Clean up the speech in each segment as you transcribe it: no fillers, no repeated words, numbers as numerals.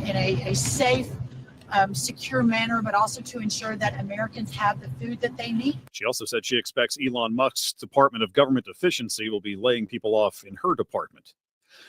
in a safe, secure manner, but also to ensure that Americans have the food that they need. She also said she expects Elon Musk's Department of Government Efficiency will be laying people off in her department.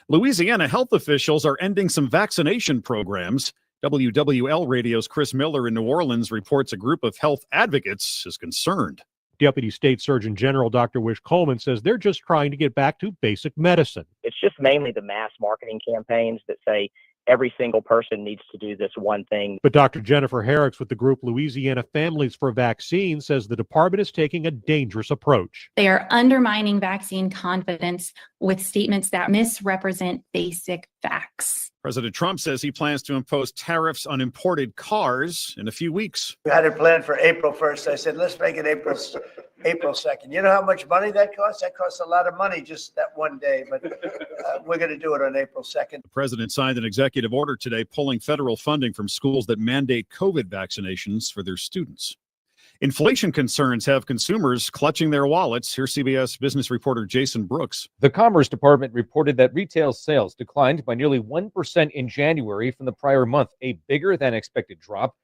Louisiana health officials are ending some vaccination programs. WWL Radio's Chris Miller in New Orleans reports a group of health advocates is concerned. Deputy State Surgeon General Dr. Wish Coleman says they're just trying to get back to basic medicine. It's just mainly the mass marketing campaigns that say every single person needs to do this one thing. But Dr. Jennifer Herricks with the group Louisiana Families for Vaccines says the department is taking a dangerous approach. They are undermining vaccine confidence with statements that misrepresent basic facts. President Trump says he plans to impose tariffs on imported cars in a few weeks. We had it planned for April 1st. I said, let's make it April 2nd. You know how much money that costs? That costs a lot of money just that one day, but we're going to do it on April 2nd. The president signed an executive order today pulling federal funding from schools that mandate COVID vaccinations for their students. Inflation concerns have consumers clutching their wallets. Here's CBS business reporter Jason Brooks. The Commerce Department reported that retail sales declined by nearly 1% in January from the prior month, a bigger than expected drop.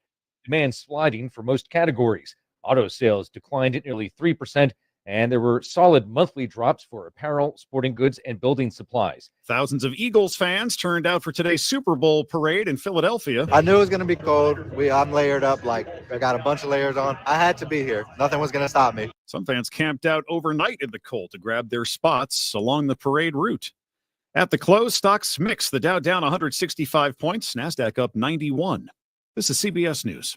Demand sliding for most categories. Auto sales declined at nearly 3%, and there were solid monthly drops for apparel, sporting goods, and building supplies. Thousands of Eagles fans turned out for today's Super Bowl parade in Philadelphia. I knew it was going to be cold. I'm layered up, like I got a bunch of layers on. I had to be here. Nothing was going to stop me. Some fans camped out overnight in the cold to grab their spots along the parade route. At the close, stocks mixed. The Dow down 165 points, NASDAQ up 91. This is CBS News.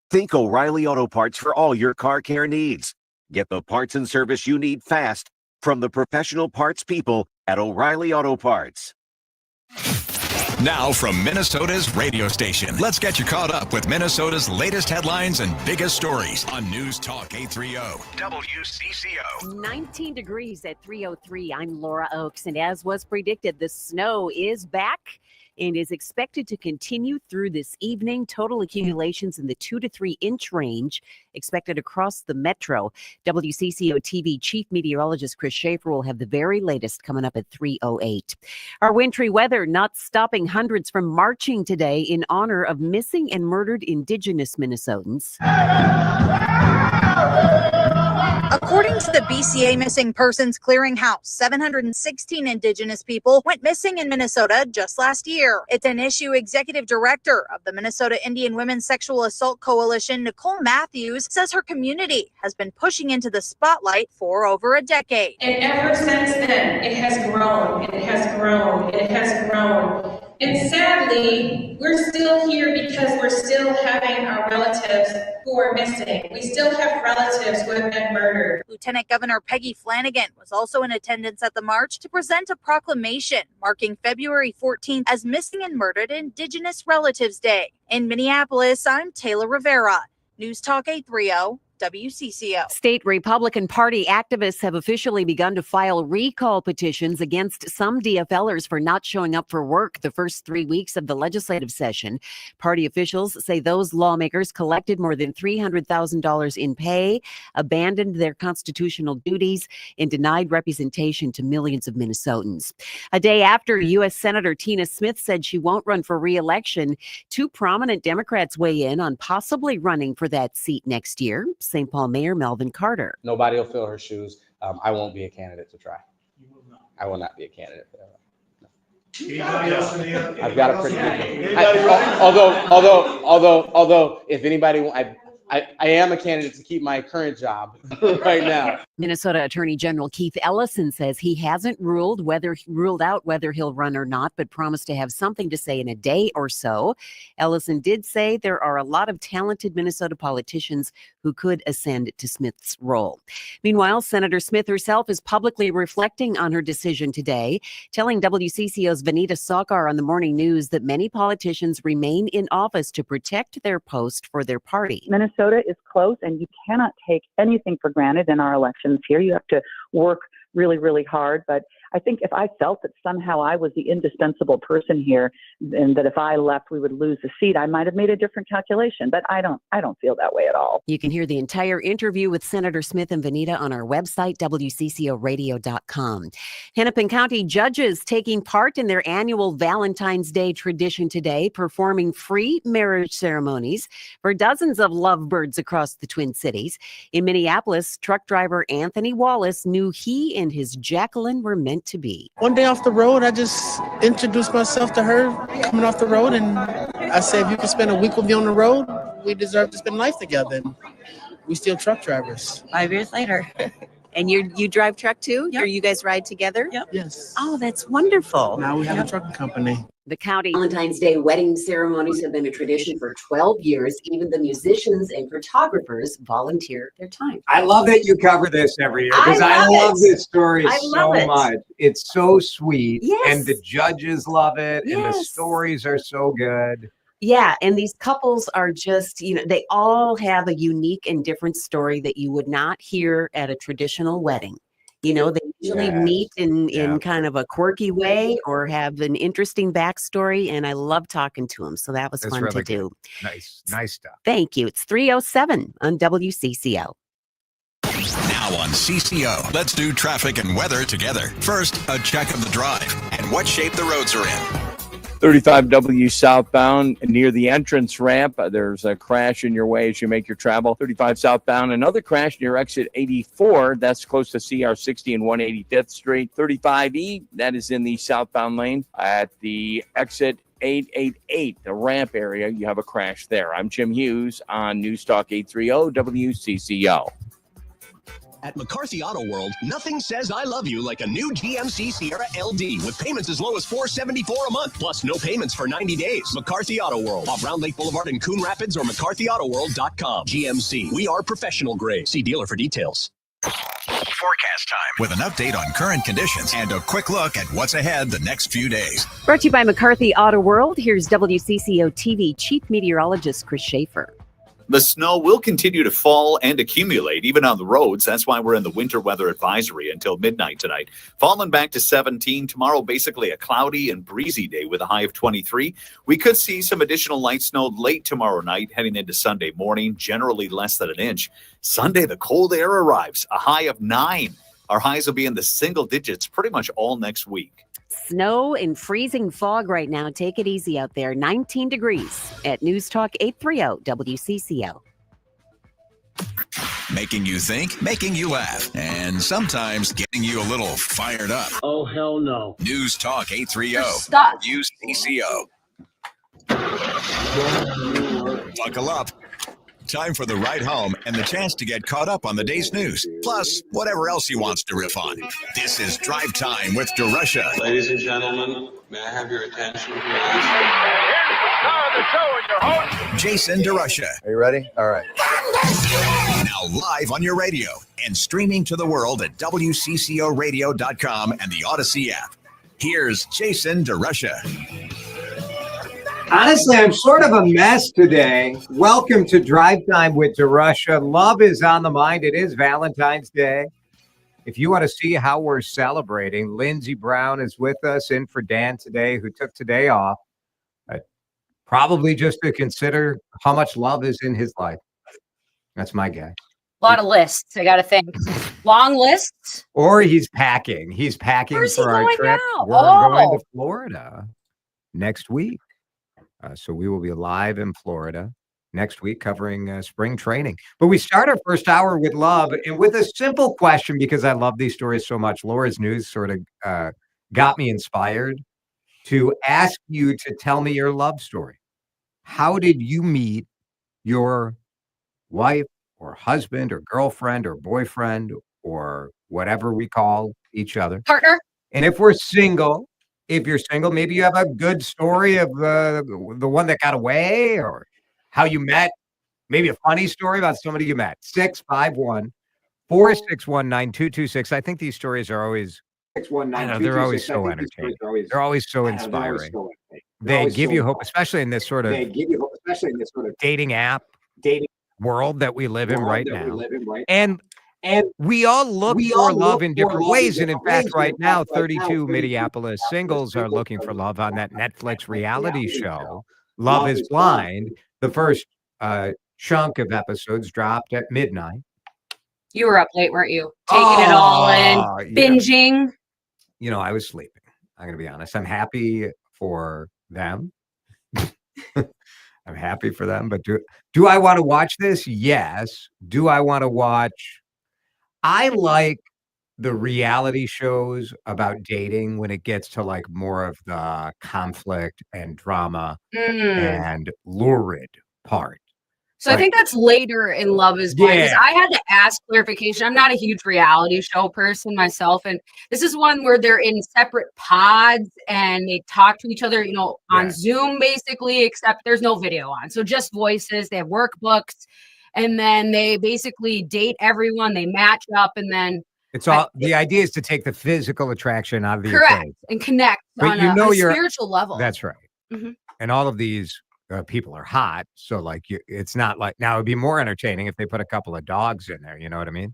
Think O'Reilly Auto Parts for all your car care needs. Get the parts and service you need fast from the professional parts people at O'Reilly Auto Parts. Now from Minnesota's radio station, let's get you caught up with Minnesota's latest headlines and biggest stories on News Talk 830 WCCO. 19 degrees at 3:03. I'm Laura Oakes, and as was predicted, the snow is back and is expected to continue through this evening. Total accumulations in the 2 to 3 inch range expected across the metro. WCCO TV Chief Meteorologist Chris Schaefer will have the very latest coming up at 3:08. Our wintry weather not stopping hundreds from marching today in honor of missing and murdered Indigenous Minnesotans. According to the BCA Missing Persons Clearinghouse, 716 Indigenous people went missing in Minnesota just last year. It's an issue executive director of the Minnesota Indian Women's Sexual Assault Coalition, Nicole Matthews, says her community has been pushing into the spotlight for over a decade. And ever since then, it has grown, it has grown, it has grown. And sadly, we're still here because we're still having our relatives who are missing. We still have relatives who have been murdered. Lieutenant Governor Peggy Flanagan was also in attendance at the march to present a proclamation marking February 14th as Missing and Murdered Indigenous Relatives Day. In Minneapolis, I'm Taylor Rivera. News Talk 830. WCCO. State Republican Party activists have officially begun to file recall petitions against some DFLers for not showing up for work the first 3 weeks of the legislative session. Party officials say those lawmakers collected more than $300,000 in pay, abandoned their constitutional duties, and denied representation to millions of Minnesotans. A day after U.S. Senator Tina Smith said she won't run for re-election, two prominent Democrats weigh in on possibly running for that seat next year. St. Paul Mayor Melvin Carter. Nobody will fill her shoes. I won't be a candidate to try. I will not be a candidate for that. I've got a pretty good. Although, if anybody, I am a candidate to keep my current job right now. Minnesota Attorney General Keith Ellison says he hasn't ruled out whether he'll run or not, but promised to have something to say in a day or so. Ellison did say there are a lot of talented Minnesota politicians who could ascend to Smith's role. Meanwhile, Senator Smith herself is publicly reflecting on her decision today, telling WCCO's Vanita Sokar on the morning news that many politicians remain in office to protect their post for their party. Minnesota is close, and you cannot take anything for granted in our elections here. You have to work really, really hard. But I think if I felt that somehow I was the indispensable person here and that if I left, we would lose the seat, I might have made a different calculation, but I don't feel that way at all. You can hear the entire interview with Senator Smith and Vanita on our website, WCCOradio.com. Hennepin County judges taking part in their annual Valentine's Day tradition today, performing free marriage ceremonies for dozens of lovebirds across the Twin Cities. In Minneapolis, truck driver Anthony Wallace knew he and his Jacqueline were meant to be. One day off the road, I just introduced myself to her coming off the road, and I said, if you can spend a week with me on the road, we deserve to spend life together. And we still truck drivers. 5 years later. And you drive truck too? Yep. Or you guys ride together? Yep. Yes. Oh, that's wonderful. Now we have a trucking company. The county Valentine's Day wedding ceremonies have been a tradition for 12 years. Even the musicians and photographers volunteer their time. I love that you cover this every year because I love this story so much. It's so sweet. Yes. And the judges love it. And the Yes. stories are so good. Yeah, and these couples are just, they all have a unique and different story that you would not hear at a traditional wedding. They usually meet in kind of a quirky way or have an interesting backstory, and I love talking to them. So that was fun to do. Nice stuff. Thank you. It's 3:07 on WCCO. Now on CCO, let's do traffic and weather together. First, a check of the drive and what shape the roads are in. 35W southbound near the entrance ramp. There's a crash in your way as you make your travel. 35 southbound, another crash near exit 84. That's close to CR 60 and 185th Street. 35E, that is in the southbound lane at the exit 888, the ramp area. You have a crash there. I'm Jim Hughes on News Talk 830 WCCO. At McCarthy Auto World, nothing says I love you like a new GMC Sierra LD with payments as low as $474 a month, plus no payments for 90 days. McCarthy Auto World, off Round Lake Boulevard in Coon Rapids or McCarthyAutoWorld.com. GMC, we are professional grade. See dealer for details. Forecast time with an update on current conditions and a quick look at what's ahead the next few days. Brought to you by McCarthy Auto World. Here's WCCO TV Chief Meteorologist Chris Schaefer. The snow will continue to fall and accumulate even on the roads. That's why we're in the winter weather advisory until midnight tonight. Falling back to 17 tomorrow, basically a cloudy and breezy day with a high of 23. We could see some additional light snow late tomorrow night heading into Sunday morning, generally less than an inch. Sunday, the cold air arrives, a high of 9. Our highs will be in the single digits pretty much all next week. Snow and freezing fog right now. Take it easy out there. 19 degrees at News Talk 830 WCCO. Making you think, making you laugh, and sometimes getting you a little fired up. Oh, hell no. News Talk 830 Stop. WCCO. Buckle up. Time for the ride home and the chance to get caught up on the day's news, plus whatever else he wants to riff on. This is Drive Time with DeRusha. Ladies and gentlemen, may I have your attention, please? Jason DeRusha. Are you ready? All right. Now live on your radio and streaming to the world at WCCOradio.com and the Odyssey app. Here's Jason DeRusha. Honestly, I'm sort of a mess today. Welcome to Drive Time with DeRusha. Love is on the mind. It is Valentine's Day. If you want to see how we're celebrating, Lindsey Brown is with us in for Dan today, who took today off. Probably just to consider how much love is in his life. That's my guess. A lot of lists, I got to think. Long lists. Or he's packing. He's packing for our trip. Now? We're going to Florida next week. So we will be live in Florida next week covering spring training. But we start our first hour with love and with a simple question because I love these stories so much. Laura's news sort of got me inspired to ask you to tell me your love story. How did you meet your wife or husband or girlfriend or boyfriend or whatever we call each other? Partner. And if we're single, you're single, maybe you have a good story of the one that got away or how you met, maybe a funny story about somebody you met. 651-461-9226. I think these stories are always, they're always so entertaining. They're always so inspiring. They give you hope, especially in this sort of dating app world that we live in right now. And And we all look for love in different ways. And in fact, right now, 32 Minneapolis singles are looking for love on that Netflix reality show, Love is Blind. The first chunk of episodes dropped at midnight. You were up late, weren't you? Taking it all in, binging. You know, I was sleeping. I'm going to be honest. I'm happy for them. I'm happy for them. But do I want to watch this? Yes. Do I want to watch? I like the reality shows about dating when it gets to like more of the conflict and drama and lurid part. So I think that's later in Love is Blind. Because I had to ask clarification. I'm not a huge reality show person myself. And this is one where they're in separate pods and they talk to each other, you know, on Zoom basically, except there's no video on. So just voices. They have workbooks. And then they basically date everyone. They match up and then it's all the idea is to take the physical attraction out of the correct equation. and connect on a spiritual level. That's right. And all of these people are hot. So like it's not like now it'd be more entertaining if they put a couple of dogs in there. You know what I mean?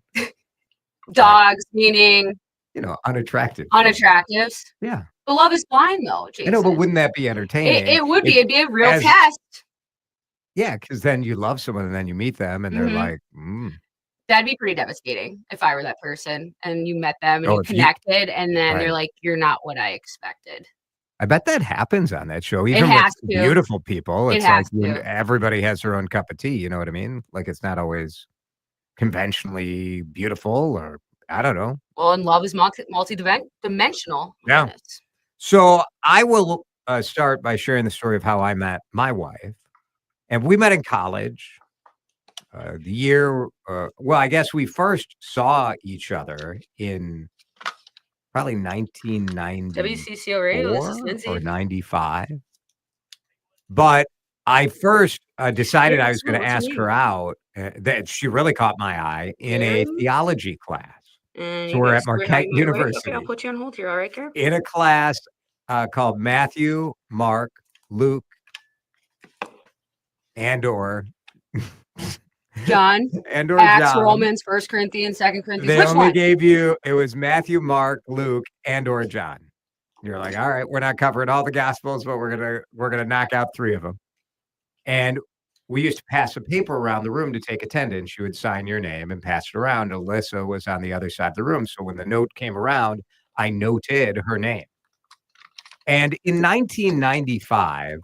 Dogs meaning, you know, unattractive. Unattractives. Yeah. But Love is Blind though, Jason. I know, but wouldn't that be entertaining? It would be. It'd be a real test. Yeah, because then you love someone and then you meet them and they're like, That'd be pretty devastating if I were that person and you met them and you connected and then they're like, you're not what I expected. I bet that happens on that show, even with beautiful people. It's like everybody has their own cup of tea. You know what I mean? Like it's not always conventionally beautiful, or I don't know. Well, and love is multi-dimensional. Yeah. So I will start by sharing the story of how I met my wife, and we met in college. The year, well, I guess we first saw each other in probably 1990 WCCO radio. This is Lindsay. Or 95. But I first decided I was going to ask her out. That she really caught my eye in a theology class. So we're at Marquette University. Okay, I'll put you on hold here. All right, Garrett? In a class called Matthew, Mark, Luke, and/or John, and/or Acts, John. Romans, 1 Corinthians, 2 Corinthians. They Which only one? gave you, it was Matthew, Mark, Luke, and/or John. You're like, all right, we're not covering all the gospels, but we're gonna knock out 3 of them. And we used to pass a paper around the room to take attendance. You would sign your name and pass it around. Alyssa was on the other side of the room. So when the note came around, I noted her name. And in 1995,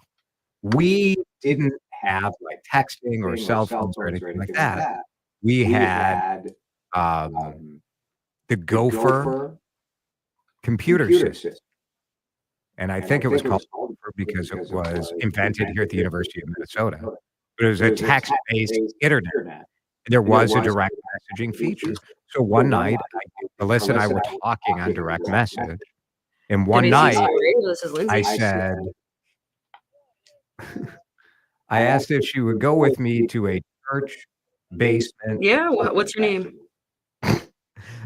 we didn't have like texting or cell phones or anything like that. We had the Gopher computer system. And I think it was called Gopher because it was invented here at the University of Minnesota. But it was a text-based internet. There was a direct messaging feature. So one night, Alyssa and I were talking on direct message. And one night, I said, I asked if she would go with me to a church basement. Yeah, what's your name?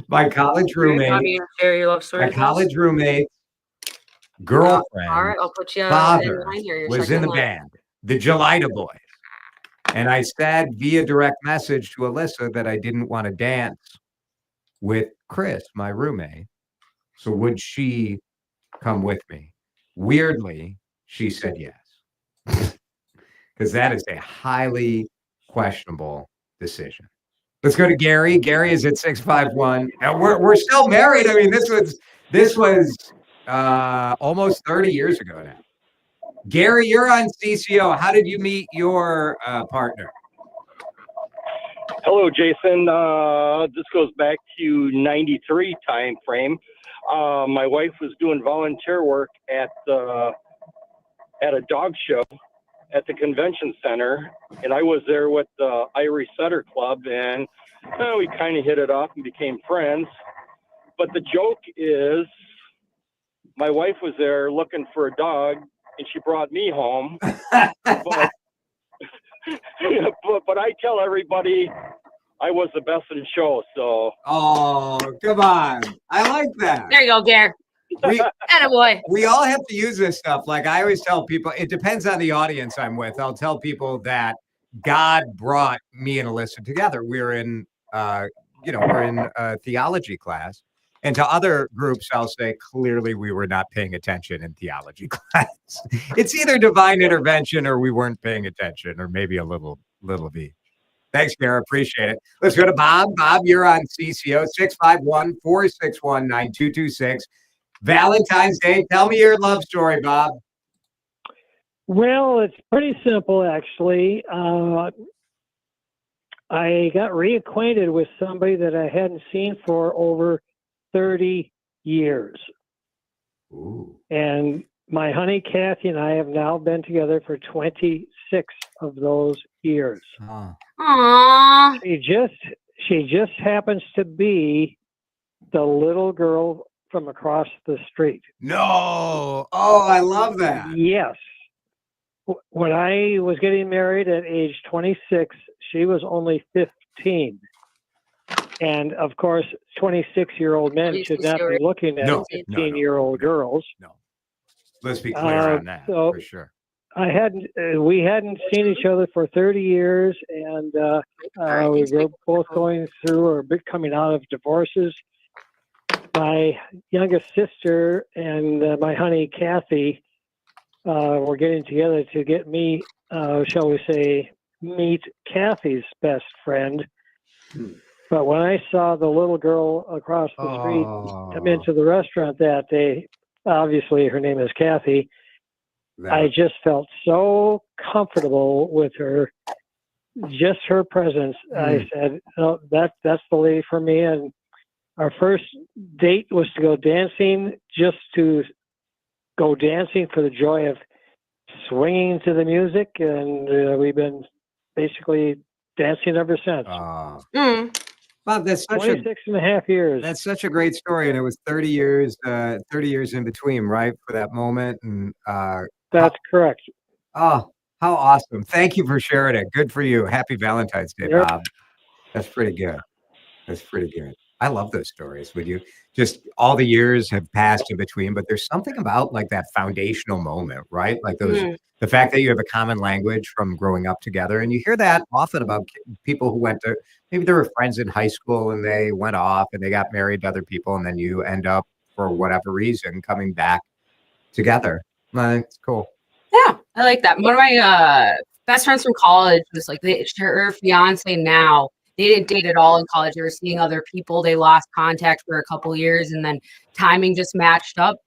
My college roommate. Share your love story. My college roommate, girlfriend, all right, I'll put you father in line here. was in the band, the Gelida Boys. And I said via direct message to Alyssa that I didn't want to dance with Chris, my roommate. So would she come with me? Weirdly, she said yes. Because that is a highly questionable decision. Let's go to Gary. Gary is at 651. And we're still married. I mean, this was almost 30 years ago now. Gary, you're on CCO. How did you meet your partner? Hello, Jason. This goes back to 93 time frame. My wife was doing volunteer work at a dog show at the convention center, and I was there with the Irish Setter Club, and we kind of hit it off and became friends. But the joke is, my wife was there looking for a dog, and she brought me home. but I tell everybody I was the best in the show. So. Oh, come on! I like that. There you go, Gary. Attaboy. We all have to use this stuff. Like I always tell people, it depends on the audience I'm with. I'll tell people that God brought me and Alyssa together. We were in we're in a theology class. And to other groups, I'll say, clearly we were not paying attention in theology class. It's either divine intervention or we weren't paying attention, or maybe a little of each. Thanks, Kara. Appreciate it. Let's go to Bob. Bob, you're on CCO, 651-461-9226. Valentine's Day. Tell me your love story, Bob. Well, it's pretty simple, actually. I got reacquainted with somebody that I hadn't seen for over 30 years. Ooh. And my honey, Kathy, and I have now been together for 26 of those years. Aww. She just happens to be the little girl from across the street. No. Oh, I love that. Yes. When I was getting married at age 26, she was only 15. And of course, 26-year-old men should not be looking at 15-year-old girls. No. Let's be clear on that, for sure. We hadn't seen each other for 30 years, and we were both going through or coming out of divorces. My youngest sister and my honey, Kathy, were getting together to get me, shall we say, meet Kathy's best friend. But when I saw the little girl across the street come into the restaurant that day, obviously her name is Kathy, I just felt so comfortable with her, just her presence. I said, oh, that's the lady for me. And our first date was to go dancing, just to go dancing for the joy of swinging to the music. And we've been basically dancing ever since. Bob, that's such 26 and a half years. That's such a great story, and it was 30 years in between, right, for that moment. And that's correct. Oh, how awesome! Thank you for sharing it. Good for you. Happy Valentine's Day, Bob. That's pretty good. That's pretty good. I love those stories. Would you? Just all the years have passed in between, but there's something about like that foundational moment, right? Like those. The fact that you have a common language from growing up together. And you hear that often about people who went to, maybe they were friends in high school and they went off and they got married to other people. And then you end up, for whatever reason, coming back together. It's cool. Yeah, I like that. One of my best friends from college was like, her fiance now, they didn't date at all in college. They were seeing other people. They lost contact for a couple years, and then timing just matched up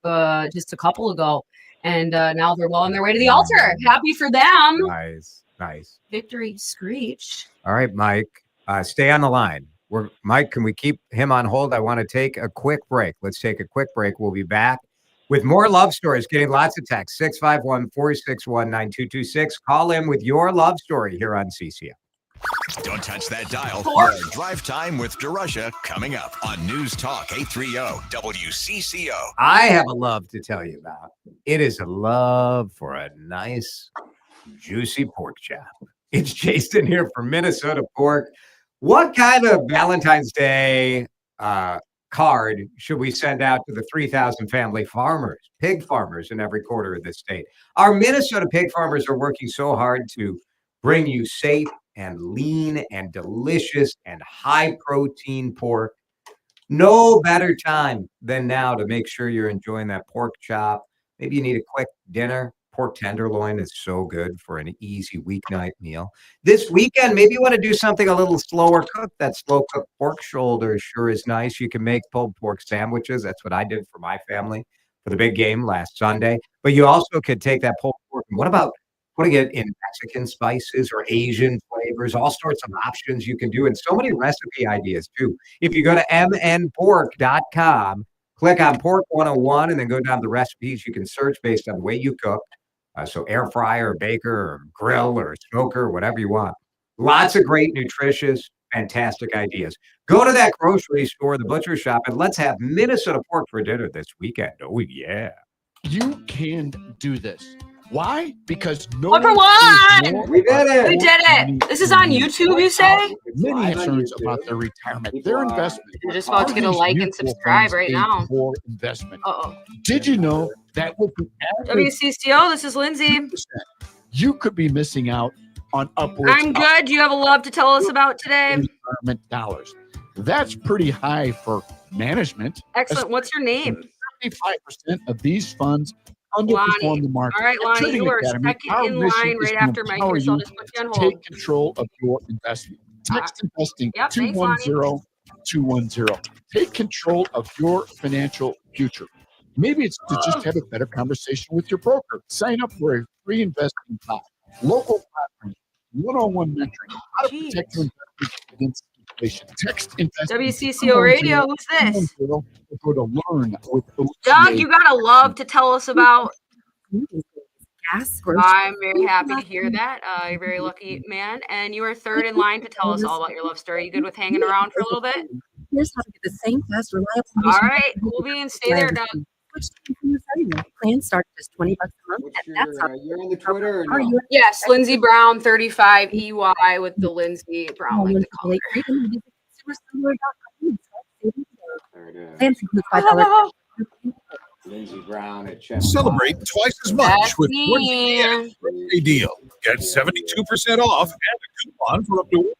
just a couple ago. And now they're well on their way to the altar. Happy for them. Nice. Victory screech. All right, Mike, stay on the line. Mike, can we keep him on hold? I want to take a quick break. Let's take a quick break. We'll be back with more love stories, getting lots of texts. 651-461-9226. Call in with your love story here on CCO. Don't touch that dial. More Drive Time with DeRusha coming up on News Talk 830 WCCO. I have a love to tell you about. It is a love for a nice, juicy pork chop. It's Jason here from Minnesota Pork. What kind of Valentine's Day card should we send out to the 3,000 family farmers, pig farmers in every quarter of this state? Our Minnesota pig farmers are working so hard to bring you safe and lean and delicious and high protein pork. No better time than now to make sure you're enjoying that pork chop. Maybe you need a quick dinner. Pork tenderloin is so good for an easy weeknight meal. This weekend, maybe you want to do something a little slower cooked. That slow cooked pork shoulder sure is nice. You can make pulled pork sandwiches. That's what I did for my family for the big game last Sunday. But you also could take that pulled pork. And what about putting it in Mexican spices or Asian flavors? All sorts of options you can do, and so many recipe ideas too. If you go to mnpork.com, click on Pork 101, and then go down the recipes. You can search based on the way you cook. So air fryer, or baker, or grill, or smoker, whatever you want. Lots of great, nutritious, fantastic ideas. Go to that grocery store, the butcher shop, and let's have Minnesota pork for dinner this weekend. Oh, yeah. You can do this. Why? Because no Number one! We did it. We did it. This is on YouTube, you say? Many concerns about their retirement, their investment. You're just about to get a like and subscribe right now. For investment. Did you know that with the average WCCO, this is Lindsay. you could be missing out on upwards. I'm good. Do you have a love to tell us about today? Retirement dollars. That's pretty high for management. Excellent. What's your name? 75% of these funds underperform Lonnie. the market. All right, At Lonnie, Trading you are Academy, second our in mission line is right to after Mike empower here, so I'll you just put you on to hold. take control of your investment. Text investing Yep, thanks, Lonnie. 210-210. Take control of your financial future. Maybe it's to just have a better conversation with your broker. Sign up for a free investing class, local platform, one-on-one mentoring, how to protect your investments against inflation. Text investing. WCCO Radio, who's this? Go to learn with Doug, you gotta love to tell us about. Gas, I'm very happy to hear that. You're a very lucky man, and you are third in line to tell us all about your love story. You good with hanging around for a little bit? Here's how to get the same fast, reliable. All right, cool beans. Stay there, Doug. Plan starts just $20 a month. You're in the Twitter or Are no? you? Yes, Lindsey Brown, 35 EY with the Lindsey Brown, like the color. Plans include $5. Lindsey Brown at Chef. Celebrate twice as much That's with me. NordVPN's birthday deal. Get 72% off and a coupon for up to 1 year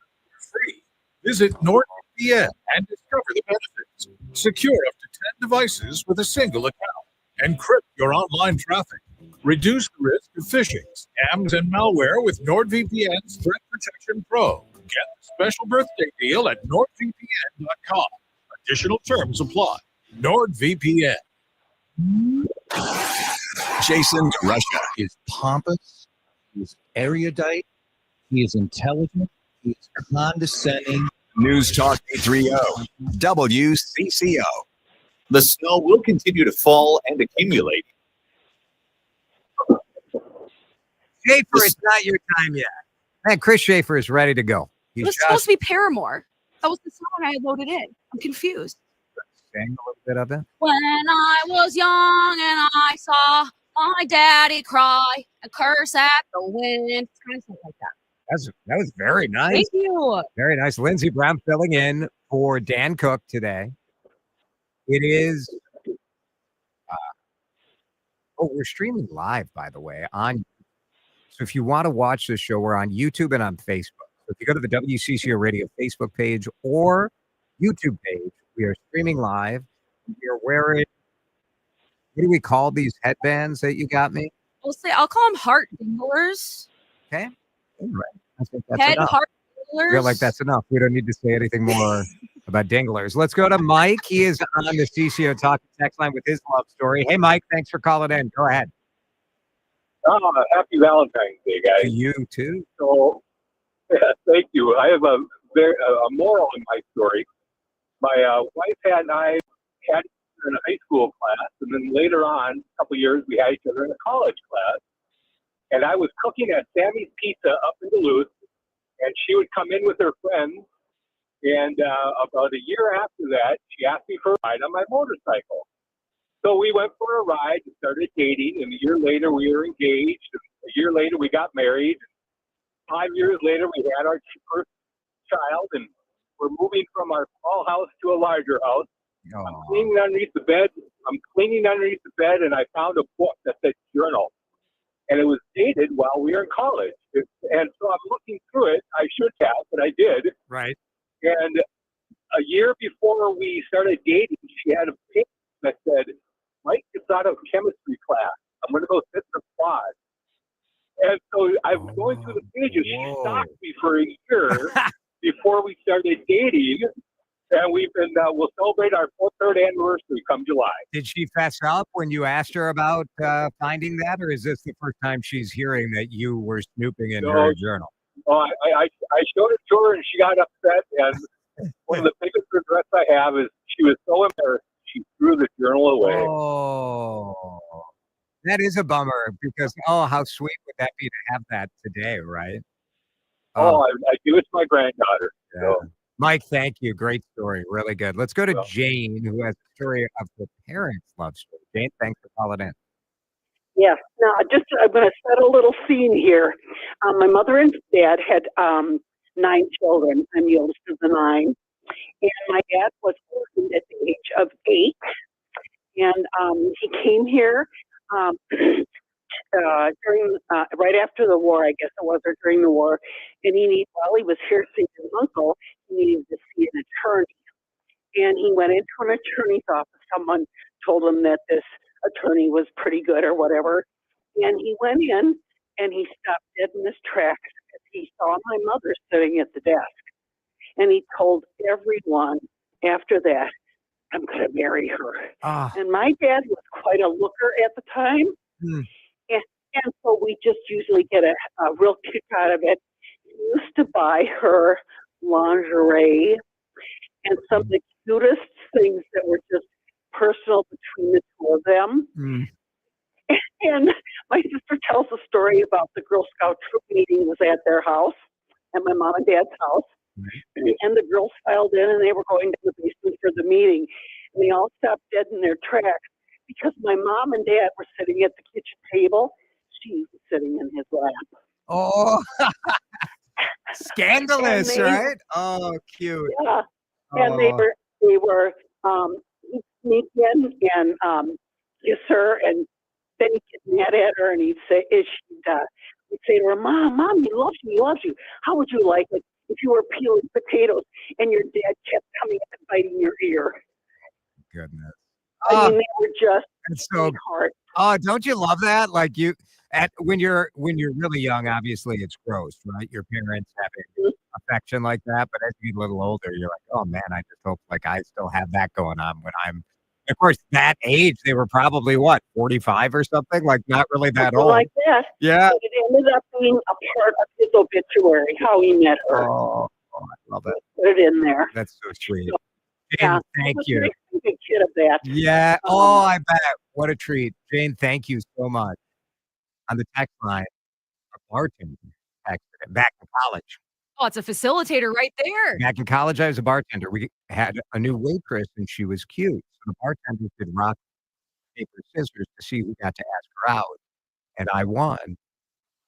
free. Visit NordVPN and discover the benefits. Secure up to 10 devices with a single account. Encrypt your online traffic. Reduce the risk of phishing, scams, and malware with NordVPN's Threat Protection Pro. Get the special birthday deal at NordVPN.com. Additional terms apply. NordVPN. Jason DeRusha is pompous, he is erudite, he is intelligent, he is condescending. News Talk 830 WCCO. The snow will continue to fall and accumulate. Schaefer, it's not your time yet. Man, Chris Schaefer is ready to go. It was supposed to be Paramore. That was the song I had loaded in. I'm confused. Sing a little bit of it. When I was young and I saw my daddy cry and curse at the wind. It's kind of something like that. That was very nice. Thank you. Very nice. Lindsey Brown filling in for Dan Cook today. It is. We're streaming live, by the way, on. So if you want to watch this show, we're on YouTube and on Facebook. So if you go to the WCCO Radio Facebook page or YouTube page, we are streaming live. We are wearing. What do we call these headbands that you got me? I'll call them heart dinglers. Okay. All right. I think that's Head enough. heart I feel like that's enough. We don't need to say anything more about dinglers. Let's go to Mike. He is on the CCO Talk text line with his love story. Hey, Mike, thanks for calling in. Go ahead. Happy Valentine's Day, guys. To you too. So, yeah, thank you. I have a moral in my story. My wife and I had each other in a high school class, and then later on, a couple of years, we had each other in a college class. And I was cooking at Sammy's Pizza up in Duluth, and she would come in with her friends. And about a year after that, she asked me for a ride on my motorcycle. So we went for a ride and started dating. And a year later, we were engaged. And a year later, we got married. 5 years later, we had our first child, and we're moving from our small house to a larger house. I'm cleaning underneath the bed. And I found a book that said journal. And it was dated while we were in college. And so I'm looking through it. I should have, but I did. Right. And a year before we started dating, she had a paper that said, Mike gets out of chemistry class. I'm going to go sit in the quad. And so I was going through the pages. She stalked me for a year before we started dating. And we'll celebrate our 3rd anniversary come July. Did she fess up when you asked her about finding that, or is this the first time she's hearing that you were snooping in her journal? Oh, I showed it to her, and she got upset. And one of the biggest regrets I have is she was so embarrassed she threw the journal away. Oh, that is a bummer because how sweet would that be to have that today, right? I do it to my granddaughter. Yeah. So. Mike, thank you. Great story. Really good. Let's go to Jane, who has a story of the parents' love story. Jane, thanks for calling in. Yes. Now, I'm going to set a little scene here. My mother and dad had 9 children. I'm the oldest of the 9. And my dad was orphaned at the age of 8. And he came here during right after the war, I guess it was, or during the war. And while he was here seeing his uncle, he needed to see an attorney And he went into an attorney's office. Someone told him that this attorney was pretty good or whatever. And he went in and he stopped dead in his tracks because he saw my mother sitting at the desk. And he told everyone after that, I'm going to marry her. And my dad was quite a looker at the time. And so we just usually get a real kick out of it. He used to buy her lingerie and some of the cutest things that were just personal between the two of them. And my sister tells a story about the Girl Scout troop meeting was at their house, at my mom and dad's house. And the girls filed in and they were going to the basement for the meeting. And they all stopped dead in their tracks because my mom and dad were sitting at the kitchen table. She was sitting in his lap. Oh, scandalous, And they- right? Oh, cute. Yeah. And they were he'd sneak in and kiss her, and then he'd get mad at her, and he'd say to her, Mom, he loves you. How would you like it if you were peeling potatoes and your dad kept coming and biting your ear? Goodness. I mean, they were just It's so hard. Oh, don't you love that? Like when you're really young, obviously it's gross, right? Your parents having affection like that, but as you get a little older, you're like, oh man, I just hope like I still have that going on when I'm. Of course, that age they were probably what 45 or something, like not really that Something old. like that. Yeah. But it ended up being a part of his obituary, how he met her. Oh, I love it. Put it in there. That's so sweet. So, Jane, yeah, thank it was you. nice to be a kid of that. Yeah. Oh, I bet. What a treat. Jane, thank you so much. On the text line, a bartender texted it back in college. Oh, it's a facilitator right there. Back in college, I was a bartender. We had a new waitress, and she was cute. So the bartenders did rock, paper, scissors to see who got to ask her out. And I won.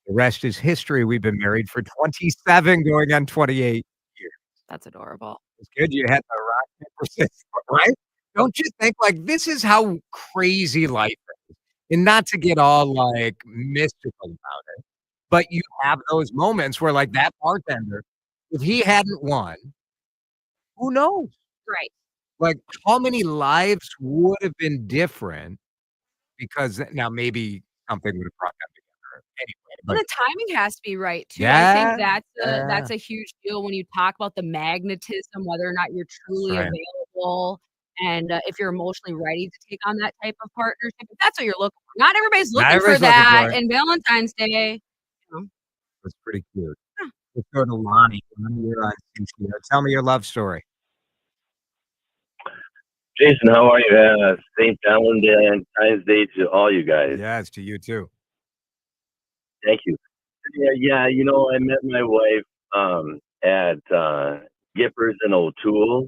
The rest is history. We've been married for 27, going on 28 years. That's adorable. It's good you had the rock, paper, scissors, right? Don't you think, like, this is how crazy life is? And not to get all, like, mystical about it, but you have those moments where, like, that bartender, if he hadn't won, who knows? Right. Like, how many lives would have been different because now maybe something would have brought them together anyway. Well, But the timing has to be right too. I Yeah, think that's yeah. a huge deal when you talk about the magnetism, whether or not you're truly Right. available, and if you're emotionally ready to take on that type of partnership. If that's what you're looking for. Not everybody's looking for everybody's looking that. for it. And Valentine's Day, That's pretty cute. Let's go to Lonnie. Lonnie, you're on CCO. Tell me your love story. Jason, how are you? St. Valentine's Day to all you guys. Yes, to you too. Thank you. Yeah, you know, I met my wife at Gippers and O'Toole.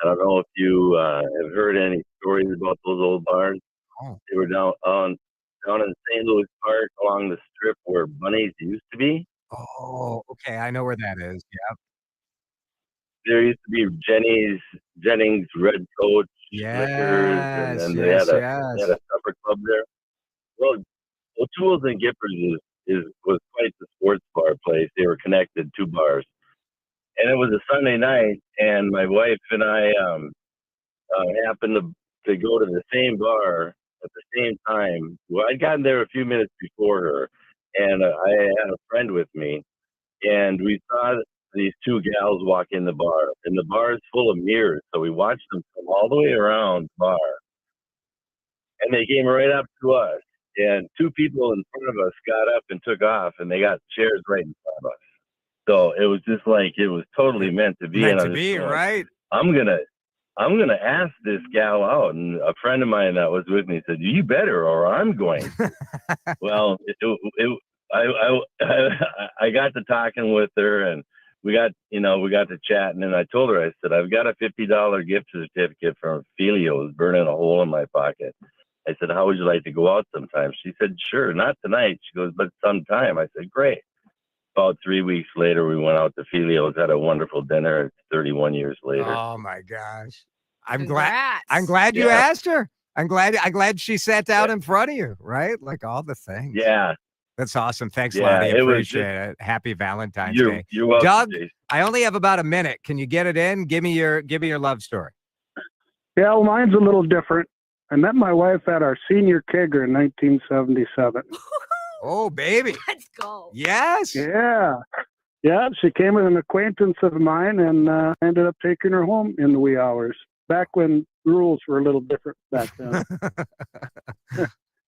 I don't know if you have heard any stories about those old bars. Oh. They were down in St. Louis Park along the strip where Bunnies used to be. Oh, okay. I know where that is. Yeah. There used to be Jennings Red Coach Liquors, and then they had a supper club there. Well, O'Toole's and Gippers was quite the sports bar place. They were connected, two bars, and it was a Sunday night, and my wife and I happened to go to the same bar at the same time. Well, I'd gotten there a few minutes before her, and I had a friend with me, and we saw these two gals walk in the bar, and the bar is full of mirrors, so we watched them come all the way around the bar, and they came right up to us, and two people in front of us got up and took off, and they got chairs right in front of us. So it was just like it was totally meant to be. Meant and I to was be, just going, right? I'm gonna ask this gal out, and a friend of mine that was with me said, "You better, or I'm going." Well, I got to talking with her, and we got to chatting, and I told her, I said, I've got a $50 gift certificate from Filio's burning a hole in my pocket. I said, how would you like to go out sometime? She said, sure, not tonight. She goes, but sometime. I said, great. About 3 weeks later, we went out to Filio's, had a wonderful dinner. It's 31 years later. Oh my gosh. I'm Congrats. glad you Yeah. asked her. I'm glad she sat down in front of you, right? Like all the things. Yeah. That's awesome. Thanks, Yeah, Lonnie. it was Appreciate it. Happy Valentine's You're Day. welcome, Doug, Jason. I only have about a minute. Can you get it in? Give me your love story. Yeah, well, mine's a little different. I met my wife at our senior kegger in 1977. Oh, baby. Let's go. Yes. Yeah. Yeah, she came with an acquaintance of mine, and ended up taking her home in the wee hours. Back when rules were a little different back then.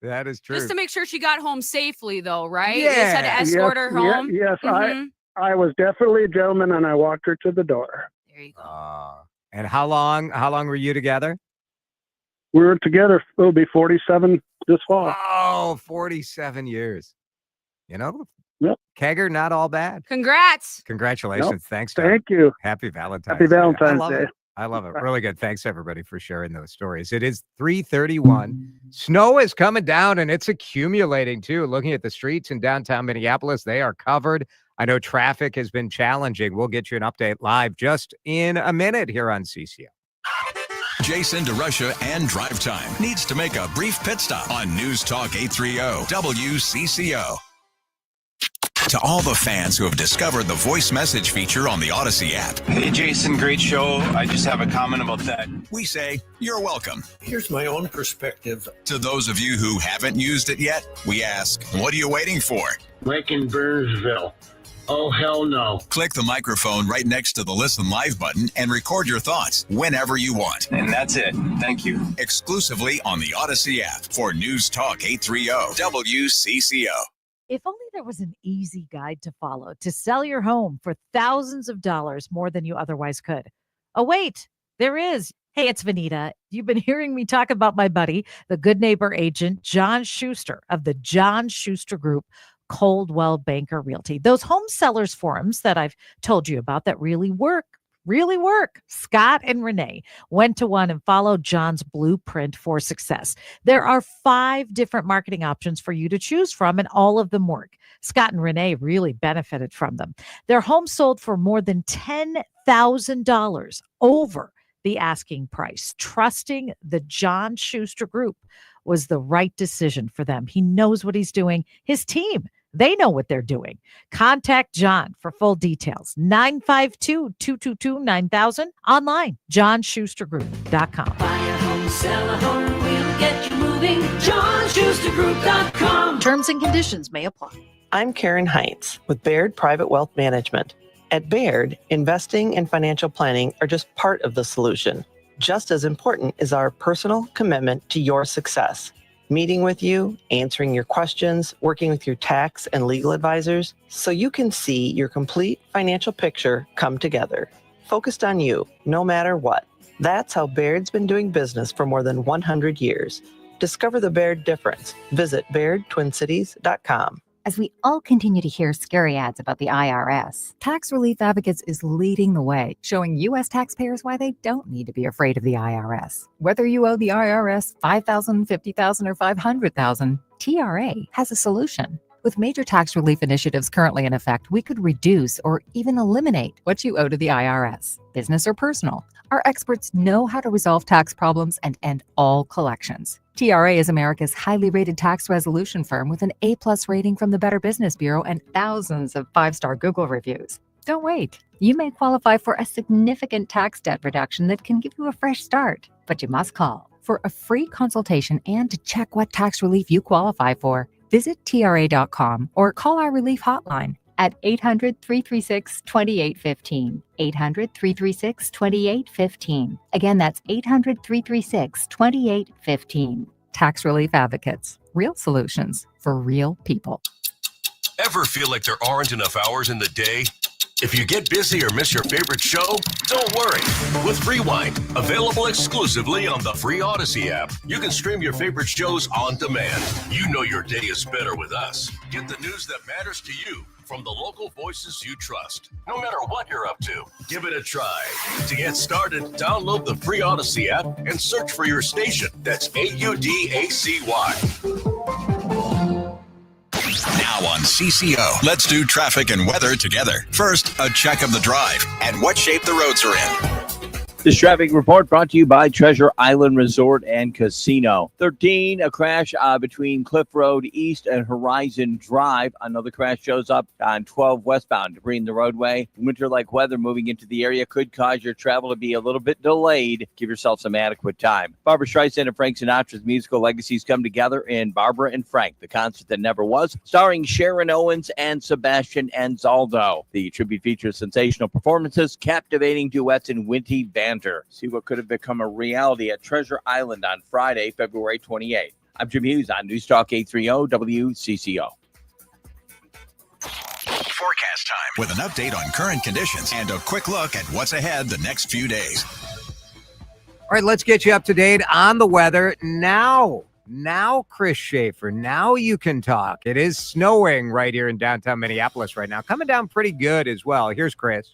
That is true. Just to make sure she got home safely, though, right? Yeah. You just had to escort her home. Yes, Mhm. I was definitely a gentleman, and I walked her to the door. There you go. And how long were you together? We were together. It'll be 47 this fall. Oh, 47 years. You know, Yep. kegger, not all bad. Congrats. Congratulations. Nope. Thanks, John. Thank you. Happy Valentine's Happy Day. Valentine's I love Day. it. I love it. Really good. Thanks, everybody, for sharing those stories. It is 3:31. Snow is coming down, and it's accumulating, too. Looking at the streets in downtown Minneapolis, they are covered. I know traffic has been challenging. We'll get you an update live just in a minute here on CCO. Jason DeRusha and Drive Time needs to make a brief pit stop on News Talk 830 WCCO. To all the fans who have discovered the voice message feature on the Odyssey app. Hey, Jason, great show. I just have a comment about that. We say, you're welcome. Here's my own perspective. To those of you who haven't used it yet, we ask, what are you waiting for? Like in Burnsville. Oh, hell no. Click the microphone right next to the Listen Live button and record your thoughts whenever you want. And that's it. Thank you. Exclusively on the Odyssey app for News Talk 830 WCCO. If only there was an easy guide to follow to sell your home for thousands of dollars more than you otherwise could. Oh, wait, there is. Hey, it's Vanita. You've been hearing me talk about my buddy, the good neighbor agent, John Schuster of the John Schuster Group, Coldwell Banker Realty. Those home sellers forums that I've told you about that really work. Scott and Renee went to one and followed John's blueprint for success. There are 5 different marketing options for you to choose from, and all of them work. Scott and Renee really benefited from them. Their home sold for more than $10,000 over the asking price. Trusting the John Schuster Group was the right decision for them. He knows what he's doing. His team, they know what they're doing. Contact John for full details. 952-222-9000. Online, johnschustergroup.com. Buy a home, sell a home, we'll get you moving. johnschustergroup.com. Terms and conditions may apply. I'm Karen Heintz with Baird Private Wealth Management. At Baird, investing and financial planning are just part of the solution. Just as important is our personal commitment to your success. Meeting with you, answering your questions, working with your tax and legal advisors so you can see your complete financial picture come together. Focused on you, no matter what. That's how Baird's been doing business for more than 100 years. Discover the Baird difference. Visit BairdTwinCities.com. As we all continue to hear scary ads about the IRS, Tax Relief Advocates is leading the way, showing U.S. taxpayers why they don't need to be afraid of the IRS. Whether you owe the IRS $5,000, $50,000, or $500,000, TRA has a solution. With major tax relief initiatives currently in effect, we could reduce or even eliminate what you owe to the IRS, business or personal. Our experts know how to resolve tax problems and end all collections. TRA is America's highly rated tax resolution firm with an A+ rating from the Better Business Bureau and thousands of 5-star Google reviews. Don't wait. You may qualify for a significant tax debt reduction that can give you a fresh start, but you must call for a free consultation and to check what tax relief you qualify for. Visit TRA.com or call our relief hotline at 800-336-2815. 800-336-2815. Again, that's 800-336-2815. Tax Relief Advocates. Real solutions for real people. Ever feel like there aren't enough hours in the day? If you get busy or miss your favorite show, don't worry. With Rewind, available exclusively on the free Odyssey app, you can stream your favorite shows on demand. You know your day is better with us. Get the news that matters to you from the local voices you trust. No matter what you're up to, give it a try. To get started, download the free Odyssey app and search for your station. That's AUDACY. Now on CCO, let's do traffic and weather together. First, a check of the drive and what shape the roads are in. This traffic report brought to you by Treasure Island Resort and Casino. 13, a crash between Cliff Road East and Horizon Drive. Another crash shows up on 12 westbound, debris in the roadway. Winter-like weather moving into the area could cause your travel to be a little bit delayed. Give yourself some adequate time. Barbra Streisand and Frank Sinatra's musical legacies come together in Barbara and Frank, the concert that never was, starring Sharon Owens and Sebastian Anzaldo. The tribute features sensational performances, captivating duets, and witty banter. See what could have become a reality at Treasure Island on Friday, February 28th. I'm Jim Hughes on News Talk 830 WCCO. Forecast time with an update on current conditions and a quick look at what's ahead the next few days. All right, let's get you up to date on the weather now. Now, Chris Schaefer, now you can talk. It is snowing right here in downtown Minneapolis right now. Coming down pretty good as well. Here's Chris.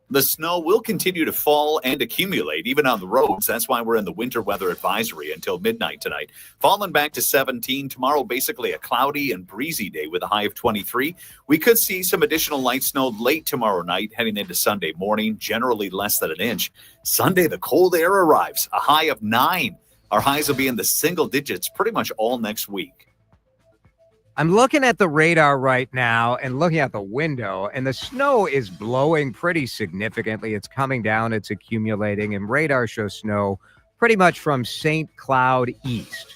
The snow will continue to fall and accumulate even on the roads. That's why we're in the winter weather advisory until midnight tonight. Falling back to 17 tomorrow, basically a cloudy and breezy day with a high of 23. We could see some additional light snow late tomorrow night, heading into Sunday morning, generally less than an inch. Sunday, the cold air arrives, a high of 9. Our highs will be in the single digits pretty much all next week. I'm looking at the radar right now and looking out the window, and the snow is blowing pretty significantly. It's coming down, it's accumulating, and radar shows snow pretty much from St. Cloud east.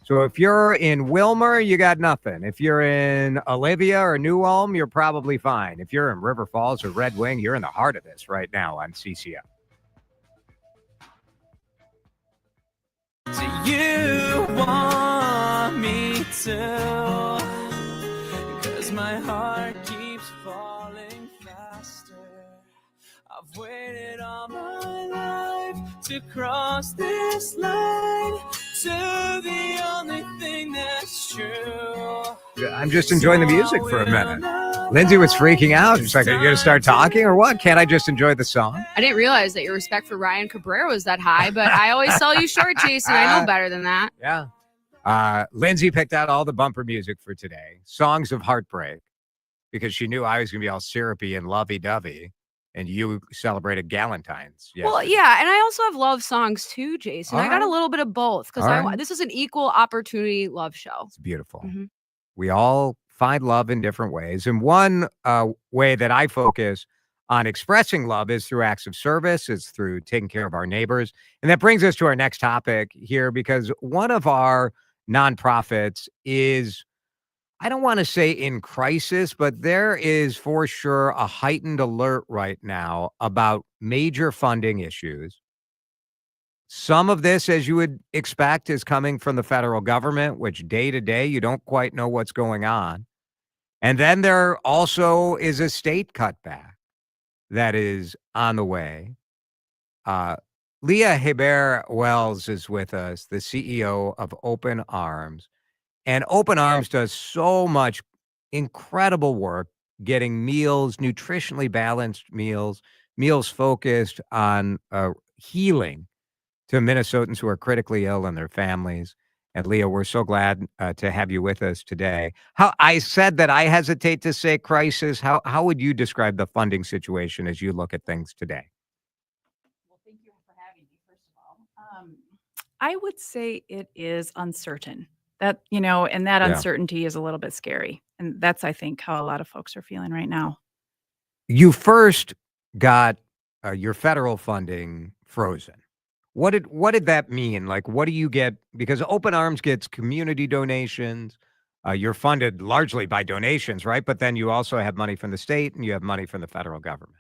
So if you're in Wilmer, you got nothing. If you're in Olivia or New Ulm, you're probably fine. If you're in River Falls or Red Wing, you're in the heart of this right now on CCO. Do you want me to? 'Cause my heart keeps falling faster. I've waited all my life to cross this line to the only thing that's true. I'm just enjoying the music for a minute. Lindsay was freaking out. She's like, are you going to start talking or what? Can't I just enjoy the song? I didn't realize that your respect for Ryan Cabrera was that high, but I always sell you short, Jason. I know better than that. Yeah. Lindsay picked out all the bumper music for today. Songs of heartbreak, because she knew I was going to be all syrupy and lovey-dovey, and you celebrated Valentines. Yes. Well, yeah, and I also have love songs too, Jason. All I got a right. little bit of both because All right. this is an equal opportunity love show. It's beautiful. Mm-hmm. We all find love in different ways. And one way that I focus on expressing love is through acts of service. It's through taking care of our neighbors. And that brings us to our next topic here, because one of our nonprofits is, I don't want to say in crisis, but there is for sure a heightened alert right now about major funding issues. Some of this, as you would expect, is coming from the federal government, which day to day, you don't quite know what's going on. And then there also is a state cutback that is on the way. Leah Hebert-Wells is with us, the CEO of Open Arms. And Open Arms does so much incredible work getting meals, nutritionally balanced meals, meals focused on healing to Minnesotans who are critically ill and their families. And Leah, we're so glad to have you with us today. How I said that I hesitate to say crisis. How would you describe the funding situation as you look at things today? Well, thank you for having me, first of all. I would say it is uncertain. That, and that uncertainty is a little bit scary. And that's, I think, how a lot of folks are feeling right now. You first got your federal funding frozen. What did that mean? Like, what do you get? Because Open Arms gets community donations. You're funded largely by donations, right? But then you also have money from the state and you have money from the federal government.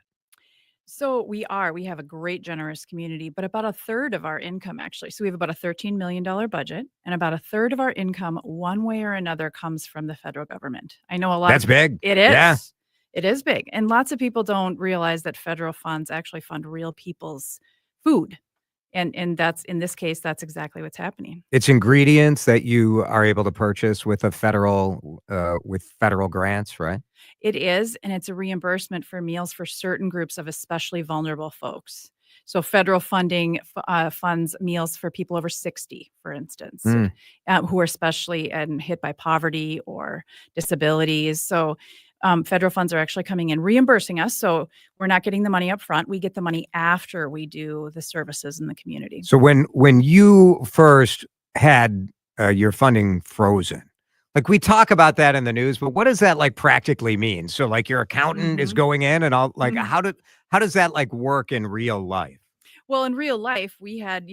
So we have a great, generous community, but about a third of our income, actually. So we have about a $13 million budget, and about a third of our income, one way or another, comes from the federal government. I know a lot. That's big. It is. Yeah. It is big. And lots of people don't realize that federal funds actually fund real people's food. And that's, in this case, that's exactly what's happening. It's ingredients that you are able to purchase with a federal grants, right? It is, and it's a reimbursement for meals for certain groups of especially vulnerable folks. So federal funding funds meals for people over 60, for instance, who are especially hit by poverty or disabilities. So Federal funds are actually coming in, reimbursing us. So we're not getting the money up front. We get the money after we do the services in the community. So when you first had your funding frozen, like we talk about that in the news, but what does that like practically mean? So like your accountant is going in and all, like how does that like work in real life? Well, in real life, we had,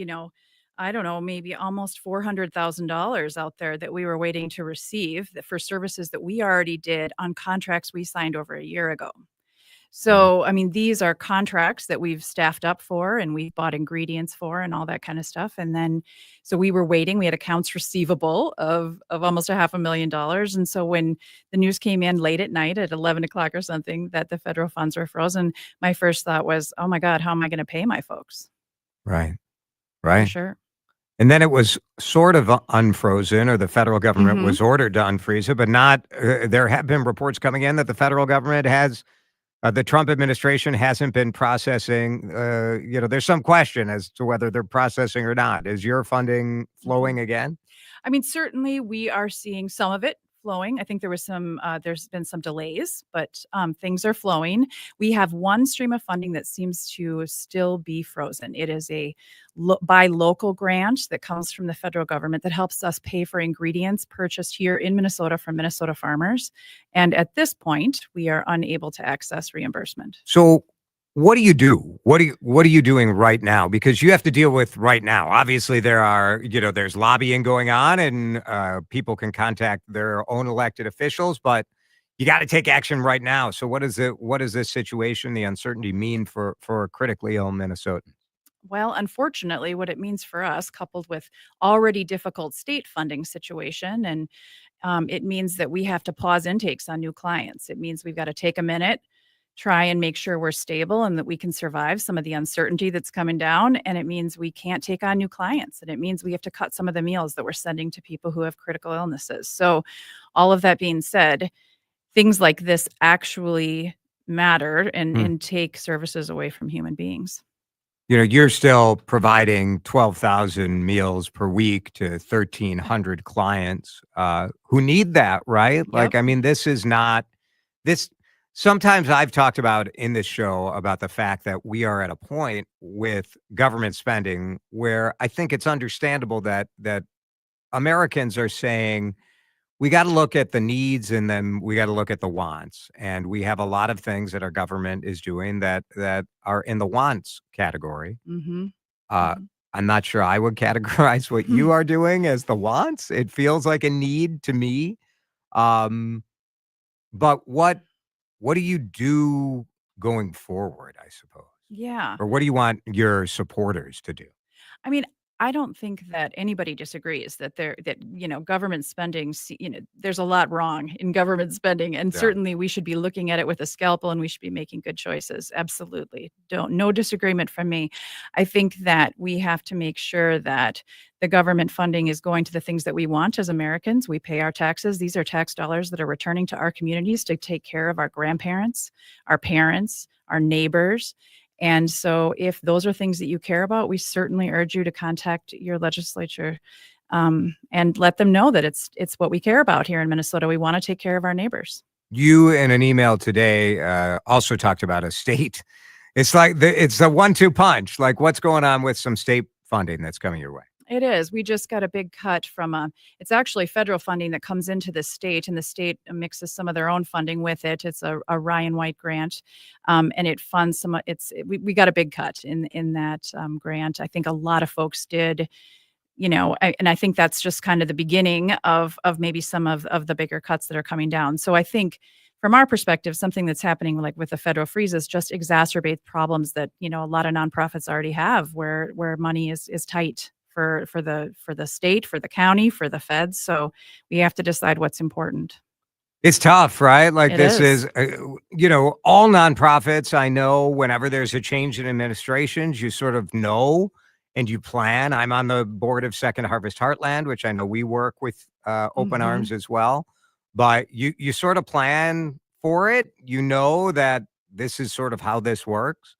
I don't know, maybe almost $400,000 out there that we were waiting to receive for services that we already did on contracts we signed over a year ago. So, I mean, these are contracts that we've staffed up for and we've bought ingredients for and all that kind of stuff. And then, so we were waiting, we had accounts receivable of almost $500,000. And so when the news came in late at night at 11 o'clock or something that the federal funds were frozen, my first thought was, oh my God, how am I going to pay my folks? Right. For Right. sure. And then it was sort of unfrozen, or the federal government was ordered to unfreeze it, but not, there have been reports coming in that the federal government has, the Trump administration hasn't been processing, there's some question as to whether they're processing or not. Is your funding flowing again? I mean, certainly we are seeing some of it flowing. I think there was there's been some delays, but things are flowing. We have one stream of funding that seems to still be frozen. It is a buy local grant that comes from the federal government that helps us pay for ingredients purchased here in Minnesota from Minnesota farmers. And at this point, we are unable to access reimbursement. So what do you do? What are you doing right now? Because you have to deal with right now. Obviously, there's lobbying going on, and people can contact their own elected officials, but you got to take action right now. So what does this situation, the uncertainty, mean for critically ill Minnesotans? Well, unfortunately, what it means for us, coupled with already difficult state funding situation, and it means that we have to pause intakes on new clients. It means we've got to take a minute, try and make sure we're stable and that we can survive some of the uncertainty that's coming down. And it means we can't take on new clients. And it means we have to cut some of the meals that we're sending to people who have critical illnesses. So all of that being said, things like this actually matter and take services away from human beings. You're still providing 12,000 meals per week to 1,300 clients who need that, right? Yep. Like, I mean, this is not this. Sometimes I've talked about in this show about the fact that we are at a point with government spending where I think it's understandable that Americans are saying we got to look at the needs and then we got to look at the wants. And we have a lot of things that our government is doing that are in the wants category. I'm not sure I would categorize what you are doing as the wants. It feels like a need to me. But what do you do going forward, I suppose? Yeah. Or what do you want your supporters to do? I mean, I don't think that anybody disagrees that government spending, there's a lot wrong in government spending. And certainly we should be looking at it with a scalpel and we should be making good choices. Absolutely. No disagreement from me. I think that we have to make sure that the government funding is going to the things that we want as Americans. We pay our taxes. These are tax dollars that are returning to our communities to take care of our grandparents, our parents, our neighbors. And so if those are things that you care about, we certainly urge you to contact your legislature and let them know that it's what we care about here in Minnesota. We want to take care of our neighbors. You, in an email today, also talked about a state. It's like it's a 1-2 punch. Like what's going on with some state funding that's coming your way? It is. We just got a big cut from it's actually federal funding that comes into the state, and the state mixes some of their own funding with it. It's a Ryan White grant, and it funds some. We got a big cut in that grant. I think a lot of folks did, and I think that's just kind of the beginning of maybe some of the bigger cuts that are coming down. So I think from our perspective, something that's happening like with the federal freezes just exacerbate problems that a lot of nonprofits already have, where money is tight for the state, for the county, for the feds. So we have to decide what's important. It's tough, right? Like It this is. all nonprofits, I know whenever there's a change in administrations, you sort of know and you plan. I'm on the board of Second Harvest Heartland, which I know we work with Open Arms as well. But you sort of plan for it. You know that this is sort of how this works.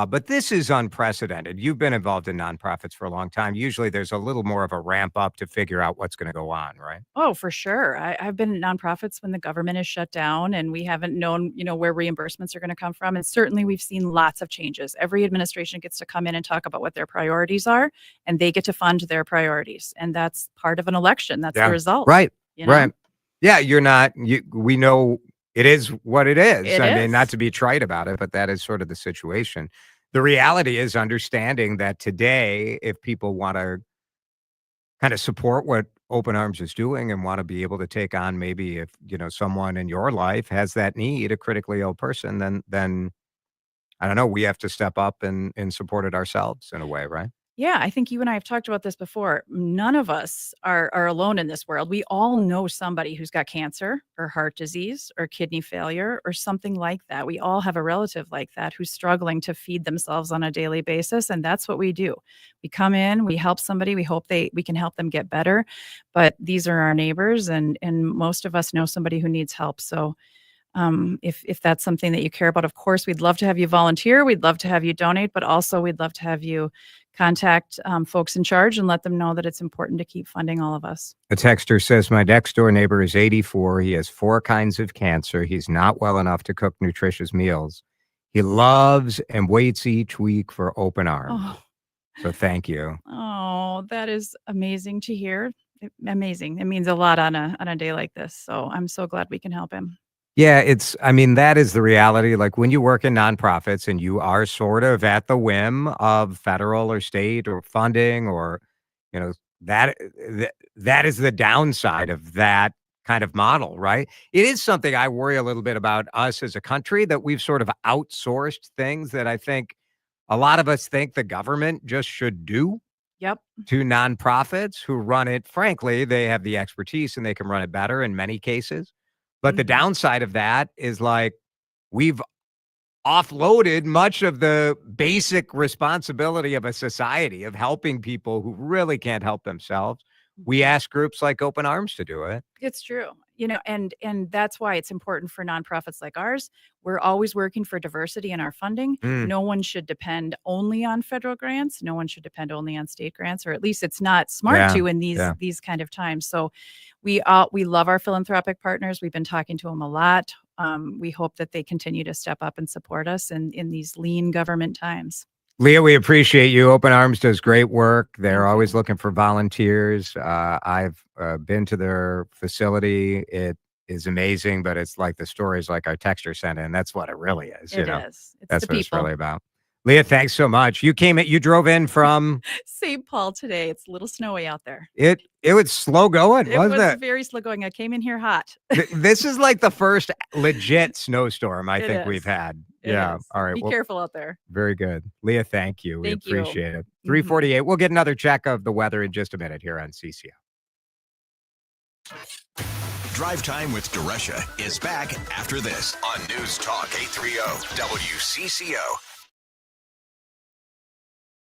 But this is unprecedented. You've been involved in nonprofits for a long time. Usually there's a little more of a ramp up to figure out what's going to go on, right? Oh, for sure. I've been in nonprofits when the government is shut down and we haven't known, where reimbursements are going to come from. And certainly we've seen lots of changes. Every administration gets to come in and talk about what their priorities are, and they get to fund their priorities. And that's part of an election. That's the result. Right. you know? Right. Yeah, we know it is what it is. It I mean, is. not to be trite about it, but that is sort of the situation. The reality is understanding that today, if people want to kind of support what Open Arms is doing and want to be able to take on maybe if, someone in your life has that need, a critically ill person, then I don't know, we have to step up and support it ourselves in a way, right? Yeah, I think you and I have talked about this before. None of us are alone in this world. We all know somebody who's got cancer or heart disease or kidney failure or something like that. We all have a relative like that who's struggling to feed themselves on a daily basis. And that's what we do. We come in, we help somebody, we hope we can help them get better. But these are our neighbors, and most of us know somebody who needs help. So if that's something that you care about, of course, we'd love to have you volunteer. We'd love to have you donate, but also we'd love to have you contact folks in charge and let them know that it's important to keep funding all of us. A texter says, my next door neighbor is 84. He has 4 kinds of cancer. He's not well enough to cook nutritious meals. He loves and waits each week for Open Arms. Oh. So thank you. Oh, that is amazing to hear. Amazing. It means a lot on a day like this. So I'm so glad we can help him. Yeah, that is the reality. Like when you work in nonprofits and you are sort of at the whim of federal or state or funding or, that is the downside of that kind of model, right? It is something I worry a little bit about us as a country, that we've sort of outsourced things that I think a lot of us think the government just should do. Yep. To nonprofits who run it. Frankly, they have the expertise and they can run it better in many cases. But the downside of that is we've offloaded much of the basic responsibility of a society of helping people who really can't help themselves. We ask groups like Open Arms to do it. It's true. And that's why it's important for nonprofits like ours. We're always working for diversity in our funding. No one should depend only on federal grants. No one should depend only on state grants, or at least it's not smart to in these kind of times. So we love our philanthropic partners. We've been talking to them a lot. We hope that they continue to step up and support us in these lean government times. Leah, we appreciate you. Open Arms does great work. They're always looking for volunteers. I've been to their facility. It is amazing, but it's like the stories like our texter sent in. That's what it really is. It is. It's That's the what it's people. really about. Leah, thanks so much. You drove in from St. Paul today. It's a little snowy out there. it. It was slow going, It wasn't was it? very slow going. I came in here hot. This is like the first legit snowstorm I It think is. we've had. It Yeah. is. All right. Be Well, careful out there. very good. Leah, thank you. We Thank you. appreciate it. 3:48. We'll get another check of the weather in just a minute here on CCO. Drive Time with DeRusha is back after this on News Talk 830 WCCO.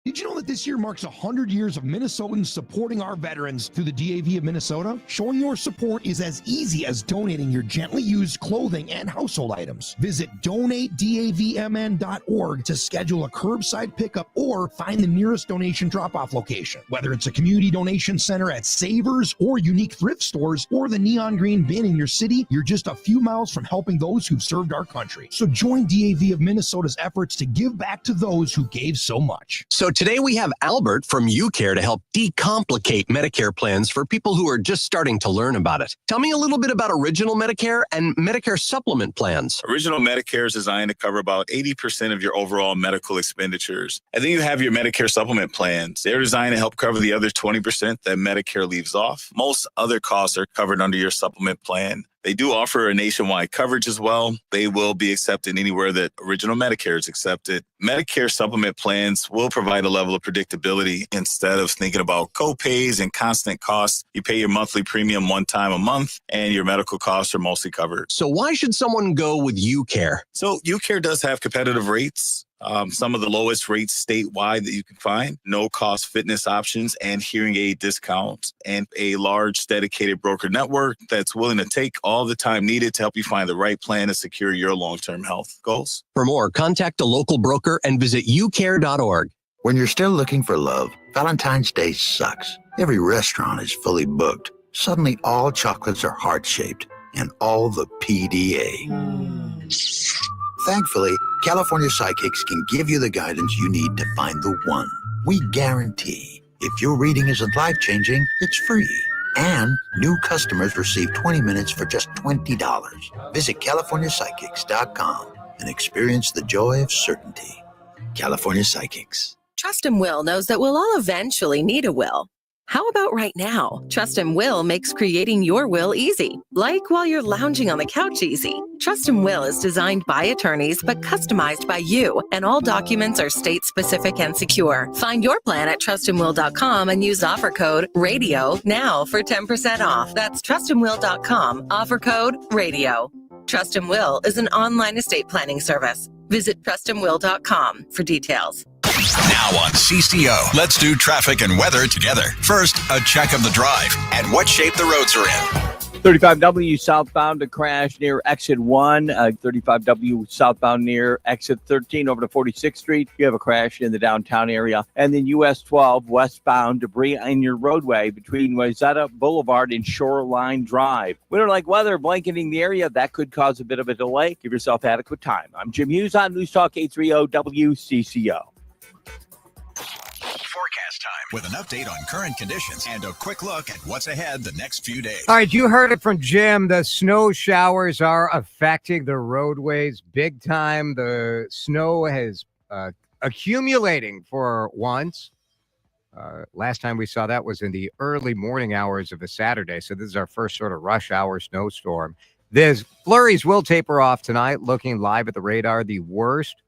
Did you know that this year marks 100 years of Minnesotans supporting our veterans through the DAV of Minnesota? Showing your support is as easy as donating your gently used clothing and household items. Visit donatedavmn.org to schedule a curbside pickup or find the nearest donation drop-off location. Whether it's a community donation center at Savers or unique thrift stores or the neon green bin in your city, you're just a few miles from helping those who've served our country. So join DAV of Minnesota's efforts to give back to those who gave so much. So today we have Albert from UCare to help decomplicate Medicare plans for people who are just starting to learn about it. Tell me a little bit about Original Medicare and Medicare supplement plans. Original Medicare is designed to cover about 80% of your overall medical expenditures. And then you have your Medicare supplement plans. They're designed to help cover the other 20% that Medicare leaves off. Most other costs are covered under your supplement plan. They do offer a nationwide coverage as well. They will be accepted anywhere that Original Medicare is accepted. Medicare supplement plans will provide a level of predictability instead of thinking about co-pays and constant costs. You pay your monthly premium one time a month and your medical costs are mostly covered. So why should someone go with UCare? So UCare does have competitive rates. Some of the lowest rates statewide that you can find, no-cost fitness options and hearing aid discounts, and a large dedicated broker network that's willing to take all the time needed to help you find the right plan to secure your long-term health goals. For more, contact a local broker and visit youcare.org. When you're still looking for love, Valentine's Day sucks. Every restaurant is fully booked. Suddenly, all chocolates are heart-shaped, and all the PDA. Thankfully, California Psychics can give you the guidance you need to find the one. We guarantee if your reading isn't life-changing, it's free. And new customers receive 20 minutes for just $20. Visit CaliforniaPsychics.com and experience the joy of certainty. California Psychics. Trust and Will knows that we'll all eventually need a will. How about right now? Trust and Will makes creating your will easy, like while you're lounging on the couch easy. Trust and Will is designed by attorneys but customized by you, and all documents are state-specific and secure. Find your plan at trustandwill.com and use offer code RADIO now for 10% off. That's trustandwill.com, offer code RADIO. Trust and Will is an online estate planning service. Visit trustandwill.com for details. Now on CCO, let's do traffic and weather together. First, a check of the drive and what shape the roads are in. 35W southbound, a crash near exit 1. 35W southbound near exit 13 over to 46th Street. You have a crash in the downtown area. And then US 12 westbound, debris in your roadway between Wayzata Boulevard and Shoreline Drive. Winter-like weather blanketing the area. That could cause a bit of a delay. Give yourself adequate time. I'm Jim Hughes on News Talk 830 WCCO. Forecast time with an update on current conditions and a quick look at what's ahead the next few days. All right, you heard it from Jim. The snow showers are affecting the roadways big time. The snow has accumulating for once. Last time we saw that was in the early morning hours of a Saturday, so this is our first sort of rush hour snowstorm. There's flurries will taper off tonight. Looking live at the radar, the worst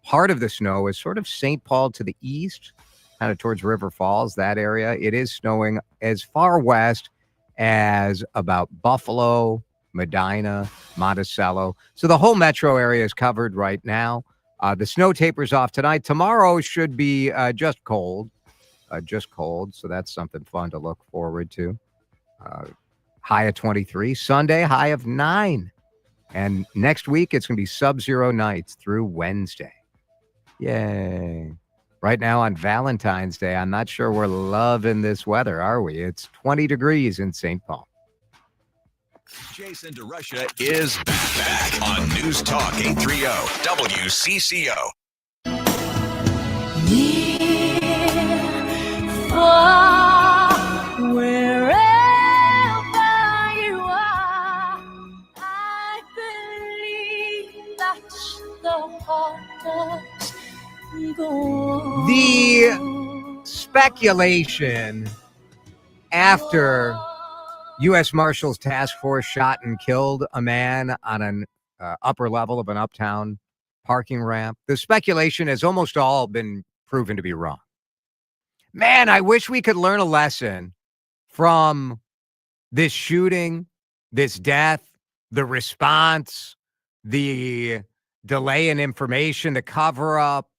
part of the snow is sort of St. Paul to the east, kind of towards River Falls, that area. It is snowing as far west as about Buffalo, Medina, Monticello. So the whole metro area is covered right now. The snow tapers off tonight. Tomorrow should be just cold. So that's something fun to look forward to. High of 23. Sunday, high of 9. And next week, it's going to be sub-zero nights through Wednesday. Yay. Right now on Valentine's Day, I'm not sure we're loving this weather, are we? It's 20 degrees in St. Paul. Jason DeRusha is back on News Talk 830 WCCO. Near, far, wherever you are, I believe that the heart does go on. The speculation after U.S. Marshals Task Force shot and killed a man on an upper level of an uptown parking ramp, the speculation has almost all been proven to be wrong. Man, I wish we could learn a lesson from this shooting, this death, the response, the delay in information, the cover-up.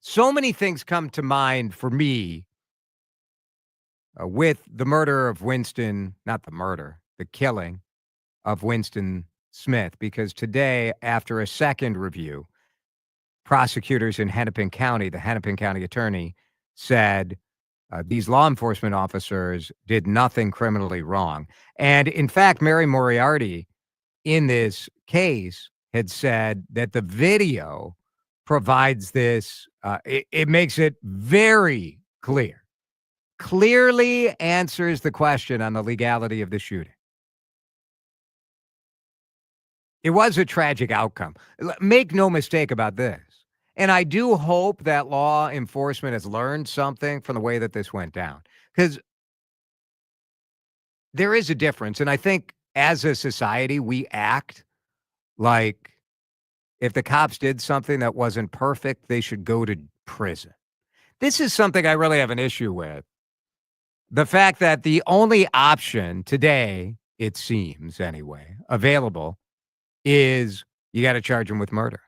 So many things come to mind for me with the murder of Winston, not the murder, the killing of Winston Smith, because today, after a second review, prosecutors in Hennepin County, the Hennepin County attorney, said these law enforcement officers did nothing criminally wrong. And in fact, Mary Moriarty in this case had said that the video provides this, it makes it very clear, clearly answers the question on the legality of the shooting. It was a tragic outcome. Make no mistake about this. And I do hope that law enforcement has learned something from the way that this went down, because there is a difference. And I think as a society, we act like if the cops did something that wasn't perfect, they should go to prison. This is something I really have an issue with. The fact that the only option today, it seems anyway, available is you got to charge them with murder.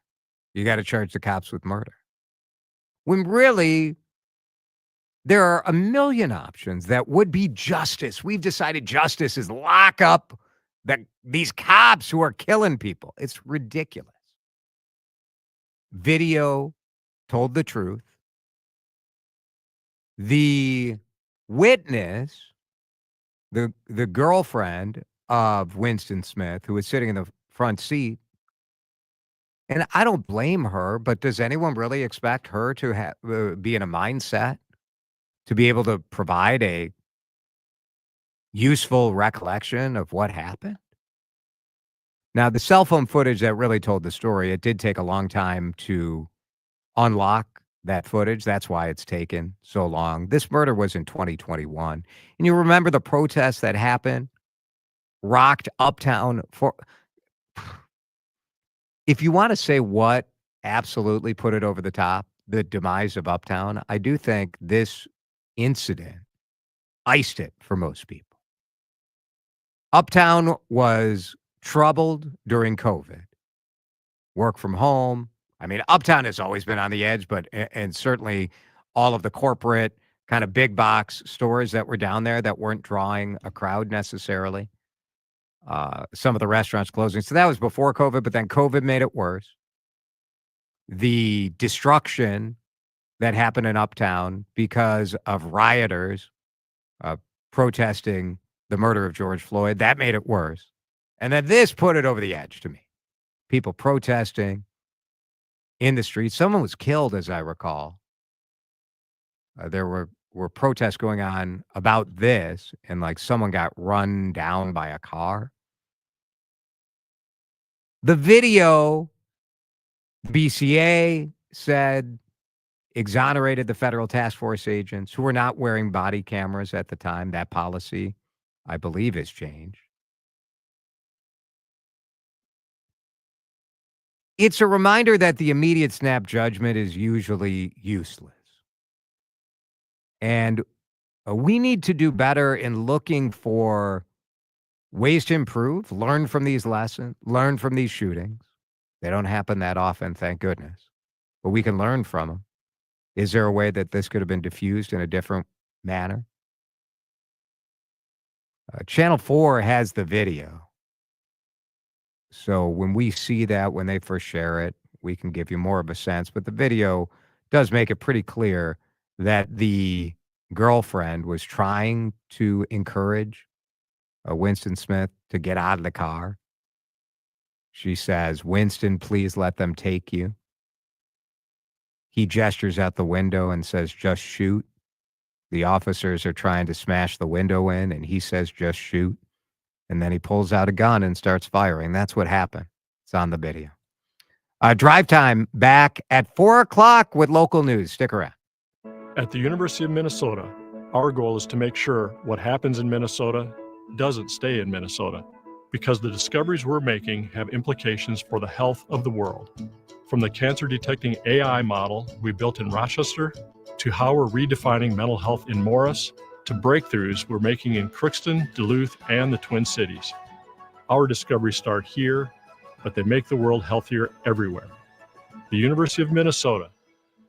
You got to charge the cops with murder. When really, there are a million options that would be justice. We've decided justice is lock up these cops who are killing people. It's ridiculous. Video told the truth. The witness, the girlfriend of Winston Smith, who was sitting in the front seat, and I don't blame her, but does anyone really expect her to be in a mindset to be able to provide a useful recollection of what happened? Now, the cell phone footage that really told the story, it did take a long time to unlock that footage. That's why it's taken so long. This murder was in 2021. And you remember the protests that happened, rocked Uptown for... If you want to say what absolutely put it over the top, the demise of Uptown, I do think this incident iced it for most people. Uptown was troubled during COVID. Work from home. I mean, Uptown has always been on the edge, and certainly all of the corporate kind of big box stores that were down there that weren't drawing a crowd necessarily. Some of the restaurants closing. So that was before COVID, but then COVID made it worse. The destruction that happened in Uptown because of rioters protesting the murder of George Floyd, that made it worse. And then this put it over the edge to me. People protesting in the streets. Someone was killed, as I recall. There were protests going on about this, and like someone got run down by a car. The video, BCA said, exonerated the federal task force agents who were not wearing body cameras at the time. That policy, I believe, has changed. It's a reminder that the immediate snap judgment is usually useless. And we need to do better in looking for ways to improve, learn from these lessons, learn from these shootings. They don't happen that often, thank goodness. But we can learn from them. Is there a way that this could have been diffused in a different manner? Channel 4 has the video. So when we see that, when they first share it, we can give you more of a sense. But the video does make it pretty clear that the girlfriend was trying to encourage Winston Smith to get out of the car. She says, "Winston, please let them take you." He gestures out the window and says, "Just shoot." The officers are trying to smash the window in, and he says, "Just shoot." And then he pulls out a gun and starts firing. That's what happened. It's on the video. Drive Time back at 4 o'clock with local news. Stick around. At the University of Minnesota, our goal is to make sure what happens in Minnesota doesn't stay in Minnesota, because the discoveries we're making have implications for the health of the world. From the cancer-detecting AI model we built in Rochester, to how we're redefining mental health in Morris, to breakthroughs we're making in Crookston, Duluth, and the Twin Cities. Our discoveries start here, but they make the world healthier everywhere. The University of Minnesota,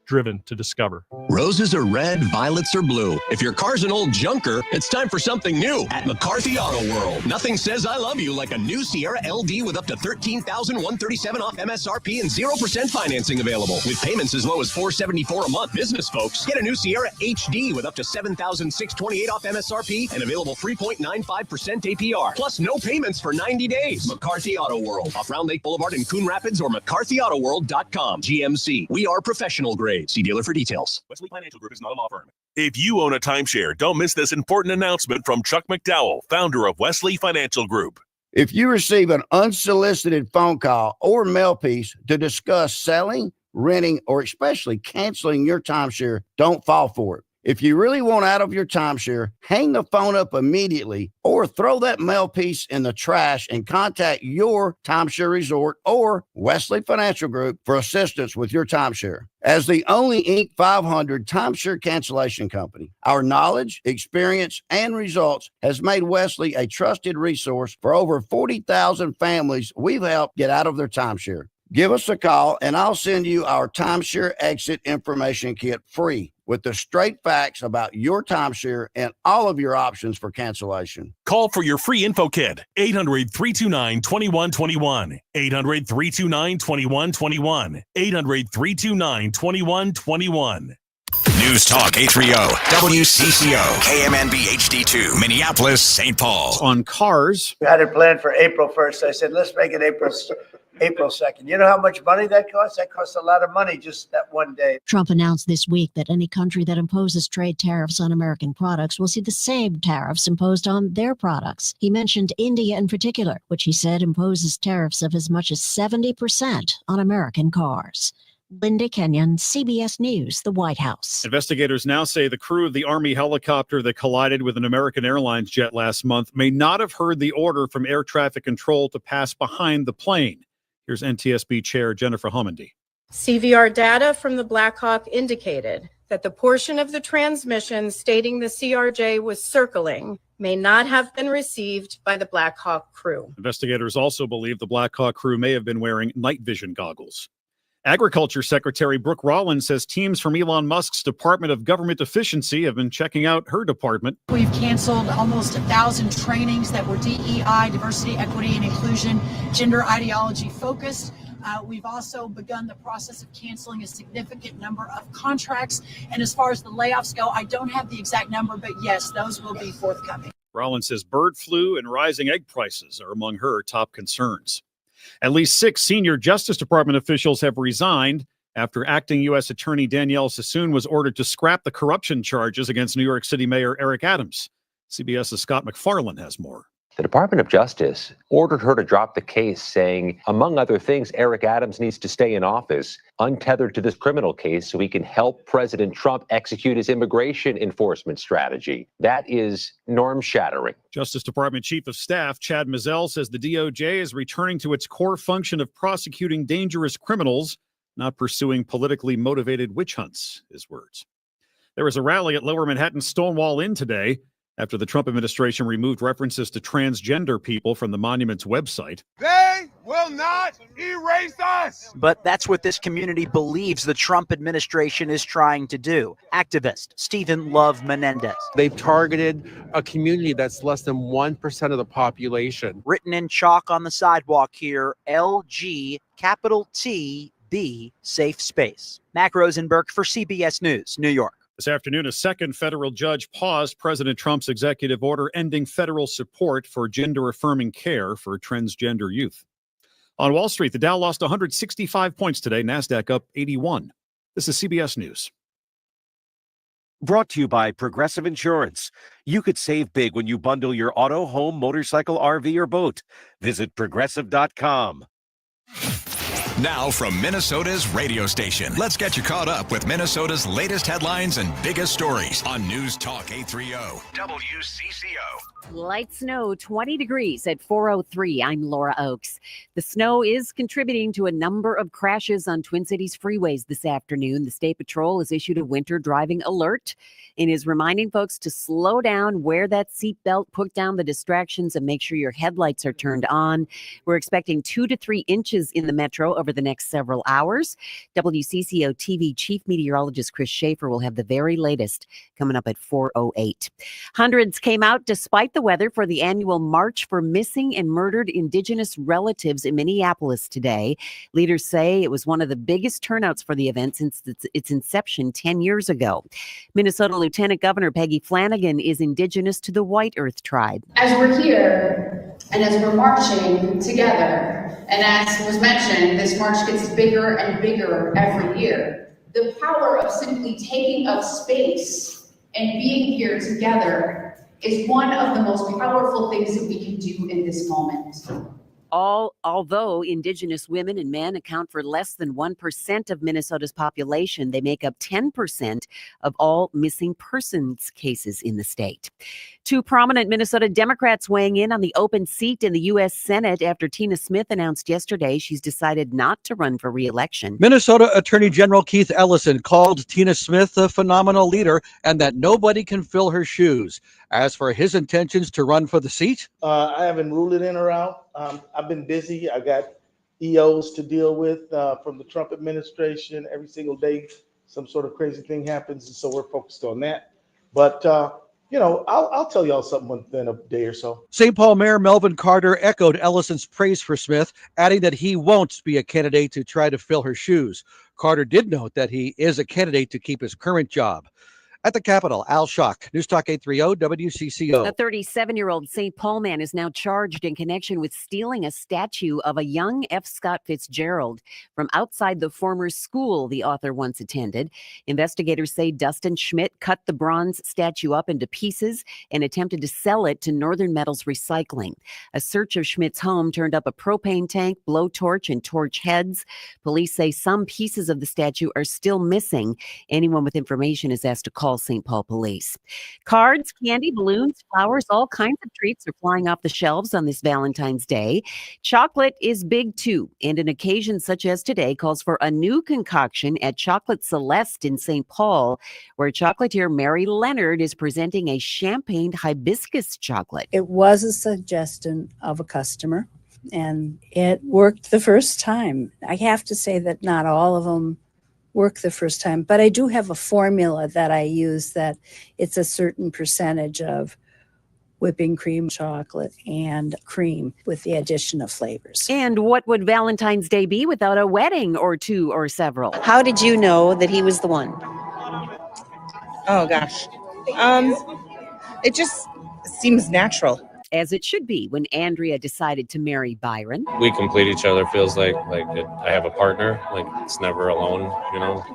driven to discover. Roses are red, violets are blue. If your car's an old junker, it's time for something new at McCarthy Auto World. Nothing says I love you like a new Sierra LD with up to $13,137 off MSRP and 0% financing available. With payments as low as $474 a month. Business folks, get a new Sierra HD with up to $7,628 off MSRP and available 3.95% APR. Plus no payments for 90 days. McCarthy Auto World. Off Round Lake Boulevard in Coon Rapids or McCarthyAutoWorld.com. GMC. We are professional grade. See dealer for details. Wesley Financial Group is not a law firm. If you own a timeshare, don't miss this important announcement from Chuck McDowell, founder of Wesley Financial Group. If you receive an unsolicited phone call or mail piece to discuss selling, renting, or especially canceling your timeshare, don't fall for it. If you really want out of your timeshare, hang the phone up immediately or throw that mail piece in the trash and contact your timeshare resort or Wesley Financial Group for assistance with your timeshare. As the only Inc. 500 timeshare cancellation company, our knowledge, experience, and results has made Wesley a trusted resource for over 40,000 families we've helped get out of their timeshare. Give us a call, and I'll send you our timeshare exit information kit free with the straight facts about your timeshare and all of your options for cancellation. Call for your free info kit. 800-329-2121. 800-329-2121. 800-329-2121. News Talk 830 WCCO KMNB HD2 Minneapolis, St. Paul. On cars. We had it planned for April 1st. I said, let's make it April 2nd. You know how much money that costs? That costs a lot of money just that one day. Trump announced this week that any country that imposes trade tariffs on American products will see the same tariffs imposed on their products. He mentioned India in particular, which he said imposes tariffs of as much as 70% on American cars. Linda Kenyon, CBS News, the White House. Investigators now say the crew of the Army helicopter that collided with an American Airlines jet last month may not have heard the order from air traffic control to pass behind the plane. Here's NTSB Chair Jennifer Homendy. CVR data from the Black Hawk indicated that the portion of the transmission stating the CRJ was circling may not have been received by the Black Hawk crew. Investigators also believe the Black Hawk crew may have been wearing night vision goggles. Agriculture Secretary Brooke Rollins says teams from Elon Musk's Department of Government Efficiency have been checking out her department. We've canceled almost 1,000 trainings that were DEI, diversity, equity, and inclusion, gender ideology focused. We've also begun the process of canceling a significant number of contracts. And as far as the layoffs go, I don't have the exact number, but yes, those will be forthcoming. Rollins says bird flu and rising egg prices are among her top concerns. At least 6 senior Justice Department officials have resigned after acting U.S. Attorney Danielle Sassoon was ordered to scrap the corruption charges against New York City Mayor Eric Adams. CBS's Scott McFarland has more. The Department of Justice ordered her to drop the case, saying, among other things, Eric Adams needs to stay in office, untethered to this criminal case, so he can help President Trump execute his immigration enforcement strategy. That is norm-shattering. Justice Department Chief of Staff Chad Mizell says the DOJ is returning to its core function of prosecuting dangerous criminals, not pursuing politically motivated witch hunts, his words. There was a rally at Lower Manhattan's Stonewall Inn today after the Trump administration removed references to transgender people from the monument's website. They will not erase us! But that's what this community believes the Trump administration is trying to do. Activist Stephen Love Menendez. They've targeted a community that's less than 1% of the population. Written in chalk on the sidewalk here, LG, capital T, B, safe space. Mac Rosenberg for CBS News, New York. This afternoon, a second federal judge paused President Trump's executive order ending federal support for gender-affirming care for transgender youth. On Wall Street, the Dow lost 165 points today, NASDAQ up 81. This is CBS News. Brought to you by Progressive Insurance. You could save big when you bundle your auto, home, motorcycle, RV, or boat. Visit Progressive.com. Now from Minnesota's radio station, let's get you caught up with Minnesota's latest headlines and biggest stories on News Talk 830 WCCO. Light snow, 20 degrees at 4:03. I'm Laura Oakes. The snow is contributing to a number of crashes on Twin Cities freeways this afternoon. The State Patrol has issued a winter driving alert and is reminding folks to slow down, wear that seatbelt, put down the distractions, and make sure your headlights are turned on. We're expecting 2 to 3 inches in the metro over the next several hours. WCCO TV Chief Meteorologist Chris Schaefer will have the very latest coming up at 4:08. Hundreds came out despite the weather for the annual March for Missing and Murdered Indigenous Relatives in Minneapolis today. Leaders say it was one of the biggest turnouts for the event since its inception 10 years ago. Minnesota Lieutenant Governor Peggy Flanagan is indigenous to the White Earth tribe. As we're here and as we're marching together, and as was mentioned, this march gets bigger and bigger every year. The power of simply taking up space and being here together is one of the most powerful things that we can do in this moment. Although Indigenous women and men account for less than 1% of Minnesota's population, they make up 10% of all missing persons cases in the state. 2 prominent Minnesota Democrats weighing in on the open seat in the U.S. Senate after Tina Smith announced yesterday she's decided not to run for re-election. Minnesota Attorney General Keith Ellison called Tina Smith a phenomenal leader and that nobody can fill her shoes. As for his intentions to run for the seat, I haven't ruled it in or out. I've been busy. I got EOs to deal with from the Trump administration. Every single day, some sort of crazy thing happens, and so we're focused on that. But I'll tell y'all something within a day or so. St. Paul Mayor Melvin Carter echoed Ellison's praise for Smith, adding that he won't be a candidate to try to fill her shoes. Carter did note that he is a candidate to keep his current job. At the Capitol, Al Shock, News Talk 830 WCCO. A 37-year-old St. Paul man is now charged in connection with stealing a statue of a young F. Scott Fitzgerald from outside the former school the author once attended. Investigators say Dustin Schmidt cut the bronze statue up into pieces and attempted to sell it to Northern Metals Recycling. A search of Schmidt's home turned up a propane tank, blowtorch, and torch heads. Police say some pieces of the statue are still missing. Anyone with information is asked to call St. Paul Police. Cards, candy, balloons, flowers, all kinds of treats are flying off the shelves on this Valentine's Day. Chocolate is big too, and an occasion such as today calls for a new concoction at Chocolate Celeste in St. Paul, where chocolatier Mary Leonard is presenting a champagne hibiscus chocolate. It was a suggestion of a customer, and it worked the first time. I have to say that not all of them work the first time, but I do have a formula that I use that it's a certain percentage of whipping cream, chocolate, and cream with the addition of flavors. And what would Valentine's Day be without a wedding or two or several? How did you know that he was the one? Oh gosh. It just seems natural. As it should be when Andrea decided to marry Byron. We complete each other. Feels like I have a partner. Like it's never alone,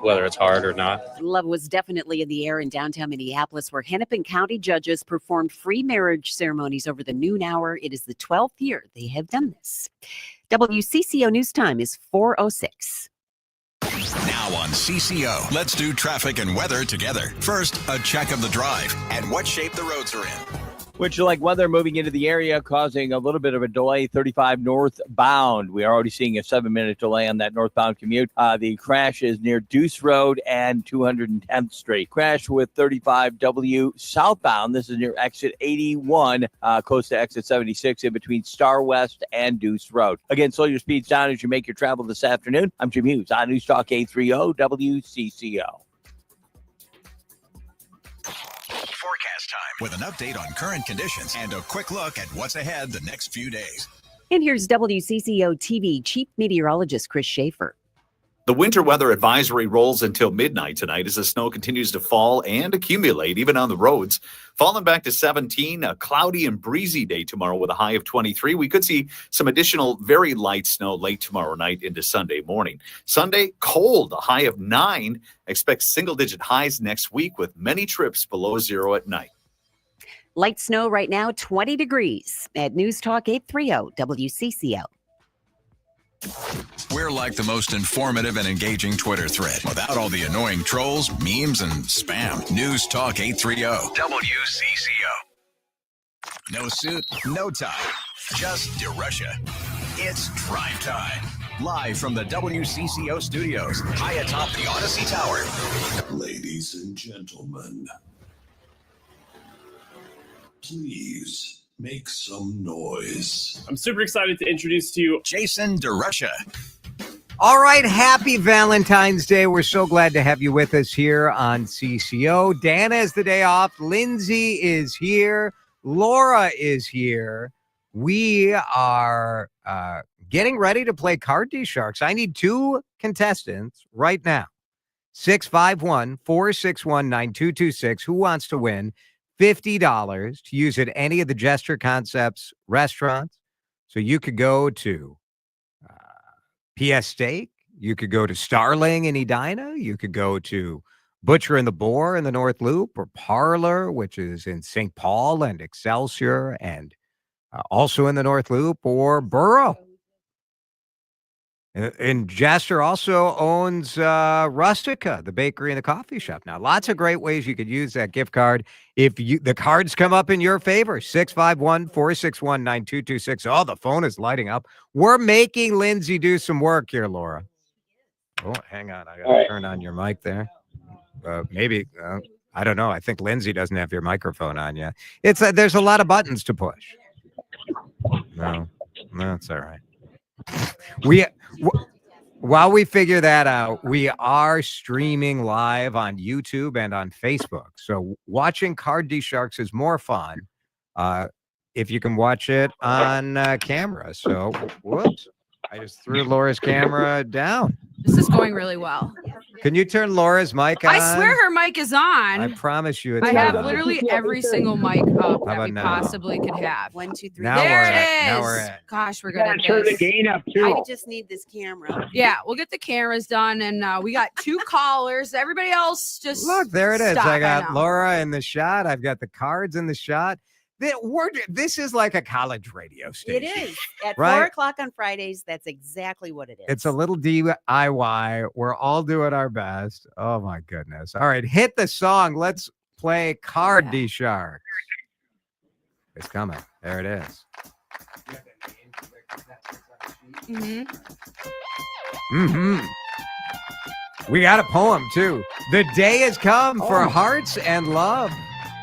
whether it's hard or not. Love was definitely in the air in downtown Minneapolis, where Hennepin County judges performed free marriage ceremonies over the noon hour. It is the 12th year they have done this. WCCO News Time is 4:06. Now on CCO, let's do traffic and weather together. First, a check of the drive and what shape the roads are in. Would you like weather moving into the area, causing a little bit of a delay, 35 northbound. We are already seeing a 7-minute delay on that northbound commute. The crash is near Deuce Road and 210th Street. Crash with 35W southbound. This is near exit 81, close to exit 76 in between Star West and Deuce Road. Again, slow your speeds down as you make your travel this afternoon. I'm Jim Hughes on News Talk 830 WCCO. Forecast time with an update on current conditions and a quick look at what's ahead the next few days. And here's WCCO TV Chief Meteorologist Chris Schaefer. The winter weather advisory rolls until midnight tonight as the snow continues to fall and accumulate, even on the roads. Falling back to 17, a cloudy and breezy day tomorrow with a high of 23. We could see some additional very light snow late tomorrow night into Sunday morning. Sunday, cold, a high of 9. Expect single-digit highs next week with many trips below zero at night. Light snow right now, 20 degrees at News Talk 830 WCCO. We're like the most informative and engaging Twitter thread without all the annoying trolls, memes, and spam. News Talk 830 WCCO. No suit, no tie, just DeRusha. It's Drive Time. Live from the WCCO studios, high atop the Odyssey Tower. Ladies and gentlemen, please make some noise. I'm super excited to introduce to you Jason DeRusha. All right, happy Valentine's Day. We're so glad to have you with us here on CCO. Dana has the day off. Lindsay is here. Laura is here. We are getting ready to play Card DeSharks. I need 2 contestants right now. 651-461-9226. Who wants to win $50 to use at any of the Jester Concepts restaurants? So you could go to PS Steak. You could go to Starling in Edina. You could go to Butcher and the Boar in the North Loop, or Parlor, which is in St. Paul and Excelsior, and also in the North Loop, or Borough. And Jester also owns Rustica, the bakery and the coffee shop. Now, lots of great ways you could use that gift card. If the cards come up in your favor, 651-461-9226. Oh, the phone is lighting up. We're making Lindsay do some work here, Laura. Oh, hang on. I got to turn on your mic there. Maybe, I don't know. I think Lindsay doesn't have your microphone on yet. There's a lot of buttons to push. No, it's all right. While we figure that out, we are streaming live on YouTube and on Facebook. So watching Card DeSharks is more fun if you can watch it on camera. So, whoops. I just threw Laura's camera down. This is going really well. Can you turn Laura's mic on? I swear her mic is on. I promise you it's I have on. literally every single mic up that we now? possibly could have. 1, 2, 3. Now There we're it at- now is. we're at- Gosh, we're You good gotta at turn the this. gain up too. I just need this camera. Yeah, we'll get the cameras done, and we got 2 callers. Everybody else just Look, there it is. stop. I got know. Laura in the shot. I've got the cards in the shot. This is like a college radio station. It is. At Right? 4 o'clock on Fridays, that's exactly what it is. It's a little DIY. We're all doing our best. Oh my goodness. All right, hit the song. Let's play Card DeSharks. It's coming. There it is. We got a poem too. The day has come for hearts and love,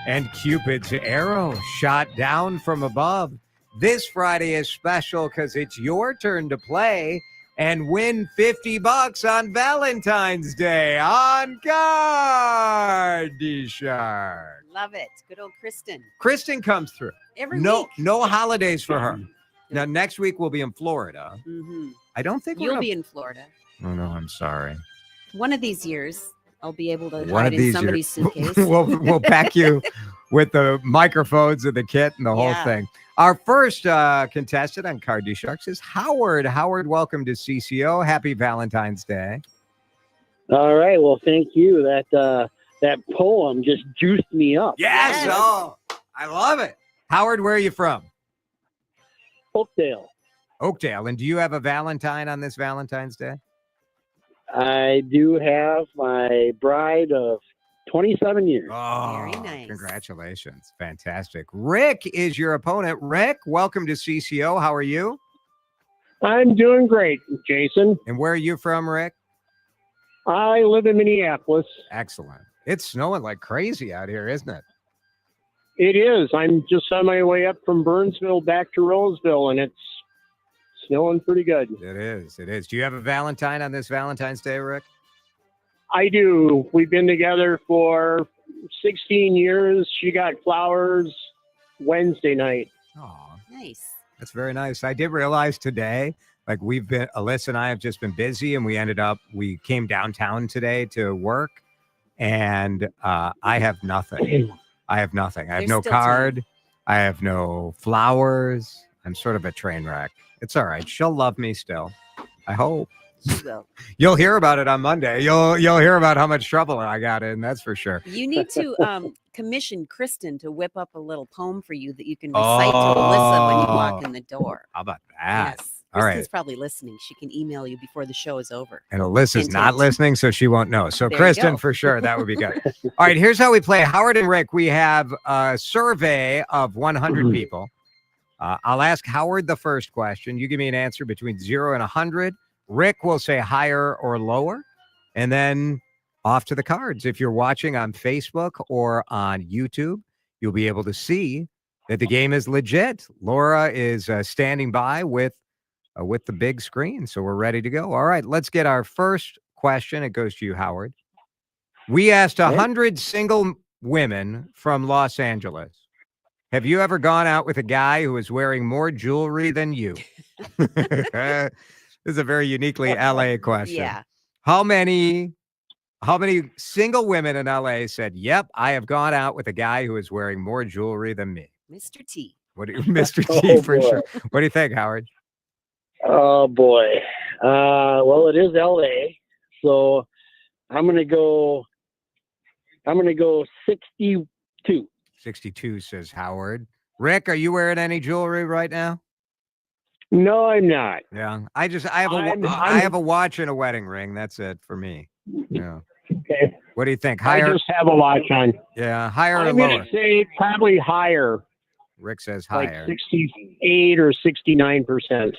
and Cupid's arrow shot down from above. This Friday is special because it's your turn to play and win $50 on Valentine's Day on Card DeSharks. Love it. Good old Kristen. Kristen comes through. Every no, week. no holidays for her. Now next week we'll be in Florida. Mm-hmm. I don't think You'll we're be in Florida. Oh no, I'm sorry. One of these years, I'll be able to One hide of in these somebody's years- suitcase. we'll pack you with the microphones and the kit and the whole Yeah. thing. Our first contestant on Card DeSharks is Howard. Howard, welcome to CCO. Happy Valentine's Day. All right. Well, thank you. That poem just juiced me up. Yes. Oh, I love it. Howard, where are you from? Oakdale. Oakdale. And do you have a Valentine on this Valentine's Day? I do have my bride of 27 years. Oh, Very nice. Congratulations. Fantastic. Rick is your opponent. Rick, welcome to CCO. How are you? I'm doing great, Jason. And where are you from, Rick? I live in Minneapolis. Excellent. It's snowing like crazy out here, isn't it? It is. I'm just on my way up from Burnsville back to Roseville, and it's snowing pretty good. It is. It is. Do you have a Valentine on this Valentine's Day, Rick? I do. We've been together for 16 years. She got flowers Wednesday night. Oh, Nice. that's very nice. I did realize today, like Alyssa and I have just been busy, and we came downtown today to work, and I have nothing. I have nothing. I have There's no still card. I have no flowers. I'm sort of a train wreck. It's all right. She'll love me still. I hope. She will. You'll hear about it on Monday. You'll hear about how much trouble I got in. That's for sure. You need to commission Kristen to whip up a little poem for you that you can recite to Alyssa when you walk in the door. How about that? Yes. All Kristen's right. probably listening. She can email you before the show is over. And Alyssa's not Hint. listening, so she won't know. So There you Kristen, go. for sure, that would be good. All right, here's how we play. Howard and Rick, we have a survey of 100 people. I'll ask Howard the first question. You give me an answer between 0 and 100. Rick will say higher or lower, and then off to the cards. If you're watching on Facebook or on YouTube, you'll be able to see that the game is legit. Laura is standing by with the big screen, so we're ready to go. All right, let's get our first question. It goes to you, Howard. We asked 100 single women from Los Angeles, have you ever gone out with a guy who is wearing more jewelry than you? This is a very uniquely LA question. Yeah. How many single women in LA said, yep, I have gone out with a guy who is wearing more jewelry than me? Mr. T. What do you, Mr. T, Oh, for boy. sure. What do you think, Howard? Oh boy. Well, it is LA, so I'm gonna go 62. 62 says Howard. Rick, are you wearing any jewelry right now? No, I'm not. Yeah, I have a watch and a wedding ring. That's it for me. Yeah. Okay. What do you think? I Higher? just have a watch on. Yeah, higher or I'm lower? gonna say probably higher, Rick says like higher. 68 or 69%.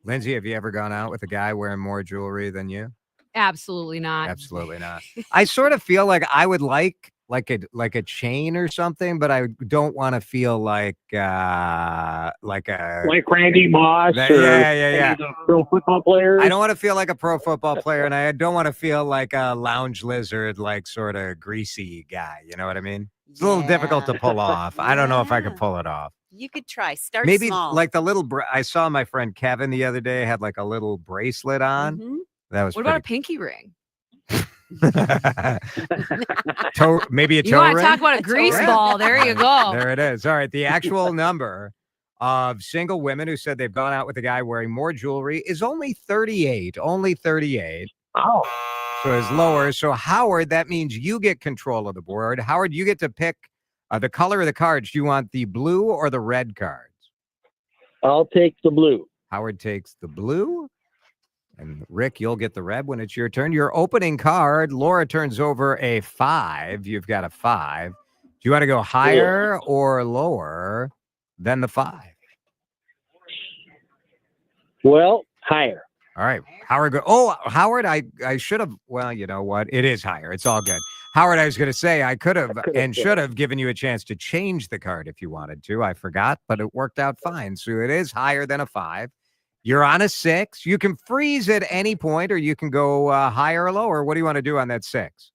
Lindsay, have you ever gone out with a guy wearing more jewelry than you? Absolutely not. Absolutely not. I sort of feel like I would like like a chain or something, but I don't want to feel like Like Randy Moss or yeah. the pro football players. I don't want to feel like a pro football player, and I don't want to feel like a lounge lizard, like sort of greasy guy. You know what I mean? It's a little difficult to pull off. I don't know if I could pull it off. You could try. Start Maybe small. like the little. I saw my friend Kevin the other day had like a little bracelet on. Mhm. That was What about a pinky ring? maybe a toe You want to ring? talk about a grease ball? There you go. There it is. All right. The actual number of single women who said they've gone out with a guy wearing more jewelry is only 38. Only 38. Oh. So it's lower. So Howard, that means you get control of the board. Howard, you get to pick the color of the cards. Do you want the blue or the red cards? I'll take the blue. Howard takes the blue. And Rick, you'll get the red when it's your turn. Your opening card, Laura turns over a 5. You've got a 5. Do you want to go higher or lower than the 5? Well, higher. All right. Howard, Howard, I should have. Well, you know what? It is higher. It's all good. Howard, I was going to say I could have and should have given you a chance to change the card if you wanted to. I forgot, but it worked out fine. So it is higher than a 5. You're on a 6. You can freeze at any point, or you can go higher or lower. What do you want to do on that 6?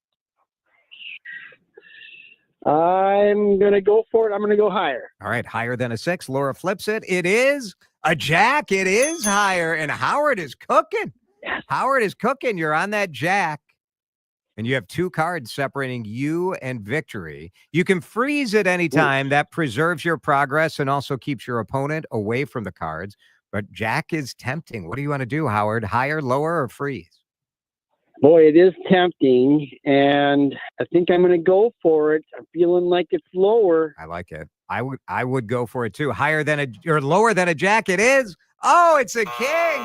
I'm going to go for it. I'm going to go higher. All right, higher than a 6. Laura flips it. It is a jack. It is higher, and Howard is cooking. Yes. Howard is cooking. You're on that jack, and you have 2 cards separating you and victory. You can freeze at any time. That preserves your progress and also keeps your opponent away from the cards. But jack is tempting. What do you want to do, Howard? Higher, lower, or freeze? Boy, it is tempting, and I think I'm going to go for it. I'm feeling like it's lower. I like it. I would go for it too. Higher than or lower than a jack. It is. Oh, it's a king.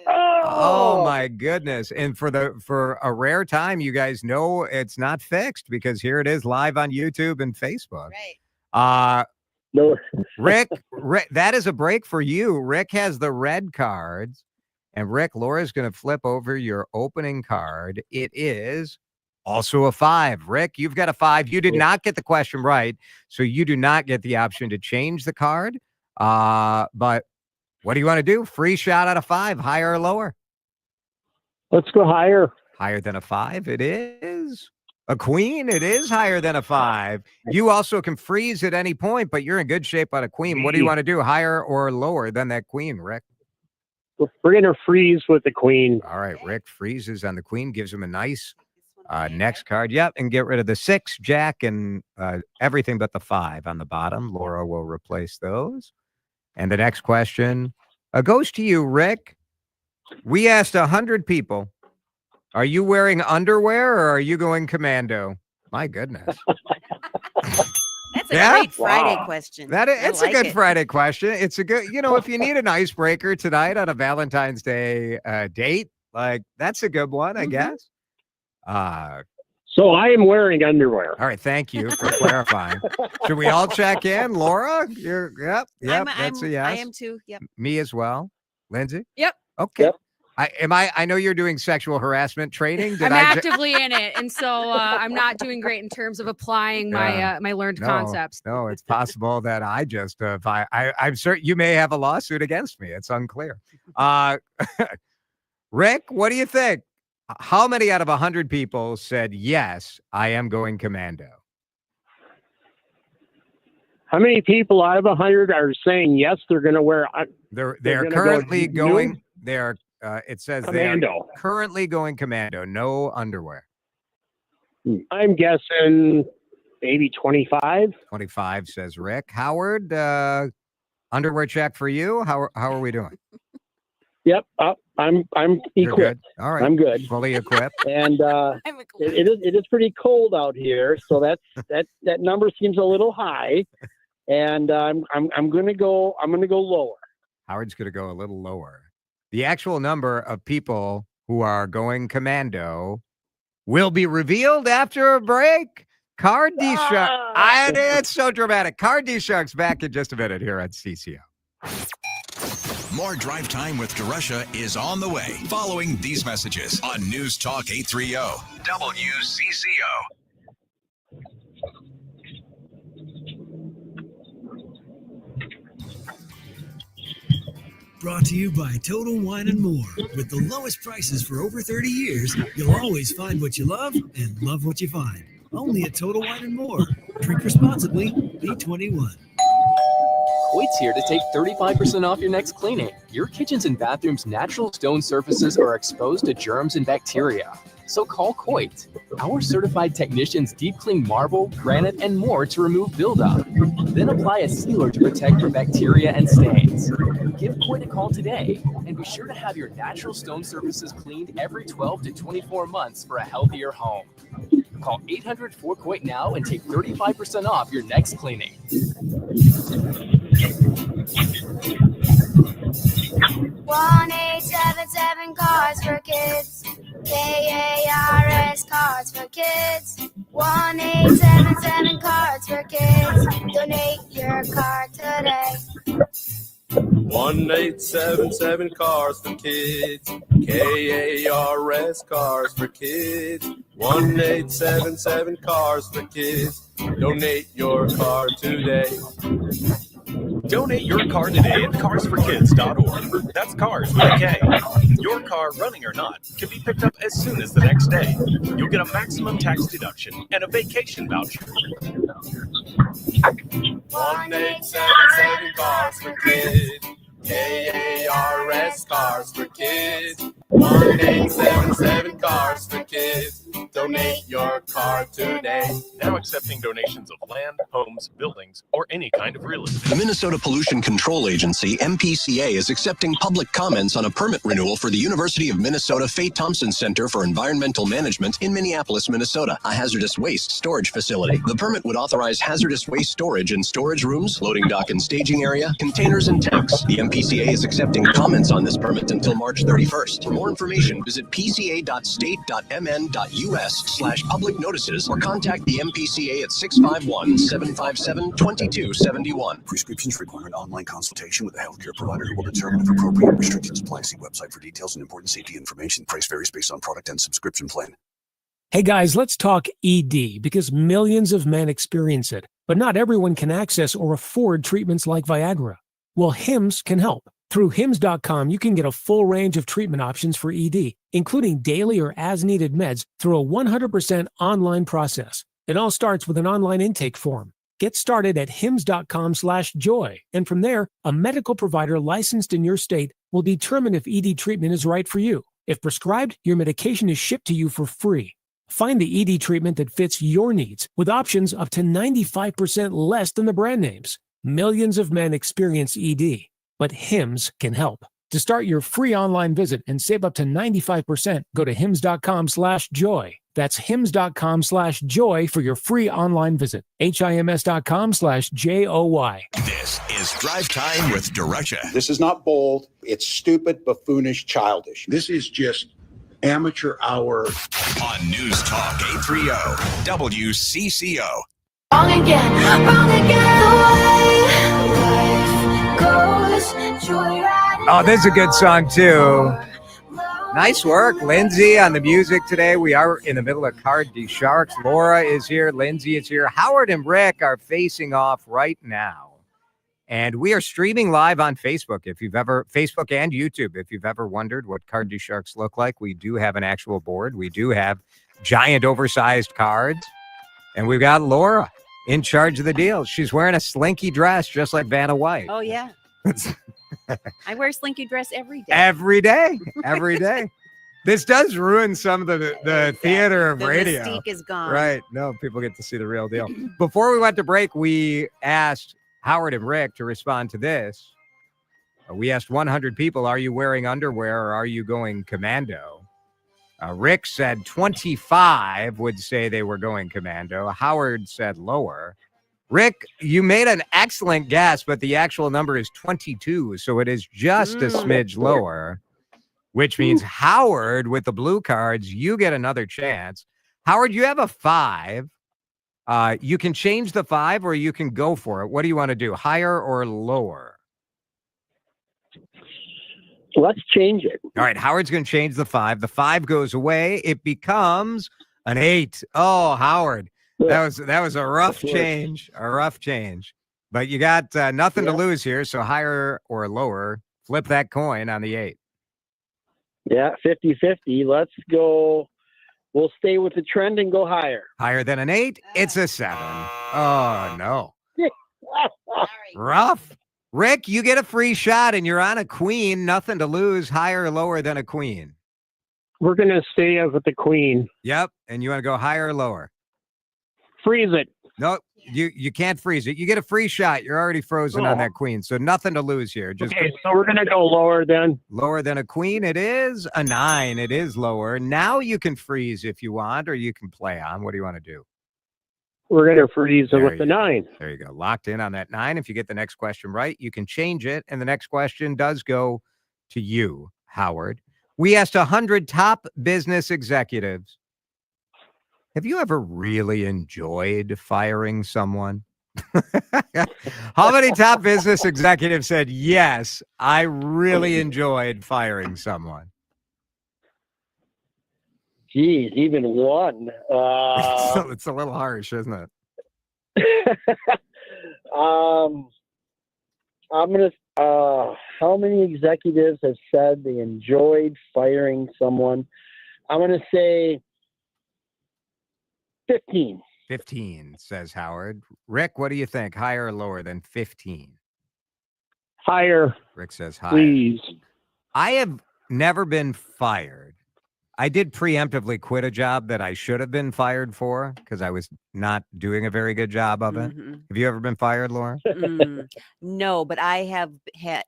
Oh my goodness. And for a rare time, you guys know it's not fixed because here it is live on YouTube and Facebook. Right. No. Rick, that is a break for you. Rick has the red cards. And Rick, Laura's going to flip over your opening card. It is also a 5. Rick, you've got a 5. You did not get the question right, so you do not get the option to change the card. But what do you want to do? Free shot at a 5, higher or lower? Let's go higher. Higher than a 5, it is. A queen, it is higher than a 5. You also can freeze at any point, but you're in good shape on a queen. What do you want to do, higher or lower than that queen, Rick? We're going to freeze with the queen. All right, Rick freezes on the queen, gives him a nice next card. Yep, and get rid of the 6, jack, and everything but the 5 on the bottom. Laura will replace those. And the next question goes to you, Rick. We asked 100 people, are you wearing underwear or are you going commando? My goodness. That's a great Friday question. It's a good Friday question. It's a good, if you need an icebreaker tonight on a Valentine's Day date, like that's a good one, I guess. So I am wearing underwear. All right, thank you for clarifying. Should we all check in, Laura? Yep. That's a yes. I am too. Yep. Me as well, Lindsay. Yep. Okay. Yep. I know you're doing sexual harassment training. I'm actively in it, and so I'm not doing great in terms of applying my learned concepts. No, it's possible that I just I'm certain you may have a lawsuit against me. It's unclear. Rick, what do you think? How many out of 100 people said yes, I am going commando? How many people out of 100 are saying yes? They're going to wear. They're currently going. They're. It says commando. They're currently going commando. No underwear. I'm guessing maybe 25. 25 says Rick. Howard, underwear check for you. How are we doing? Yep, I'm equipped. Good. All right, I'm good. Fully equipped. And it is pretty cold out here, so that number seems a little high. And I'm gonna go lower. Howard's gonna go a little lower. The actual number of people who are going commando will be revealed after a break. Card DeSharks. It's so dramatic. Card DeSharks back in just a minute here on CCO. More Drive Time with DeRusha is on the way following these messages on News Talk 830 WCCO. Brought to you by Total Wine and More. With the lowest prices for over 30 years, you'll always find what you love and love what you find. Only at Total Wine and More. Drink responsibly. Be 21. Coit's here to take 35% off your next cleaning. Your kitchens and bathrooms' natural stone surfaces are exposed to germs and bacteria. So call Coit. Our certified technicians deep clean marble, granite, and more to remove buildup. Then apply a sealer to protect from bacteria and stains. Give Coit a call today and be sure to have your natural stone surfaces cleaned every 12 to 24 months for a healthier home. Call 800-4COIT now and take 35% off your next cleaning. 1-877 Cards for Kids. KARS Cards for Kids. 1-877 Cards for Kids. Donate your card today. 1-877 Cars for Kids. KARS Cars for Kids. 1-877 Cars for Kids. Donate your card today. Donate your car today at carsforkids.org. That's cars with a K. Your car, running or not, can be picked up as soon as the next day. You'll get a maximum tax deduction and a vacation voucher. 1-877 Cars for Kids. KARS Cars for Kids. 1-877 Cars for Kids. Donate your car today. Now accepting donations of land, homes, buildings, or any kind of real estate. The Minnesota Pollution Control Agency, MPCA, is accepting public comments on a permit renewal for the University of Minnesota Faye Thompson Center for Environmental Management in Minneapolis, Minnesota, a hazardous waste storage facility. The permit would authorize hazardous waste storage in storage rooms, loading dock and staging area, containers, and tanks. The MPCA is accepting comments on this permit until March 31st. For more information, visit pca.state.mn.us/public notices or contact the MPCA at 651-757-2271. Prescriptions require an online consultation with a healthcare provider who will determine if appropriate restrictions apply. See website for details and important safety information. Price varies based on product and subscription plan. Hey guys, let's talk ED because millions of men experience it, but not everyone can access or afford treatments like Viagra. Well, HIMS can help. Through HIMS.com, you can get a full range of treatment options for ED, including daily or as-needed meds through a 100% online process. It all starts with an online intake form. Get started at HIMS.com/joy, and from there, a medical provider licensed in your state will determine if ED treatment is right for you. If prescribed, your medication is shipped to you for free. Find the ED treatment that fits your needs with options up to 95% less than the brand names. Millions of men experience ED, but HIMS can help. To start your free online visit and save up to 95%, go to HIMS.com/joy. That's HIMS.com/joy for your free online visit. HIMS.com/JOY. This is Drive Time with DeRusha. This is not bold. It's stupid, buffoonish, childish. This is just amateur hour. On News Talk 830 WCCO. Wrong again, Oh, this is a good song, too. Nice work, Lindsay, on the music today. We are in the middle of Card DeSharks. Laura is here. Lindsay is here. Howard and Rick are facing off right now. And we are streaming live on Facebook. Facebook and YouTube, if you've ever wondered what Card DeSharks look like, we do have an actual board. We do have giant oversized cards. And we've got Laura in charge of the deal. She's wearing a slinky dress just like Vanna White. Oh, yeah. I wear a slinky dress every day. Every day. Every day. This does ruin some of the theater of radio. The mystique is gone. Right. No, people get to see the real deal. Before we went to break, we asked Howard and Rick to respond to this. We asked 100 people, are you wearing underwear or are you going commando? Rick said 25 would say they were going commando. Howard said lower. Rick, you made an excellent guess, but the actual number is 22, so it is just a smidge lower, which means Howard, with the blue cards, you get another chance. Howard, you have a 5. You can change the 5 or you can go for it. What do you want to do, higher or lower? Let's change it. All right, Howard's going to change the 5. The 5 goes away. It becomes an 8. Oh, Howard, that was a rough change, But you got nothing to lose here, so higher or lower Flip that coin on the 8. Yeah, 50-50. Let's go. We'll stay with the trend and go higher. Higher than an 8? It's a 7. Oh, no. Rough. Rick, you get a free shot, and you're on a queen. Nothing to lose. Higher or lower than a queen? We're going to stay with the queen. Yep. And you want to go higher or lower? Freeze it. No, you can't freeze it. You get a free shot. You're already frozen on that queen, so nothing to lose here. Just okay, so we're going to go lower then. Lower than a queen. It is a 9. It is lower. Now you can freeze if you want, or you can play on. What do you want to do? We're going to freeze it with the 9. There you go. Locked in on that 9. If you get the next question right, you can change it. And the next question does go to you, Howard. We asked 100 top business executives, have you ever really enjoyed firing someone? How many top business executives said, yes, I really enjoyed firing someone? Geez, even one. It's a little harsh, isn't it? I'm going to, how many executives have said they enjoyed firing someone? I'm going to say 15. 15, says Howard. Rick, what do you think? Higher or lower than 15? Higher. Rick says higher. Please. I have never been fired. I did preemptively quit a job that I should have been fired for because I was not doing a very good job of it. Have you ever been fired, Laura? No, but I have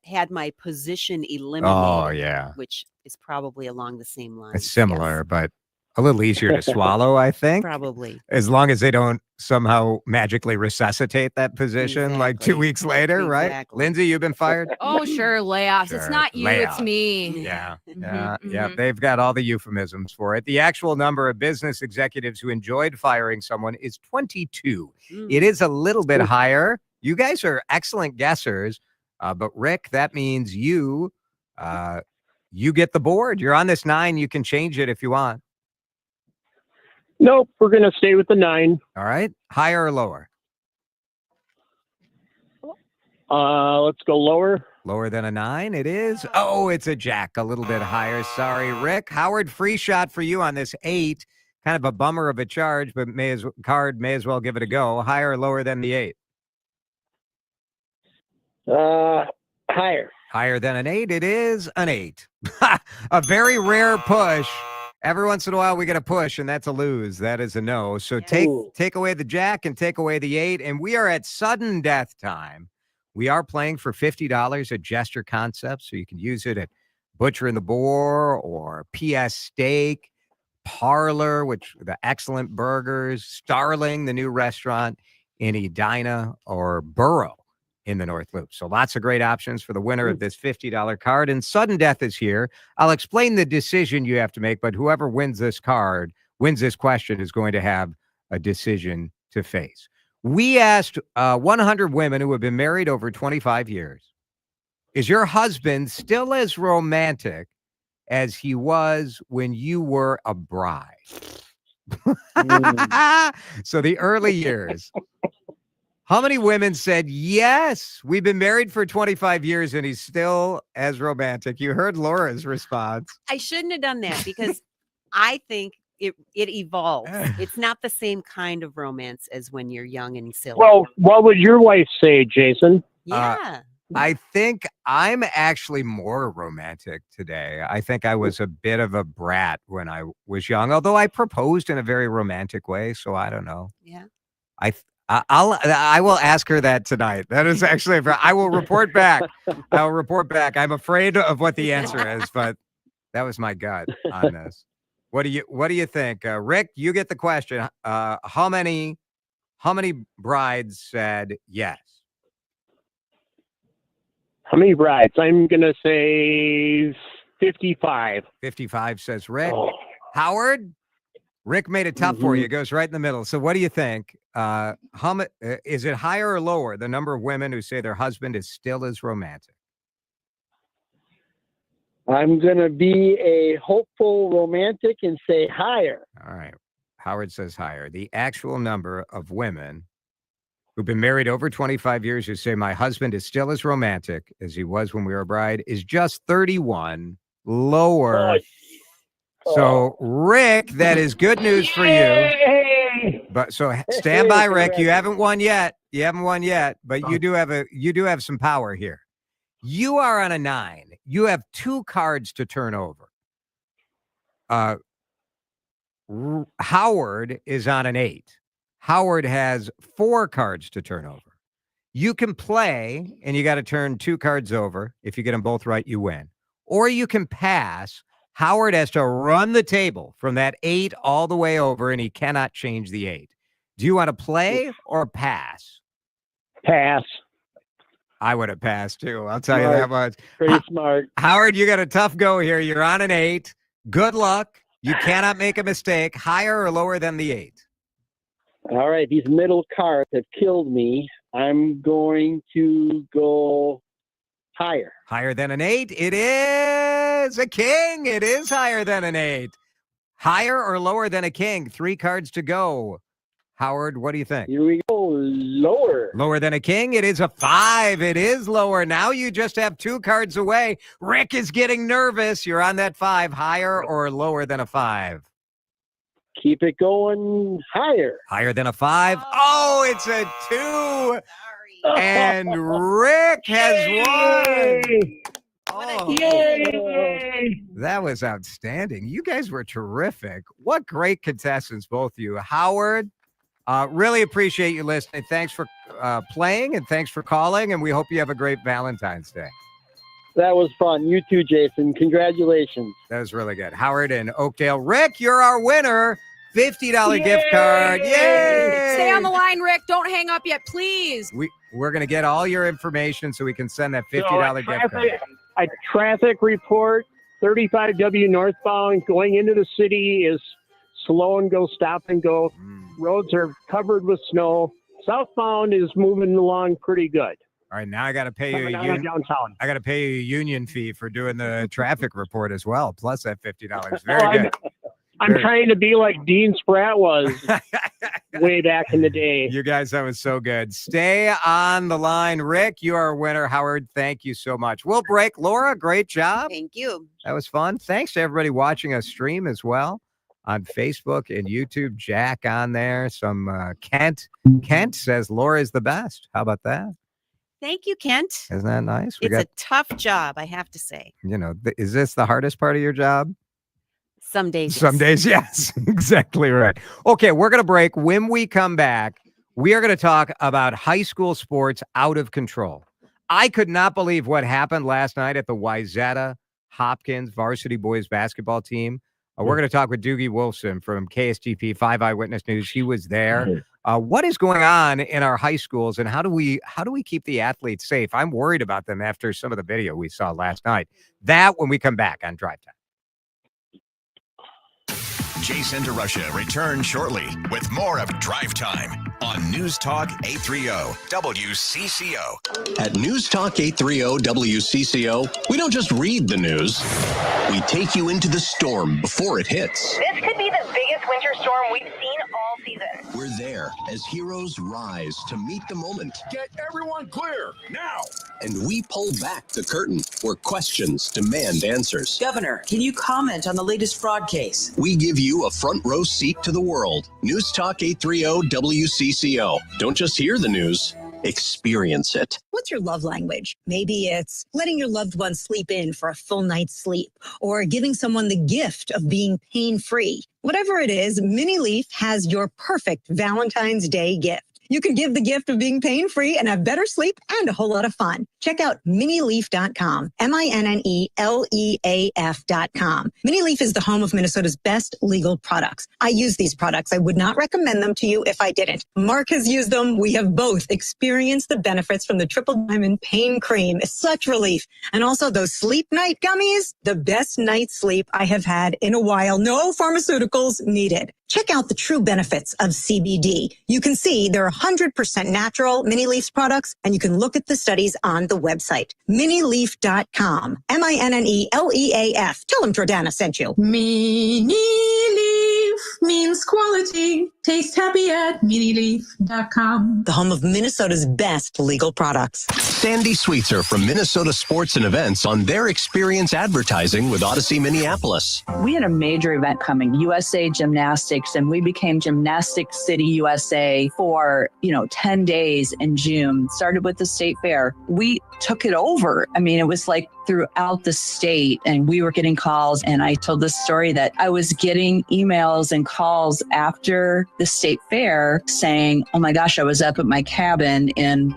had my position eliminated. Oh, yeah. Which is probably along the same lines. It's similar, but a little easier to swallow, I think. Probably. As long as they don't somehow magically resuscitate that position like 2 weeks later, right? Lindsay, you've been fired? Oh, sure. Layoffs. It's not you, it's me. Yeah. Yeah. They've got all the euphemisms for it. The actual number of business executives who enjoyed firing someone is 22. It is a little bit higher. You guys are excellent guessers. But Rick, that means you get the board. You're on this 9. You can change it if you want. Nope, we're going to stay with the 9. All right. Higher or lower? Let's go lower. Lower than a 9, it is. Oh, it's a jack. A little bit higher. Sorry, Rick. Howard, free shot for you on this 8. Kind of a bummer of a charge, but may as well give it a go. Higher or lower than the 8? Higher. Higher than an 8, it is an 8. A very rare push. Every once in a while we get a push, and that's a lose. That is a no. So take away the jack and take away the 8, and we are at sudden death time. We are playing for $50 at Jester Concepts, so you can use it at Butcher and the Boar or PS Steak, Parlor, which the excellent burgers, Starling, the new restaurant in Edina, or Burrow in the North Loop. So lots of great options for the winner of this $50 card. And sudden death is here. I'll explain the decision you have to make, but whoever wins this question is going to have a decision to face. We asked 100 women who have been married over 25 years, is your husband still as romantic as he was when you were a bride? So the early years. How many women said, yes, we've been married for 25 years and he's still as romantic? You heard Laura's response. I shouldn't have done that because I think it evolves. It's not the same kind of romance as when you're young and silly. Well, what would your wife say, Jason? Yeah. I think I'm actually more romantic today. I think I was a bit of a brat when I was young, although I proposed in a very romantic way. So I don't know. Yeah. I will ask her that tonight. That is actually, I will report back. I'll report back. I'm afraid of what the answer is, but that was my gut on this. What do you think? Rick, you get the question. How many brides said yes? How many brides? I'm going to say 55. 55 says Rick. Oh. Howard? Rick made it tough for you. It goes right in the middle. So what do you think? Is it higher or lower, the number of women who say their husband is still as romantic? I'm going to be a hopeful romantic and say higher. All right. Howard says higher. The actual number of women who've been married over 25 years, who say my husband is still as romantic as he was when we were a bride, is just 31, lower. So, Rick, that is good news for you. But so stand by, Rick. You haven't won yet. But you do have some power here. You are on a 9. You have 2 cards to turn over. Howard is on an 8. Howard has 4 cards to turn over. You can play, and you got to turn 2 cards over. If you get them both right, you win. Or you can pass. Howard has to run the table from that 8 all the way over, and he cannot change the 8. Do you want to play or pass? Pass. I would have passed, too. I'll tell you that much. Pretty smart. Howard, you got a tough go here. You're on an 8. Good luck. You cannot make a mistake. Higher or lower than the 8? All right, these middle cards have killed me. I'm going to go higher. Higher than an 8? It is a king. It is higher than an 8. Higher or lower than a king? 3 cards to go. Howard, what do you think? Here we go. Lower. Lower than a king? It is a 5. It is lower. Now you just have 2 cards away. Rick is getting nervous. You're on that 5. Higher or lower than a 5? Keep it going higher. Higher than a 5? Oh, it's a 2. And Rick has won. Oh, yay! That was outstanding. You guys were terrific. What great contestants, both of you. Howard, really appreciate you listening. Thanks for playing, and thanks for calling, and we hope you have a great Valentine's Day. That was fun. You too, Jason. Congratulations. That was really good. Howard and Oakdale. Rick, you're our winner. $50 gift card. Yay! Stay on the line, Rick. Don't hang up yet, please. We're going to get all your information so we can send that $50 gift card. A traffic report, 35W northbound going into the city is slow and go, stop and go. Roads are covered with snow. Southbound is moving along pretty good. All right, now I got to pay you downtown. I got to pay you a union fee for doing the traffic report as well, plus that $50. Very good. I'm trying to be like Dean Spratt was way back in the day. You guys, that was so good. Stay on the line. Rick, you are a winner. Howard, thank you so much. We'll break. Laura, great job. Thank you. That was fun. Thanks to everybody watching us stream as well on Facebook and YouTube. Jack on there. Some Kent. Kent says Laura is the best. How about that? Thank you, Kent. Isn't that nice? It's a tough job, I have to say. You know, is this the hardest part of your job? Some days. Some days, yes. Exactly right. Okay, we're going to break. When we come back, we are going to talk about high school sports out of control. I could not believe what happened last night at the Wayzata Hopkins varsity boys basketball team. We're going to talk with Doogie Wolfson from KSTP 5 Eyewitness News. He was there. What is going on in our high schools, and how do we keep the athletes safe? I'm worried about them after some of the video we saw last night. That when we come back on Drive Time. Jason DeRusha returns shortly with more of Drive Time on News Talk 830 WCCO. At News Talk 830 WCCO, we don't just read the news. We take you into the storm before it hits. This could be the biggest winter storm we've seen all season. We're there as heroes rise to meet the moment. Get everyone clear, now! And we pull back the curtain where questions demand answers. Governor, can you comment on the latest fraud case? We give you a front row seat to the world. News Talk 830 WCCO. Don't just hear the news, experience it. What's your love language? Maybe it's letting your loved one sleep in for a full night's sleep, or giving someone the gift of being pain-free. Whatever it is, Mini Leaf has your perfect Valentine's Day gift. You can give the gift of being pain-free and have better sleep and a whole lot of fun. Check out minileaf.com, MINNELEAF.com. Minileaf is the home of Minnesota's best legal products. I use these products. I would not recommend them to you if I didn't. Mark has used them. We have both experienced the benefits from the Triple Diamond Pain Cream. It's such relief. And also those sleep night gummies, the best night's sleep I have had in a while. No pharmaceuticals needed. Check out the true benefits of CBD. You can see they're 100% natural Mini Leaf's products, and you can look at the studies on the website. Minileaf.com. MINNELEAF. Tell them Jordana sent you. Mini Leaf means quality Tasting, taste happy at minileaf.com. The home of Minnesota's best legal products. Sandy Sweetser from Minnesota Sports and Events on their experience advertising with Odyssey Minneapolis. We had a major event coming, USA Gymnastics, and we became Gymnastics City USA for, 10 days in June. Started with the state fair. We took it over. I mean, it was like throughout the state, and we were getting calls. And I told this story that I was getting emails and calls after the state fair saying, oh my gosh, I was up at my cabin in,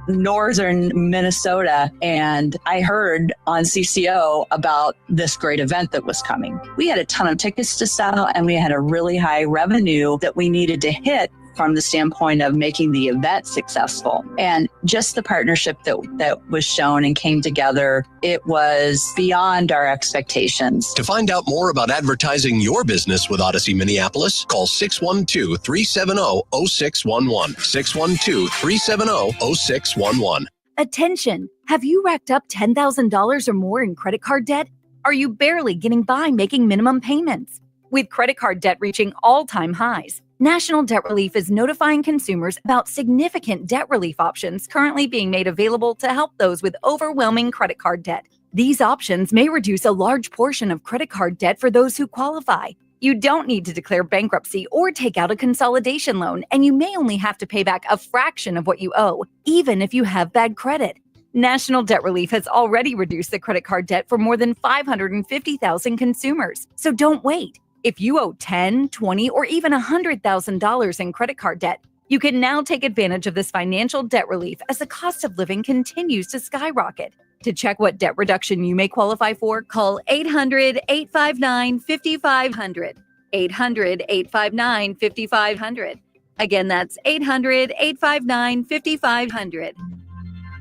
northern Minnesota, and I heard on CCO about this great event that was coming. We had a ton of tickets to sell, and we had a really high revenue that we needed to hit from the standpoint of making the event successful. And just the partnership that was shown and came together, it was beyond our expectations. To find out more about advertising your business with Odyssey Minneapolis, call 612-370-0611. 612-370-0611. Attention! Have you racked up $10,000 or more in credit card debt? Are you barely getting by making minimum payments? With credit card debt reaching all-time highs, National Debt Relief is notifying consumers about significant debt relief options currently being made available to help those with overwhelming credit card debt. These options may reduce a large portion of credit card debt for those who qualify. You don't need to declare bankruptcy or take out a consolidation loan, and you may only have to pay back a fraction of what you owe, even if you have bad credit. National Debt Relief has already reduced the credit card debt for more than 550,000 consumers, so don't wait. If you owe $10,000, $20,000, or even $100,000 in credit card debt, you can now take advantage of this financial debt relief as the cost of living continues to skyrocket. To check what debt reduction you may qualify for, call 800-859-5500. 800-859-5500. Again, that's 800-859-5500.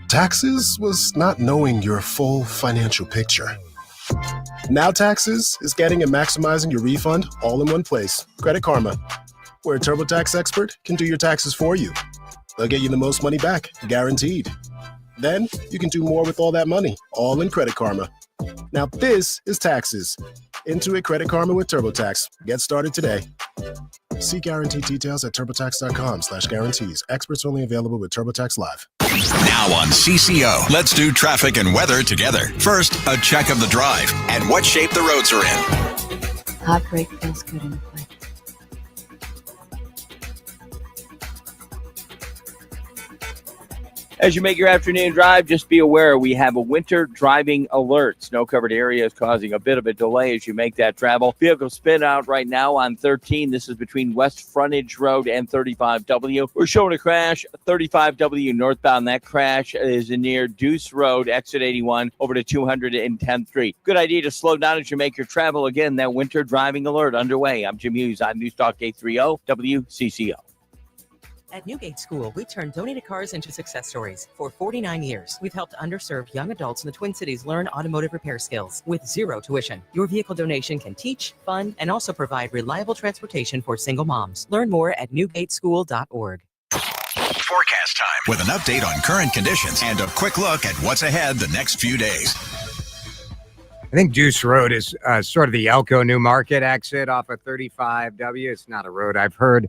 Taxes was not knowing your full financial picture. Now Taxes is getting and maximizing your refund all in one place. Credit Karma, where a TurboTax expert can do your taxes for you. They'll get you the most money back, guaranteed. Then you can do more with all that money, all in Credit Karma. Now this is Taxes. Intuit Credit Karma with TurboTax. Get started today. See guaranteed details at turbotax.com/guarantees. Experts only available with TurboTax Live. Now on CCO, let's do traffic and weather together. First, a check of the drive and what shape the roads are in. Hot break feels good in the play. As you make your afternoon drive, just be aware we have a winter driving alert. Snow-covered areas causing a bit of a delay as you make that travel. Vehicle spin out right now on 13. This is between West Frontage Road and 35W. We're showing a crash, 35W northbound. That crash is near Deuce Road, exit 81, over to 210th Street. Good idea to slow down as you make your travel. Again, that winter driving alert underway. I'm Jim Hughes on News Talk 830 WCCO. At Newgate School, we turn donated cars into success stories. For 49 years, we've helped underserved young adults in the Twin Cities learn automotive repair skills with zero tuition. Your vehicle donation can teach, fund, and also provide reliable transportation for single moms. Learn more at newgateschool.org. Forecast time with an update on current conditions and a quick look at what's ahead the next few days. I think Deuce Road is sort of the Elko New Market exit off of 35W. It's not a road I've heard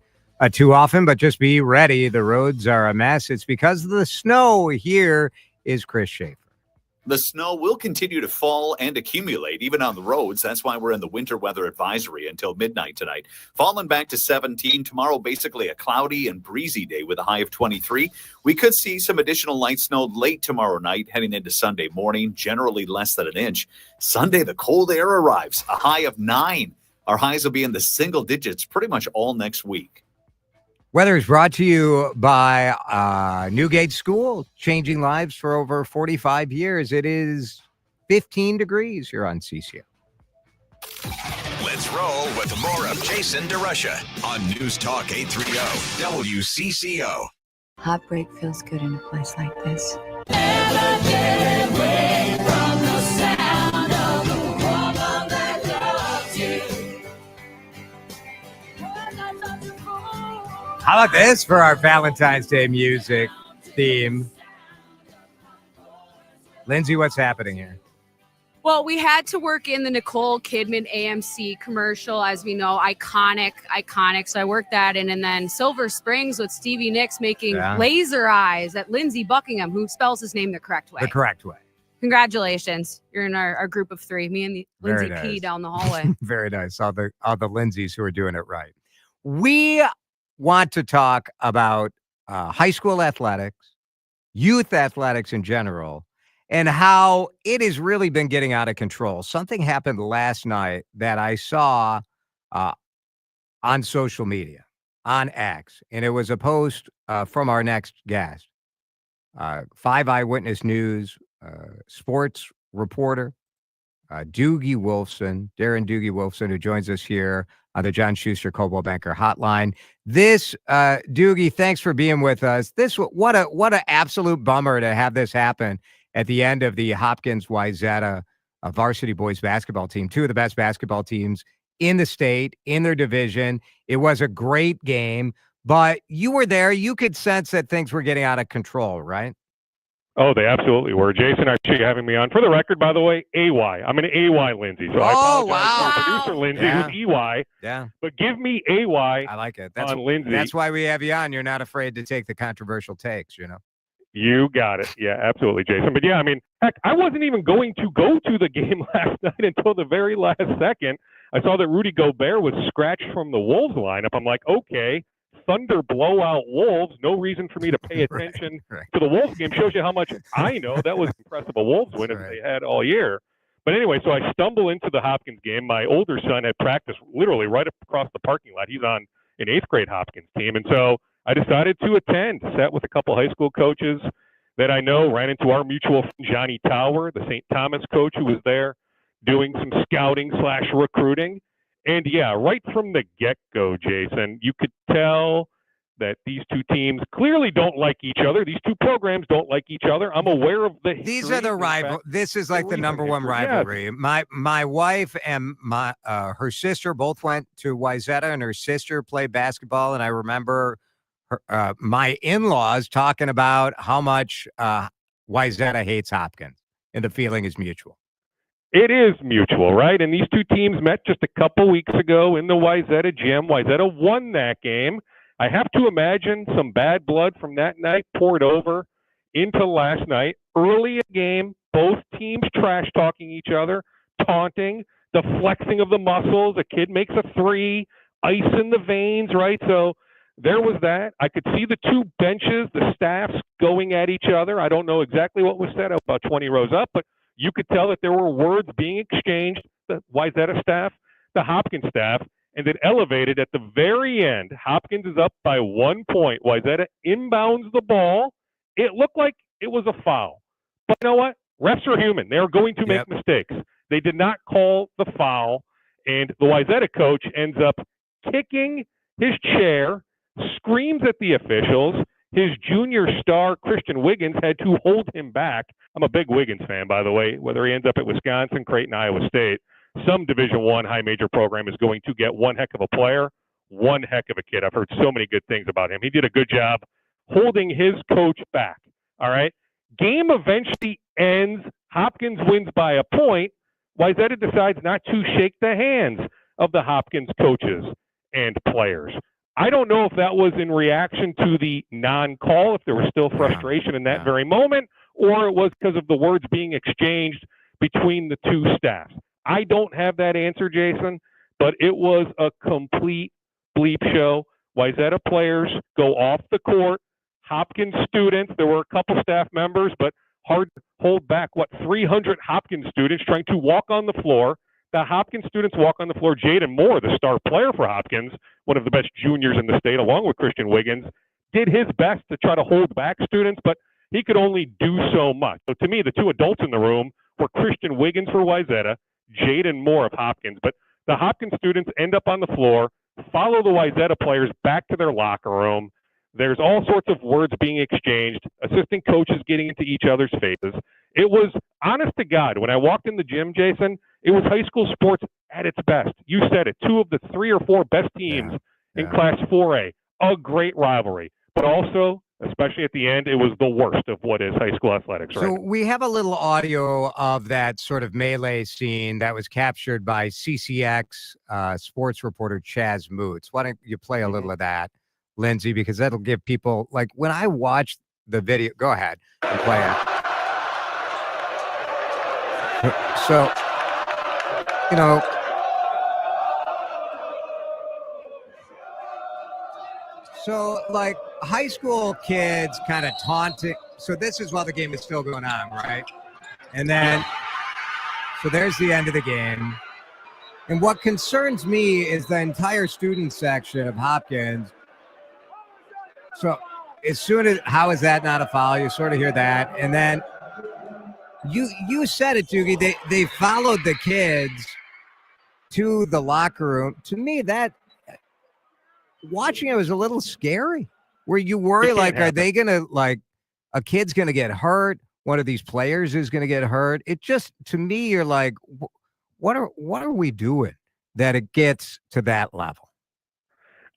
too often, but just be ready. The roads are a mess. It's because of the snow. Here is Chris Schaefer. The snow will continue to fall and accumulate even on the roads. That's why we're in the winter weather advisory until midnight tonight. Falling back to 17 tomorrow, basically a cloudy and breezy day with a high of 23. We could see some additional light snow late tomorrow night heading into Sunday morning, generally less than an inch. Sunday, the cold air arrives, a high of 9. Our highs will be in the single digits pretty much all next week. Weather is brought to you by Newgate School, changing lives for over 45 years. It is 15 degrees here on CCO. Let's roll with more of Jason DeRusha on News Talk 830 WCCO. Hot break feels good in a place like this. Never get away from the sound of the woman that loves you. How about this for our Valentine's Day music theme? Lindsay, what's happening here? Well, we had to work in the Nicole Kidman AMC commercial, as we know, iconic. So I worked that in, and then Silver Springs with Stevie Nicks making laser eyes at Lindsey Buckingham, who spells his name the correct way. The correct way. Congratulations. You're in our group of three, me and the Lindsay P down the hallway. Very nice. All the Lindsays who are doing it right. We want to talk about high school athletics, youth athletics in general, and how it has really been getting out of control. Something happened last night that I saw on social media, on X, and it was a post from our next guest, 5 Eyewitness News sports reporter, Doogie Wolfson, Darren Doogie Wolfson, who joins us here on the John Schuster Coldwell Banker Hotline. This, Doogie, thanks for being with us. What an absolute bummer to have this happen at the end of the Hopkins Wayzata varsity boys basketball team, two of the best basketball teams in the state, in their division. It was a great game, but you were there. You could sense that things were getting out of control, right? Oh, they absolutely were. Jason, I appreciate you having me on. For the record, by the way, AY. I'm an AY Lindsay. So I apologize for producer Lindsay, who's EY. Yeah. But give me AY I like it. on Lindsay. That's why we have you on. You're not afraid to take the controversial takes, you know? You got it. Yeah, absolutely, Jason. But yeah, I mean, heck, I wasn't even going to go to the game last night until the very last second. I saw that Rudy Gobert was scratched from the Wolves lineup. I'm like, okay, Thunder blowout Wolves. No reason for me to pay attention to the Wolves game. Shows you how much I know. That was impressive a Wolves win as they had all year. But anyway, so I stumble into the Hopkins game. My older son had practice literally right across the parking lot. He's on an 8th grade Hopkins team. And so I decided to attend, sat with a couple high school coaches that I know, ran into our mutual friend, Johnny Tower, the St. Thomas coach who was there doing some scouting/recruiting. And yeah, right from the get-go, Jason, you could tell that these two teams clearly don't like each other. These two programs don't like each other. I'm aware of the These are the rival. This is like the number one rivalry. Yes. My wife and her sister both went to Wayzata, and her sister played basketball. And I remember my in-laws talking about how much Wayzata hates Hopkins, and the feeling is mutual. It is mutual, right? And these two teams met just a couple weeks ago in the Wayzata gym. Wayzata won that game. I have to imagine some bad blood from that night poured over into last night. Early in the game, both teams trash-talking each other, taunting, the flexing of the muscles. A kid makes a three, ice in the veins, right? So there was that. I could see the two benches, the staffs going at each other. I don't know exactly what was said about 20 rows up, but you could tell that there were words being exchanged, the Wayzata staff, the Hopkins staff, and it elevated at the very end. Hopkins is up by 1 point. Wayzata inbounds the ball. It looked like it was a foul. But you know what? Refs are human. They are going to make mistakes. They did not call the foul, and the Wayzata coach ends up kicking his chair, screams at the officials. His junior star, Christian Wiggins, had to hold him back. I'm a big Wiggins fan, by the way, whether he ends up at Wisconsin, Creighton, Iowa State. Some Division I high major program is going to get one heck of a player, one heck of a kid. I've heard so many good things about him. He did a good job holding his coach back. All right. Game eventually ends. Hopkins wins by a point. Wayzata decides not to shake the hands of the Hopkins coaches and players. I don't know if that was in reaction to the non-call, if there was still frustration in that very moment, or it was because of the words being exchanged between the two staffs. I don't have that answer, Jason, but it was a complete bleep show. Wayzata players go off the court. Hopkins students, there were a couple staff members, but hard to hold back, 300 Hopkins students trying to walk on the floor. The Hopkins students walk on the floor. Jaden Moore, the star player for Hopkins, one of the best juniors in the state, along with Christian Wiggins, did his best to try to hold back students, but he could only do so much. So to me, the two adults in the room were Christian Wiggins for Wayzata, Jaden Moore of Hopkins. But the Hopkins students end up on the floor, follow the Wayzata players back to their locker room. There's all sorts of words being exchanged, assistant coaches getting into each other's faces. It was, honest to God, when I walked in the gym, Jason, it was high school sports at its best. You said it. Two of the 3 or 4 best teams in Class 4A. A great rivalry. But also especially at the end, it was the worst of what is high school athletics. So right? we have a little audio of that sort of melee scene that was captured by CCX sports reporter Chaz Moots. Why don't you play a little of that, Lindsay, because that'll give people, like, when I watched the video, go ahead and play it. So, you know, so like high school kids kind of taunting. So this is while the game is still going on, right? And then, so there's the end of the game. And what concerns me is the entire student section of Hopkins. So as soon as, how is that not a foul? You sort of hear that. And then you said it, Doogie, they followed the kids to the locker room. To me, that watching it was a little scary, where you worry, like, are they going to, like, a kid's going to get hurt? One of these players is going to get hurt. It just, to me, you're like, what are we doing that it gets to that level?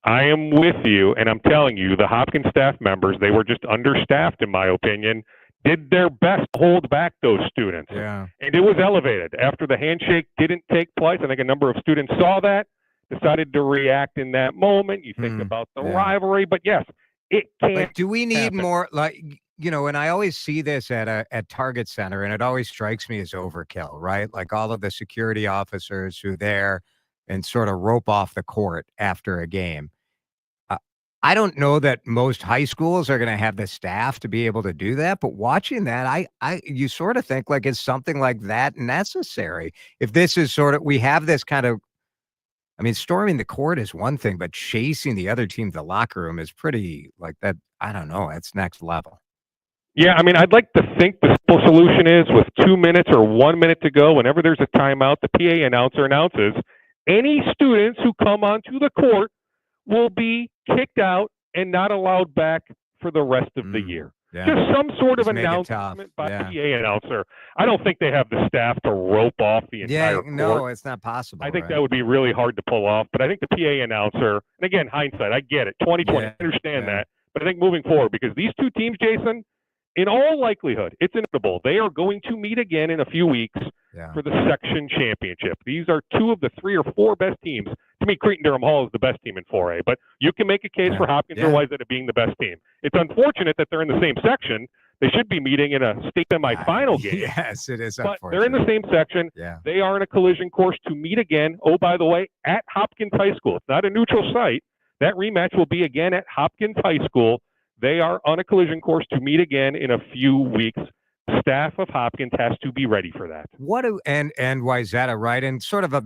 I am with you, and I'm telling you, the Hopkins staff members, they were just understaffed, in my opinion, did their best to hold back those students. Yeah. And it was elevated. After the handshake didn't take place, I think a number of students saw that, decided to react in that moment. You think about the rivalry, but yes, it can't. Like, do we need happen. more, like, you know, and I always see this at Target Center, and it always strikes me as overkill, right? Like all of the security officers who are there and sort of rope off the court after a game. I don't know that most high schools are going to have the staff to be able to do that, but watching that, you sort of think like, is something like that necessary? If this is sort of, we have this kind of, I mean, storming the court is one thing, but chasing the other team to the locker room is pretty, like, that, I don't know, that's next level. Yeah, I mean, I'd like to think the simple solution is with 2 minutes or 1 minute to go, whenever there's a timeout, the PA announcer announces any students who come onto the court will be kicked out and not allowed back for the rest of the year. Yeah. Just some sort of Just make it announcement tough. by Yeah. the PA announcer. I don't think they have the staff to rope off the entire court. No, it's not possible. I think right? that would be really hard to pull off. But I think the PA announcer, and again, hindsight, I get it. 2020, I understand that. But I think moving forward, because these two teams, Jason, in all likelihood, it's inevitable. They are going to meet again in a few weeks for the section championship. These are two of the 3 or 4 best teams. To me, Cretin-Durham Hall is the best team in 4A, but you can make a case for Hopkins or Wayzata being the best team. It's unfortunate that they're in the same section. They should be meeting in a state semifinal game. Yes, it is. But they're in the same section. Yeah. They are in a collision course to meet again. Oh, by the way, at Hopkins High School. It's not a neutral site. That rematch will be again at Hopkins High School. They are on a collision course to meet again in a few weeks. Staff of Hopkins has to be ready for that. And Wayzata, right? And sort of a,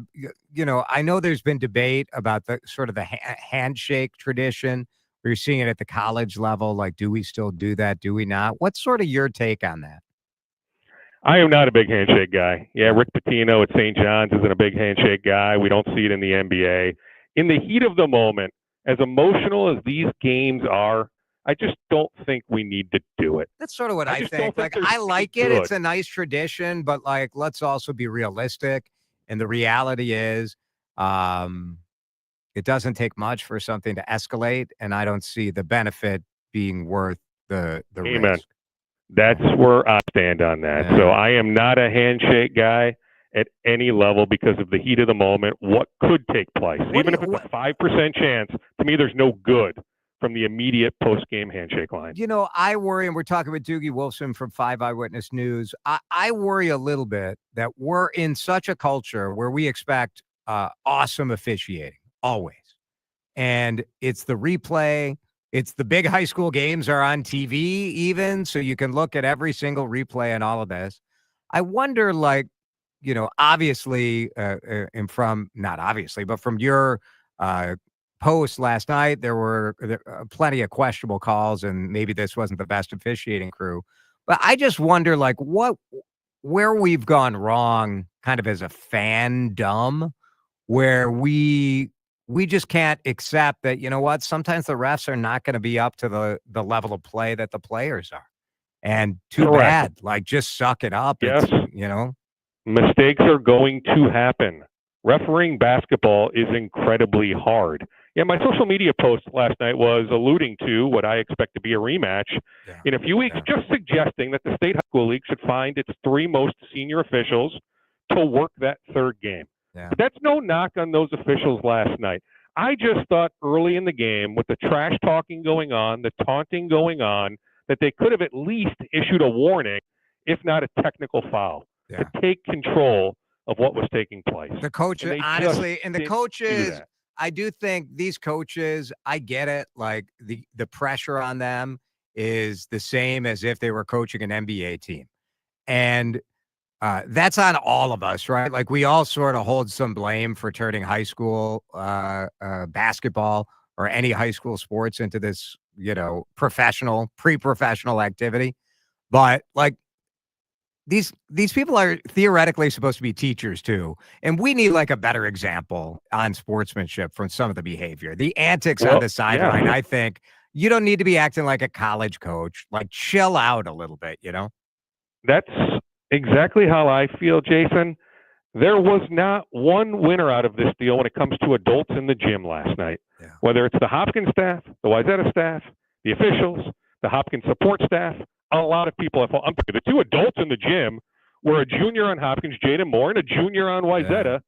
you know, I know there's been debate about the sort of the handshake tradition. We're seeing it at the college level. Like, do we still do that? Do we not? What's sort of your take on that? I am not a big handshake guy. Yeah, Rick Pitino at St. John's isn't a big handshake guy. We don't see it in the NBA. In the heat of the moment, as emotional as these games are, I just don't think we need to do it. That's sort of what I just think. don't Like, they're I like it. good. It's a nice tradition, but like, let's also be realistic. And the reality is, it doesn't take much for something to escalate, and I don't see the benefit being worth the Amen. risk. That's where I stand on that. Yeah. So I am not a handshake guy at any level because of the heat of the moment, what could take place. Even if it's a 5% chance, to me, there's no good from the immediate post-game handshake line. You know, I worry, and we're talking with Doogie Wolfson from 5 Eyewitness News. I worry a little bit that we're in such a culture where we expect awesome officiating, always. And it's the replay. It's the big high school games are on TV even, so you can look at every single replay and all of this. I wonder, like, you know, obviously, and from, not obviously, but from your post last night, there were plenty of questionable calls, and maybe this wasn't the best officiating crew. But I just wonder, like, where we've gone wrong kind of as a fandom, where we just can't accept that, you know what, sometimes the refs are not going to be up to the level of play that the players are. And too Correct. bad. Like, just suck it up. Yes. It's, you know? Mistakes are going to happen. Refereeing basketball is incredibly hard. Yeah, my social media post last night was alluding to what I expect to be a rematch in a few weeks, just suggesting that the State High School League should find its 3 most senior officials to work that third game. But that's no knock on those officials last night. I just thought early in the game, with the trash talking going on, the taunting going on, that they could have at least issued a warning, if not a technical foul, to take control of what was taking place. The coaches, honestly, and the coaches, I do think these coaches, I get it. Like the pressure on them is the same as if they were coaching an NBA team. And that's on all of us, right? Like we all sort of hold some blame for turning high school basketball or any high school sports into this, professional, pre-professional activity. But like these people are theoretically supposed to be teachers too. And we need like a better example on sportsmanship from some of the behavior. The antics on the sideline, I think you don't need to be acting like a college coach. Like chill out a little bit, That's exactly how I feel, Jason. There was not one winner out of this deal when it comes to adults in the gym last night. Whether it's the Hopkins staff, the Wayzata staff, the officials, the Hopkins support staff, a lot of people have. I'm thinking the 2 adults in the gym were a junior on Hopkins, Jaden Moore, and a junior on Wayzata,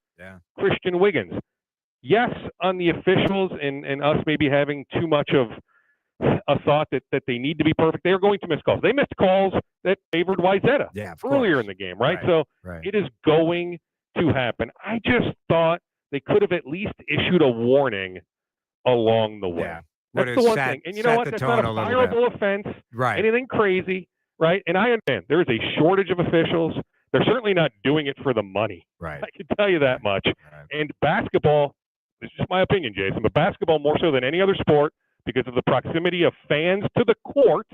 Christian Wiggins. Yes, on the officials and us maybe having too much of a thought that they need to be perfect. They're going to miss calls. They missed calls that favored Wayzata earlier in the game, right? So it is going to happen. I just thought they could have at least issued a warning along the way. That's the one thing. And you know what? That's not a fireable offense, anything crazy, right? And I understand there is a shortage of officials. They're certainly not doing it for the money. I can tell you that much. And basketball, this is just my opinion, Jason, but basketball more so than any other sport, because of the proximity of fans to the court,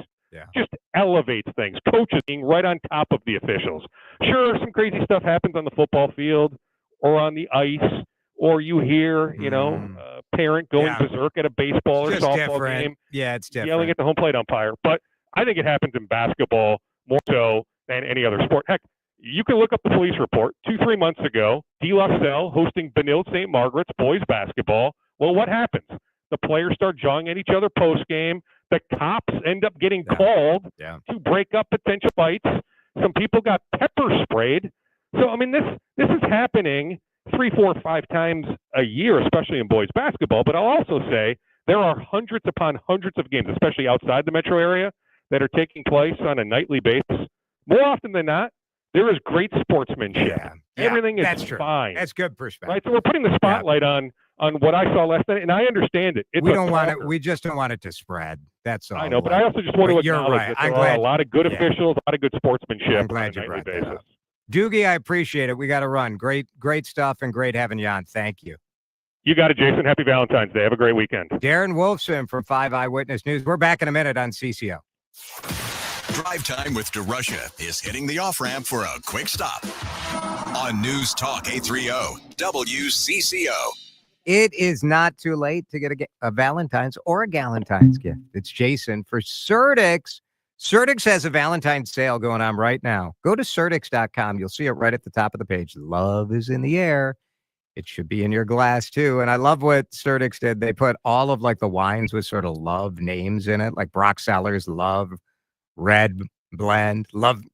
just elevates things. Coaches being right on top of the officials. Sure, some crazy stuff happens on the football field or on the ice, or you hear, a parent going berserk at a baseball or softball game. Yeah, it's different. Yelling at the home plate umpire. But I think it happens in basketball more so than any other sport. Heck, you can look up the police report 2-3 months ago. DeLaSalle hosting Benilde St. Margaret's boys basketball. Well, what happens? The players start jawing at each other post-game. The cops end up getting called to break up potential fights. Some people got pepper sprayed. So, I mean, this is happening 3, 4, 5 times a year, especially in boys basketball. But I'll also say there are hundreds upon hundreds of games, especially outside the metro area, that are taking place on a nightly basis. More often than not, there is great sportsmanship. Everything is fine. That's good perspective. Right? So we're putting the spotlight on what I saw last night, and I understand it. We don't want it. We just don't want it to spread. That's all. I know, but I also just want to acknowledge that there are a lot of good officials, a lot of good sportsmanship I'm glad on a you nightly brought that basis. up. Doogie, I appreciate it. We got to run. Great stuff and great having you on. Thank you. You got it, Jason. Happy Valentine's Day. Have a great weekend. Darren Wolfson from 5 Eyewitness News. We're back in a minute on CCO. Drive Time with DeRusha is hitting the off-ramp for a quick stop on News Talk 830 WCCO. It is not too late to get a Valentine's or a Galentine's gift. It's Jason for Certix. Certix has a Valentine's sale going on right now. Go to Certix.com. You'll see it right at the top of the page. Love is in the air. It should be in your glass too. And I love what Certix did. They put all of like the wines with sort of love names in it, like Brock Sellers, Love, Red Blend, Love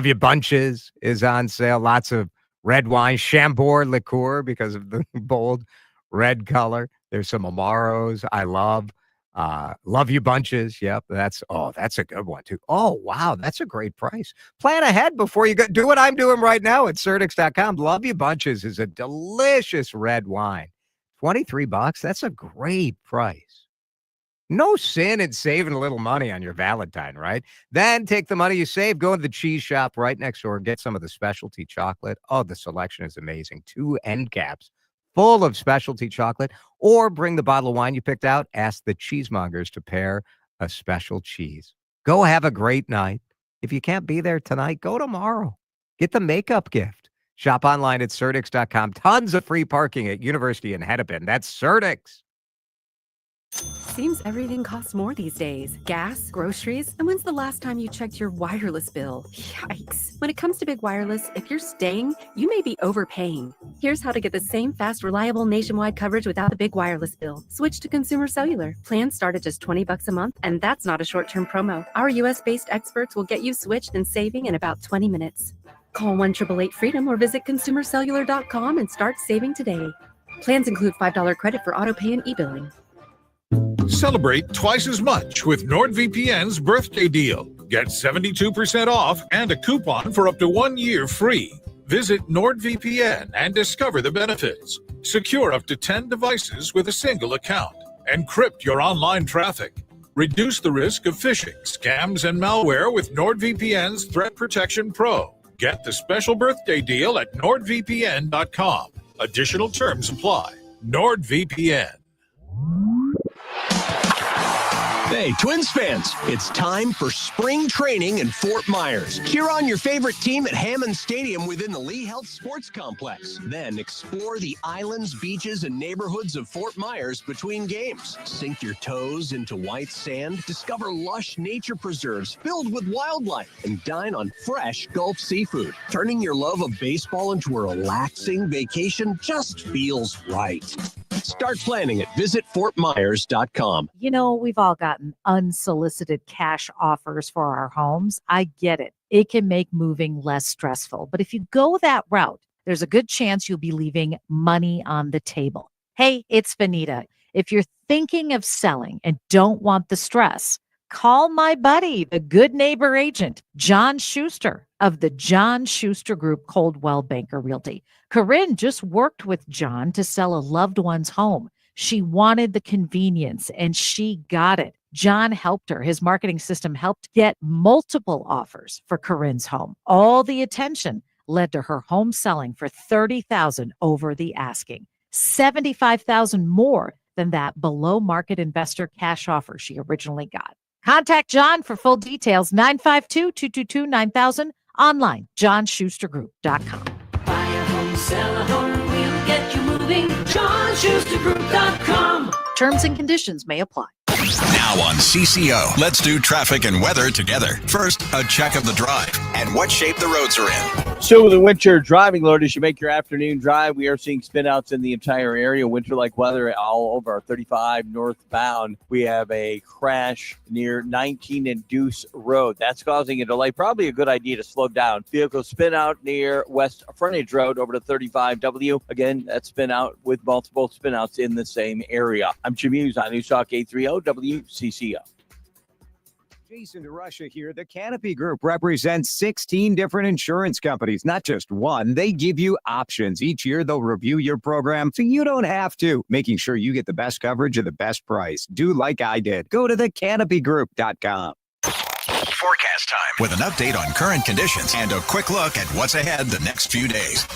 You Bunches is on sale. Lots of red wine, Chambord liqueur because of the bold red color. There's some Amaros I love. Love You Bunches. Yep. That's a good one too. Oh, wow. That's a great price. Plan ahead before you do what I'm doing right now at Certix.com. Love You Bunches is a delicious red wine. $23. That's a great price. No sin in saving a little money on your Valentine, right? Then take the money you save, go to the cheese shop right next door, get some of the specialty chocolate. Oh, the selection is amazing. 2 end caps full of specialty chocolate, or bring the bottle of wine you picked out. Ask the cheesemongers to pair a special cheese. Go have a great night. If you can't be there tonight, go tomorrow. Get the makeup gift. Shop online at Certix.com. Tons of free parking at University in Hennepin. That's Certix. Seems everything costs more these days. Gas, groceries, and when's the last time you checked your wireless bill? Yikes. When it comes to big wireless, if you're staying, you may be overpaying. Here's how to get the same fast, reliable nationwide coverage without the big wireless bill. Switch to Consumer Cellular. Plans start at just $20 a month, and that's not a short-term promo. Our US-based experts will get you switched and saving in about 20 minutes. Call 1-888-FREEDOM or visit consumercellular.com and start saving today. Plans include $5 credit for autopay and e-billing. Celebrate twice as much with NordVPN's birthday deal. Get 72% off and a coupon for up to 1 year free. Visit NordVPN and discover the benefits. Secure up to 10 devices with a single account. Encrypt your online traffic. Reduce the risk of phishing, scams, and malware with NordVPN's Threat Protection Pro. Get the special birthday deal at NordVPN.com. Additional terms apply. NordVPN. Hey, Twins fans, it's time for spring training in Fort Myers. Cheer on your favorite team at Hammond Stadium within the Lee Health Sports Complex. Then explore the islands, beaches, and neighborhoods of Fort Myers between games. Sink your toes into white sand, discover lush nature preserves filled with wildlife, and dine on fresh Gulf seafood. Turning your love of baseball into a relaxing vacation just feels right. Start planning at visitfortmyers.com. You know, we've all gotten unsolicited cash offers for our homes. I get it. It can make moving less stressful. But if you go that route, there's a good chance you'll be leaving money on the table. Hey, it's Vanita. If you're thinking of selling and don't want the stress, call my buddy, the good neighbor agent, John Schuster of the John Schuster Group Coldwell Banker Realty. Corinne just worked with John to sell a loved one's home. She wanted the convenience and she got it. John helped her. His marketing system helped get multiple offers for Corinne's home. All the attention led to her home selling for $30,000 over the asking, $75,000 more than that below market investor cash offer she originally got. Contact John for full details, 952-222-9000, online, johnschustergroup.com. Buy a home, sell a home, we'll get you moving. JohnSchusterGroup.com. Terms and conditions may apply. Now on CCO, let's do traffic and weather together. First, a check of the drive and what shape the roads are in. So with the winter driving alert, as you make your afternoon drive, we are seeing spinouts in the entire area. Winter-like weather all over 35 northbound. We have a crash near 19 and Deuce Road. That's causing a delay. Probably a good idea to slow down. Vehicle spin out near West Frontage Road over to 35W. Again, that spin out with multiple spinouts in the same area. I'm Jim Hughes on News Talk 830 WCCO. Jason DeRusha here. The Canopy Group represents 16 different insurance companies, not just one. They give you options. Each year, they'll review your program so you don't have to, making sure you get the best coverage at the best price. Do like I did. Go to thecanopygroup.com. Forecast time with an update on current conditions and a quick look at what's ahead the next few days.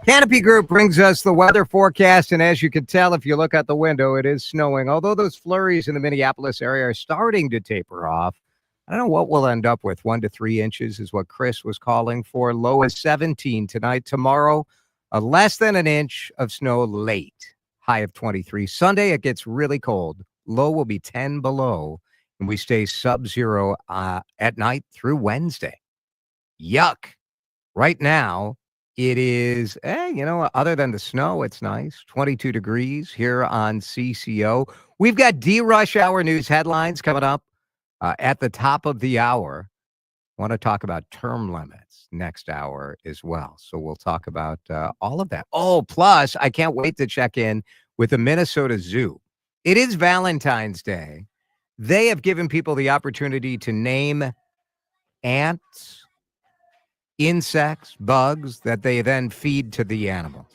Canopy Group brings us the weather forecast, and as you can tell, if you look out the window, it is snowing. Although those flurries in the Minneapolis area are starting to taper off, I don't know what we'll end up with. 1 to 3 inches is what Chris was calling for. Low is 17 tonight. Tomorrow, less than an inch of snow late. High of 23. Sunday, it gets really cold. Low will be 10 below, and we stay sub-zero at night through Wednesday. Yuck. Right now, it is, other than the snow, it's nice. 22 degrees here on CCO. We've got DeRUSH Hour News headlines coming up at the top of the hour. I want to talk about term limits next hour as well. So we'll talk about all of that. Oh, plus, I can't wait to check in with the Minnesota Zoo. It is Valentine's Day. They have given people the opportunity to name ants, insects, bugs that they then feed to the animals.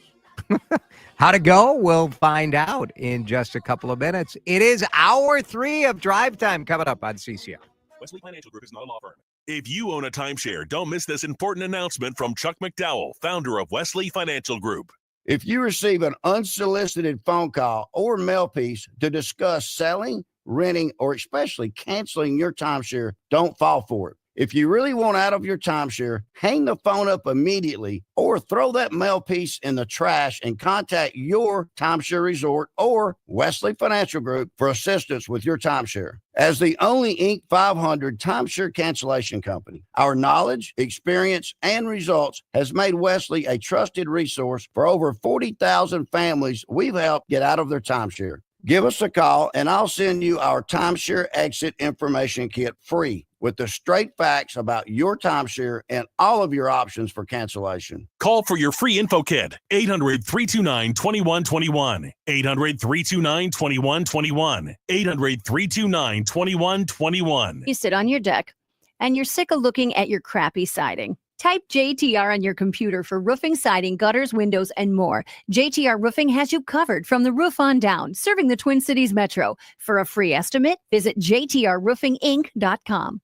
How to go? We'll find out in just a couple of minutes. It is hour 3 of Drive Time coming up on CCO. Wesley Financial Group is not a law firm. If you own a timeshare, don't miss this important announcement from Chuck McDowell, founder of Wesley Financial Group. If you receive an unsolicited phone call or mail piece to discuss selling, renting, or especially canceling your timeshare, don't fall for it. If you really want out of your timeshare, hang the phone up immediately or throw that mail piece in the trash and contact your timeshare resort or Wesley Financial Group for assistance with your timeshare. As the only Inc. 500 timeshare cancellation company, our knowledge, experience, and results has made Wesley a trusted resource for over 40,000 families we've helped get out of their timeshare. Give us a call and I'll send you our timeshare exit information kit free with the straight facts about your timeshare and all of your options for cancellation. Call for your free info kit, 800-329-2121, 800-329-2121, 800-329-2121. You sit on your deck and you're sick of looking at your crappy siding. Type JTR on your computer for roofing, siding, gutters, windows, and more. JTR Roofing has you covered from the roof on down, serving the Twin Cities Metro. For a free estimate, visit jtrroofinginc.com.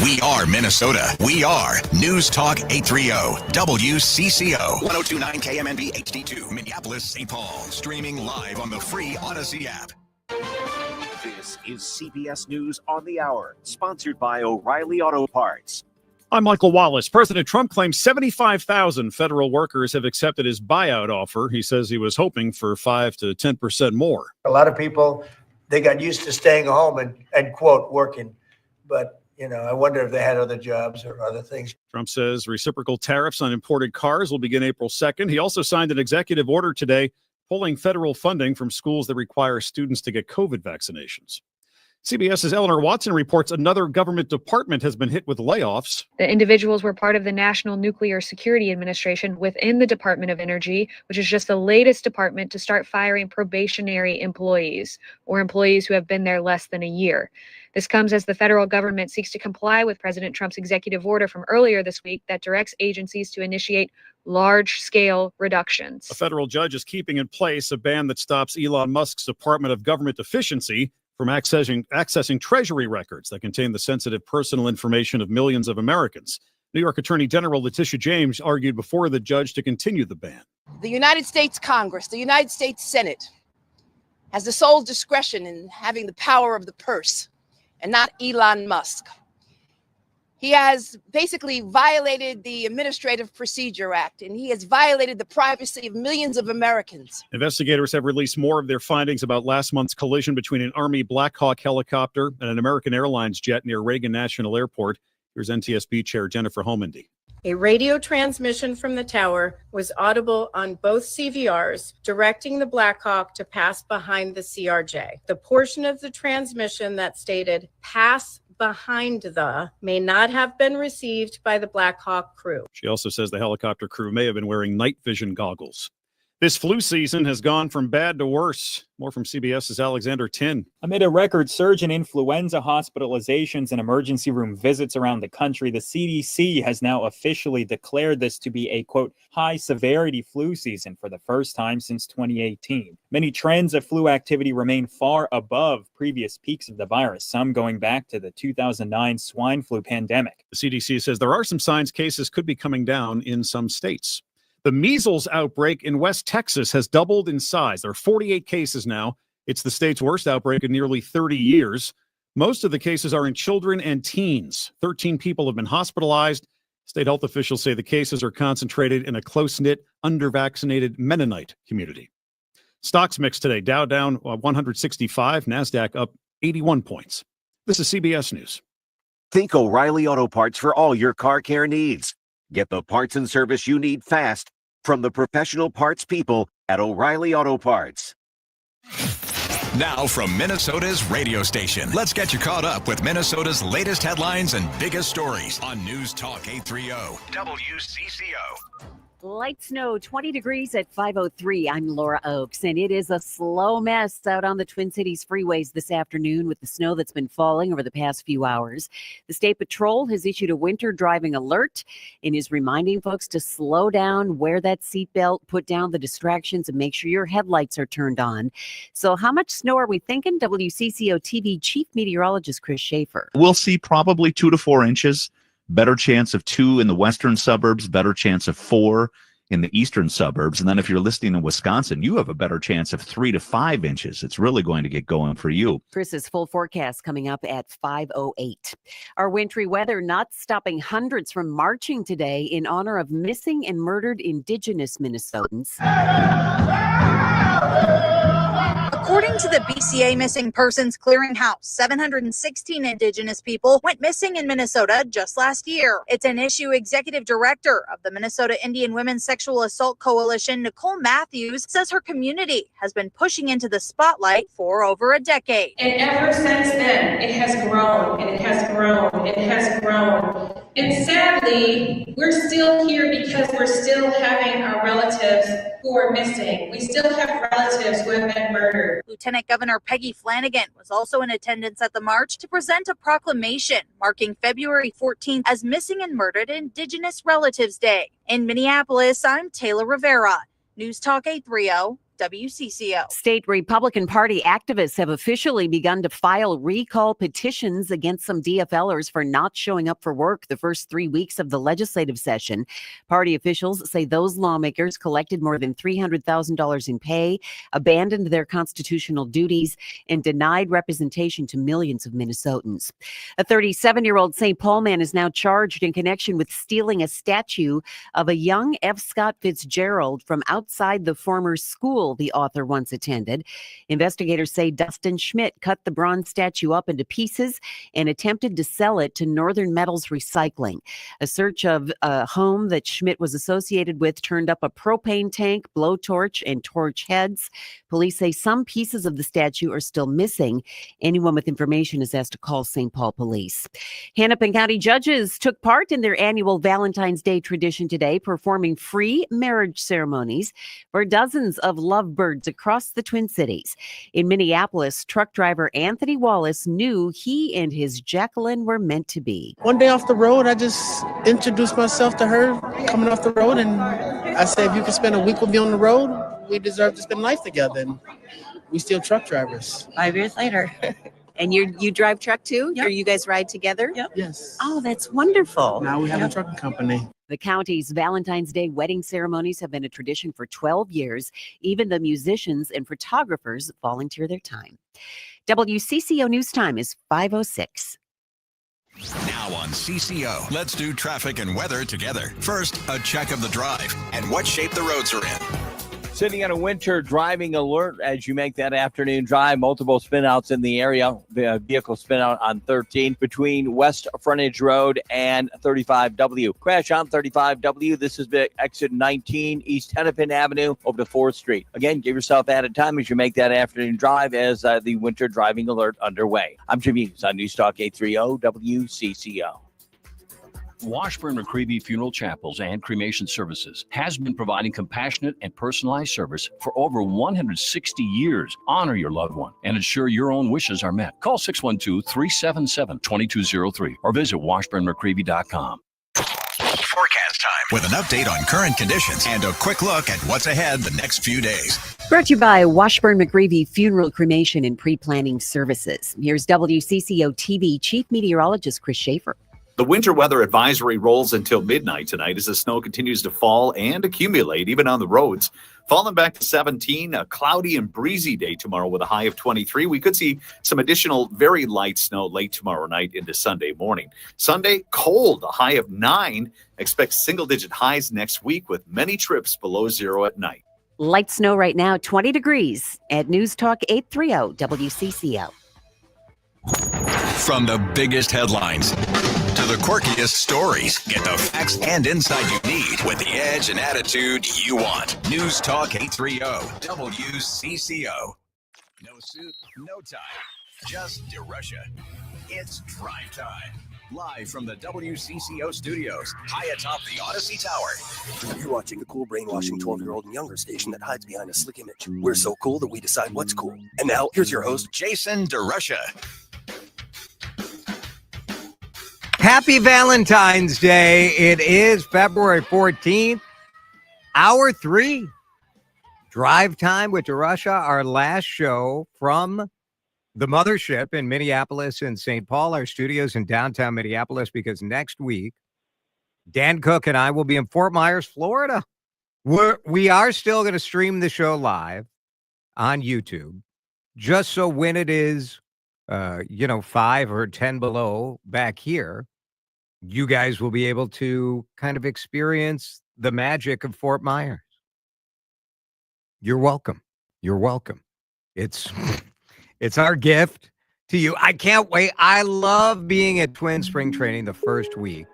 We are Minnesota. We are News Talk 830 WCCO 1029 KMNB HD2 Minneapolis, St. Paul. Streaming live on the free Odyssey app. This is CBS News on the Hour, sponsored by O'Reilly Auto Parts. I'm Michael Wallace. President Trump claims 75,000 federal workers have accepted his buyout offer. He says he was hoping for 5 to 10% more. A lot of people, they got used to staying home and quote, working. But, I wonder if they had other jobs or other things. Trump says reciprocal tariffs on imported cars will begin April 2nd. He also signed an executive order today pulling federal funding from schools that require students to get COVID vaccinations. CBS's Eleanor Watson reports another government department has been hit with layoffs. The individuals were part of the National Nuclear Security Administration within the Department of Energy, which is just the latest department to start firing probationary employees or employees who have been there less than a year. This comes as the federal government seeks to comply with President Trump's executive order from earlier this week that directs agencies to initiate large-scale reductions. A federal judge is keeping in place a ban that stops Elon Musk's Department of Government Efficiency from accessing Treasury records that contain the sensitive personal information of millions of Americans. New York Attorney General Letitia James argued before the judge to continue the ban. The United States Congress, the United States Senate, has the sole discretion in having the power of the purse, and not Elon Musk. He has basically violated the Administrative Procedure Act, and he has violated the privacy of millions of Americans. Investigators have released more of their findings about last month's collision between an Army Black Hawk helicopter and an American Airlines jet near Reagan National Airport. Here's NTSB Chair Jennifer Homendy. A radio transmission from the tower was audible on both CVRs, directing the Black Hawk to pass behind the CRJ. The portion of the transmission that stated "pass behind the" may not have been received by the Black Hawk crew. She also says the helicopter crew may have been wearing night vision goggles. This flu season has gone from bad to worse. More from CBS's Alexander Tin. Amid a record surge in influenza hospitalizations and emergency room visits around the country, the CDC has now officially declared this to be a, quote, high-severity flu season for the first time since 2018. Many trends of flu activity remain far above previous peaks of the virus, some going back to the 2009 swine flu pandemic. The CDC says there are some signs cases could be coming down in some states. The measles outbreak in West Texas has doubled in size. There are 48 cases now. It's the state's worst outbreak in nearly 30 years. Most of the cases are in children and teens. 13 people have been hospitalized. State health officials say the cases are concentrated in a close-knit, under-vaccinated Mennonite community. Stocks mixed today. Dow down 165, NASDAQ up 81 points. This is CBS News. Think O'Reilly Auto Parts for all your car care needs. Get the parts and service you need fast from the professional parts people at O'Reilly Auto Parts. Now from Minnesota's radio station, let's get you caught up with Minnesota's latest headlines and biggest stories on News Talk 830 WCCO. Light snow, 20 degrees at 5:03. I'm Laura Oakes, and it is a slow mess out on the Twin Cities freeways this afternoon with the snow that's been falling over the past few hours. The State Patrol has issued a winter driving alert and is reminding folks to slow down, wear that seatbelt, put down the distractions, and make sure your headlights are turned on. So how much snow are we thinking? WCCO TV Chief Meteorologist Chris Schaefer. We'll see probably 2 to 4 inches. Better chance of 2 in the western suburbs, better chance of 4 in the eastern suburbs. And then if you're listing in Wisconsin, you have a better chance of 3 to 5 inches. It's really going to get going for you. Chris's full forecast coming up at 5:08. Our wintry weather not stopping hundreds from marching today in honor of missing and murdered Indigenous Minnesotans. According to the BCA Missing Persons Clearinghouse, 716 Indigenous people went missing in Minnesota just last year. It's an issue executive director of the Minnesota Indian Women's Sexual Assault Coalition, Nicole Matthews, says her community has been pushing into the spotlight for over a decade. And ever since then, it has grown, and it has grown, and it has grown. And sadly, we're still here because we're still having our relatives who are missing. We still have relatives who have been murdered. Lieutenant Governor Peggy Flanagan was also in attendance at the march to present a proclamation marking February 14th as Missing and Murdered Indigenous Relatives Day. In Minneapolis, I'm Taylor Rivera. News Talk 830. WCCO. State Republican Party activists have officially begun to file recall petitions against some DFLers for not showing up for work the first 3 weeks of the legislative session. Party officials say those lawmakers collected more than $300,000 in pay, abandoned their constitutional duties, and denied representation to millions of Minnesotans. A 37-year-old St. Paul man is now charged in connection with stealing a statue of a young F. Scott Fitzgerald from outside the former school the author once attended. Investigators say Dustin Schmidt cut the bronze statue up into pieces and attempted to sell it to Northern Metals Recycling. A search of a home that Schmidt was associated with turned up a propane tank, blowtorch, and torch heads. Police say some pieces of the statue are still missing. Anyone with information is asked to call St. Paul Police. Hennepin County judges took part in their annual Valentine's Day tradition today, performing free marriage ceremonies for dozens of lovebirds across the Twin Cities. In Minneapolis, truck driver Anthony Wallace knew he and his Jacqueline were meant to be. One day off the road, I just introduced myself to her coming off the road, and I said, if you could spend a week with me on the road, we deserve to spend life together. And we still truck drivers. 5 years later. And you drive truck too? Yep. Or you guys ride together? Yep. Yes. Oh, that's wonderful. Now we have a trucking company. The county's Valentine's Day wedding ceremonies have been a tradition for 12 years. Even the musicians and photographers volunteer their time. WCCO News Time is 5:06. Now on CCO, let's do traffic and weather together. First, a check of the drive and what shape the roads are in. Sitting on a winter driving alert as you make that afternoon drive. Multiple spinouts in the area. The vehicle spinout on 13 between West Frontage Road and 35W. Crash on 35W. This is exit 19 East Hennepin Avenue over to 4th Street. Again, give yourself added time as you make that afternoon drive as the winter driving alert underway. I'm Jim Hughes on News Talk 830 WCCO. Washburn-McCreevy Funeral Chapels and Cremation Services has been providing compassionate and personalized service for over 160 years. Honor your loved one and ensure your own wishes are met. Call 612-377-2203 or visit washburnmccreevy.com. Forecast time with an update on current conditions and a quick look at what's ahead the next few days. Brought to you by Washburn-McCreevy Funeral, Cremation, and Pre-Planning Services. Here's WCCO TV Chief Meteorologist Chris Schaefer. The winter weather advisory rolls until midnight tonight as the snow continues to fall and accumulate, even on the roads. Falling back to 17, a cloudy and breezy day tomorrow with a high of 23. We could see some additional very light snow late tomorrow night into Sunday morning. Sunday, cold, a high of 9. Expect single-digit highs next week with many trips below zero at night. Light snow right now, 20 degrees at News Talk 830 WCCO. From the biggest headlines to the quirkiest stories, get the facts and insight you need with the edge and attitude you want. News Talk 830 WCCO. No suit, no tie, just DeRusha. It's Drive Time. Live from the WCCO studios, high atop the Odyssey Tower. You're watching the cool brainwashing 12-year-old and younger station that hides behind a slick image. We're so cool that we decide what's cool. And now, here's your host, Jason DeRusha. Happy Valentine's Day. It is February 14th, hour 3. Drive Time with DeRusha, our last show from the mothership in Minneapolis and St. Paul, our studios in downtown Minneapolis, because next week, Dan Cook and I will be in Fort Myers, Florida. We are still going to stream the show live on YouTube, just so when it is, 5 or 10 below back here, you guys will be able to kind of experience the magic of Fort Myers. You're welcome. You're welcome. It's our gift to you. I can't wait. I love being at Twin Spring Training the first week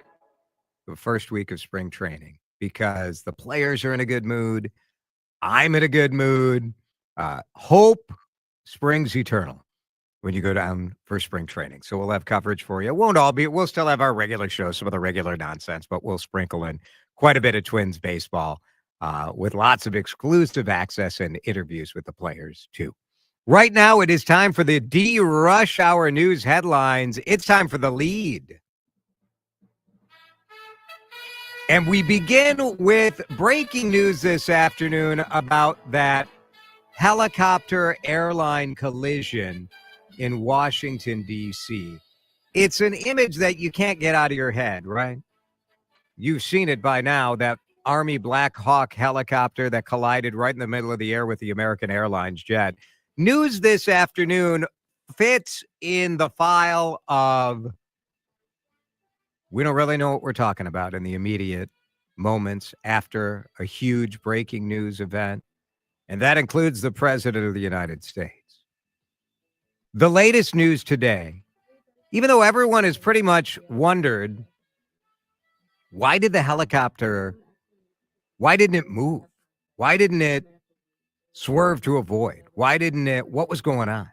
of spring training, because the players are in a good mood. I'm in a good mood. Hope springs eternal when you go down for spring training. So we'll have coverage for you. It won't all be, we'll still have our regular show, some of the regular nonsense, but we'll sprinkle in quite a bit of Twins baseball with lots of exclusive access and interviews with the players too. Right now, it is time for the DeRUSH Hour News headlines. It's time for the lead. And we begin with breaking news this afternoon about that helicopter airline collision in Washington, D.C. It's an image that you can't get out of your head, right? You've seen it by now, that Army Black Hawk helicopter that collided right in the middle of the air with the American Airlines jet. News this afternoon fits in the file of we don't really know what we're talking about in the immediate moments after a huge breaking news event, and that includes the President of the United States. The latest news today, even though everyone has pretty much wondered, why did the helicopter, why didn't it move? Why didn't it swerve to avoid? Why didn't it, what was going on?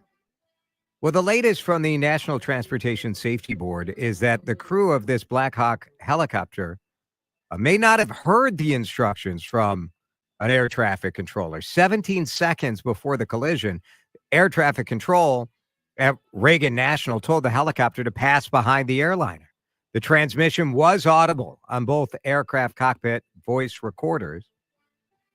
Well, the latest from the National Transportation Safety Board is that the crew of this Black Hawk helicopter may not have heard the instructions from an air traffic controller. 17 seconds before the collision, air traffic control at Reagan National told the helicopter to pass behind the airliner. The transmission was audible on both aircraft cockpit voice recorders,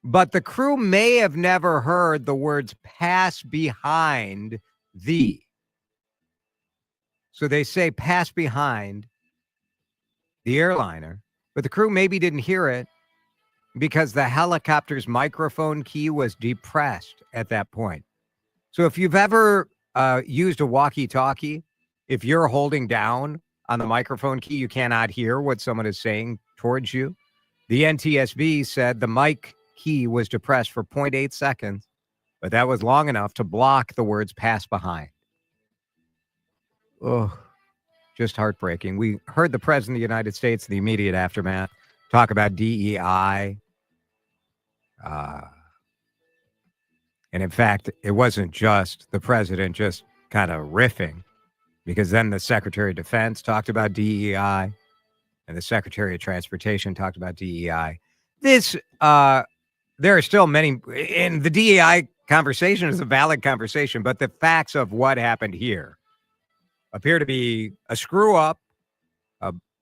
but the crew may have never heard the words pass behind the. So they say pass behind the airliner, but the crew maybe didn't hear it because the helicopter's microphone key was depressed at that point. So if you've ever used a walkie-talkie, if you're holding down on the microphone key, you cannot hear what someone is saying towards you. The NTSB said the mic key was depressed for 0.8 seconds, but that was long enough to block the words pass behind. Oh, just heartbreaking. We heard the President of the United States, the immediate aftermath, talk about DEI. And in fact, it wasn't just the President just kind of riffing, because then the Secretary of Defense talked about DEI and the Secretary of Transportation talked about DEI. There are still many, and the DEI conversation is a valid conversation, but the facts of what happened here appear to be a screw up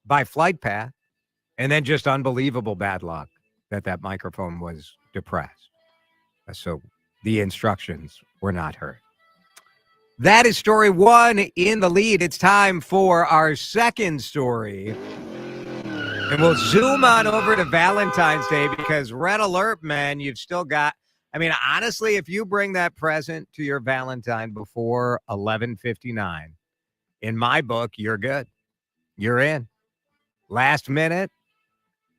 by flight path, and then just unbelievable bad luck that microphone was depressed. So the instructions were not heard. That is story one in the lead. It's time for our second story. And we'll zoom on over to Valentine's Day, because red alert, man, you've still got, I mean, honestly, if you bring that present to your Valentine before 11:59, in my book, you're good. You're in. Last minute,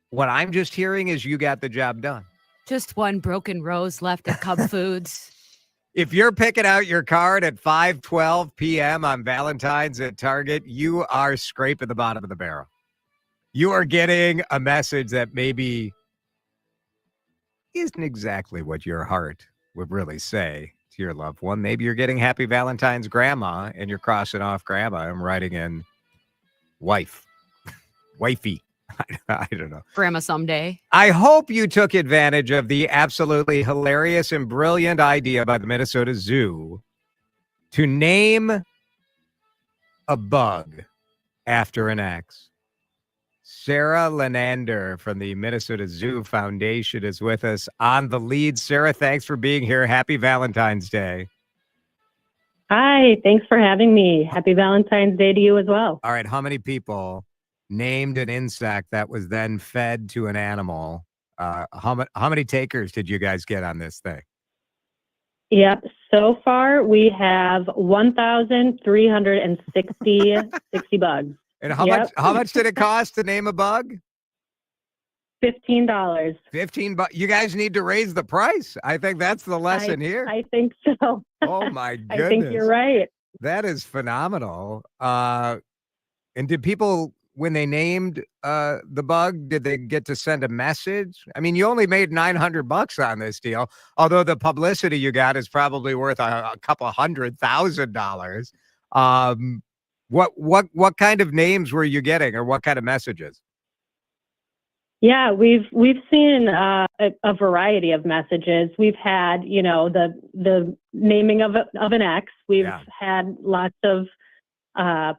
what I'm just hearing is you got the job done. Just one broken rose left at Cub Foods. If you're picking out your card at 5:12 p.m. on Valentine's at Target, you are scraping the bottom of the barrel. You are getting a message that maybe isn't exactly what your heart would really say to your loved one. Maybe you're getting Happy Valentine's Grandma, and you're crossing off Grandma and writing in wife, wifey. I don't know. Grandma someday. I hope you took advantage of the absolutely hilarious and brilliant idea by the Minnesota Zoo to name a bug after an ex. Sarah Lenander from the Minnesota Zoo Foundation is with us on the lead. Sarah, thanks for being here. Happy Valentine's Day. Hi, thanks for having me. Happy Valentine's Day to you as well. All right, how many people named an insect that was then fed to an animal How many takers did you guys get on this thing? Yep. So far, we have 1,360 bugs. And how much did it cost to name a bug? $15. $15. You guys need to raise the price. I think that's the lesson here. I think so. Oh my goodness. I think you're right. That is phenomenal. And did people, when they named the bug, did they get to send a message? I mean, you only made $900 on this deal, although the publicity you got is probably worth a couple $100,000. What kind of names were you getting, or what kind of messages? Yeah, we've seen a variety of messages. We've had, the naming of an ex. We've had lots of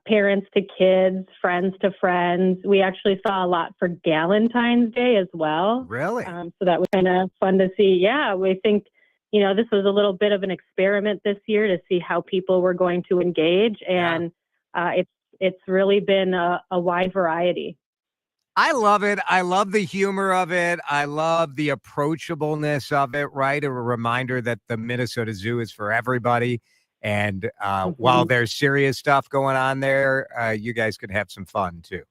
parents to kids, friends to friends. We actually saw a lot for Valentine's Day as well. Really? So that was kind of fun to see. Yeah, we think, this was a little bit of an experiment this year to see how people were going to engage, and it's really been a wide variety. I love it. I love the humor of it. I love the approachableness of it, right? A reminder that the Minnesota Zoo is for everybody. And while there's serious stuff going on there, you guys could have some fun too.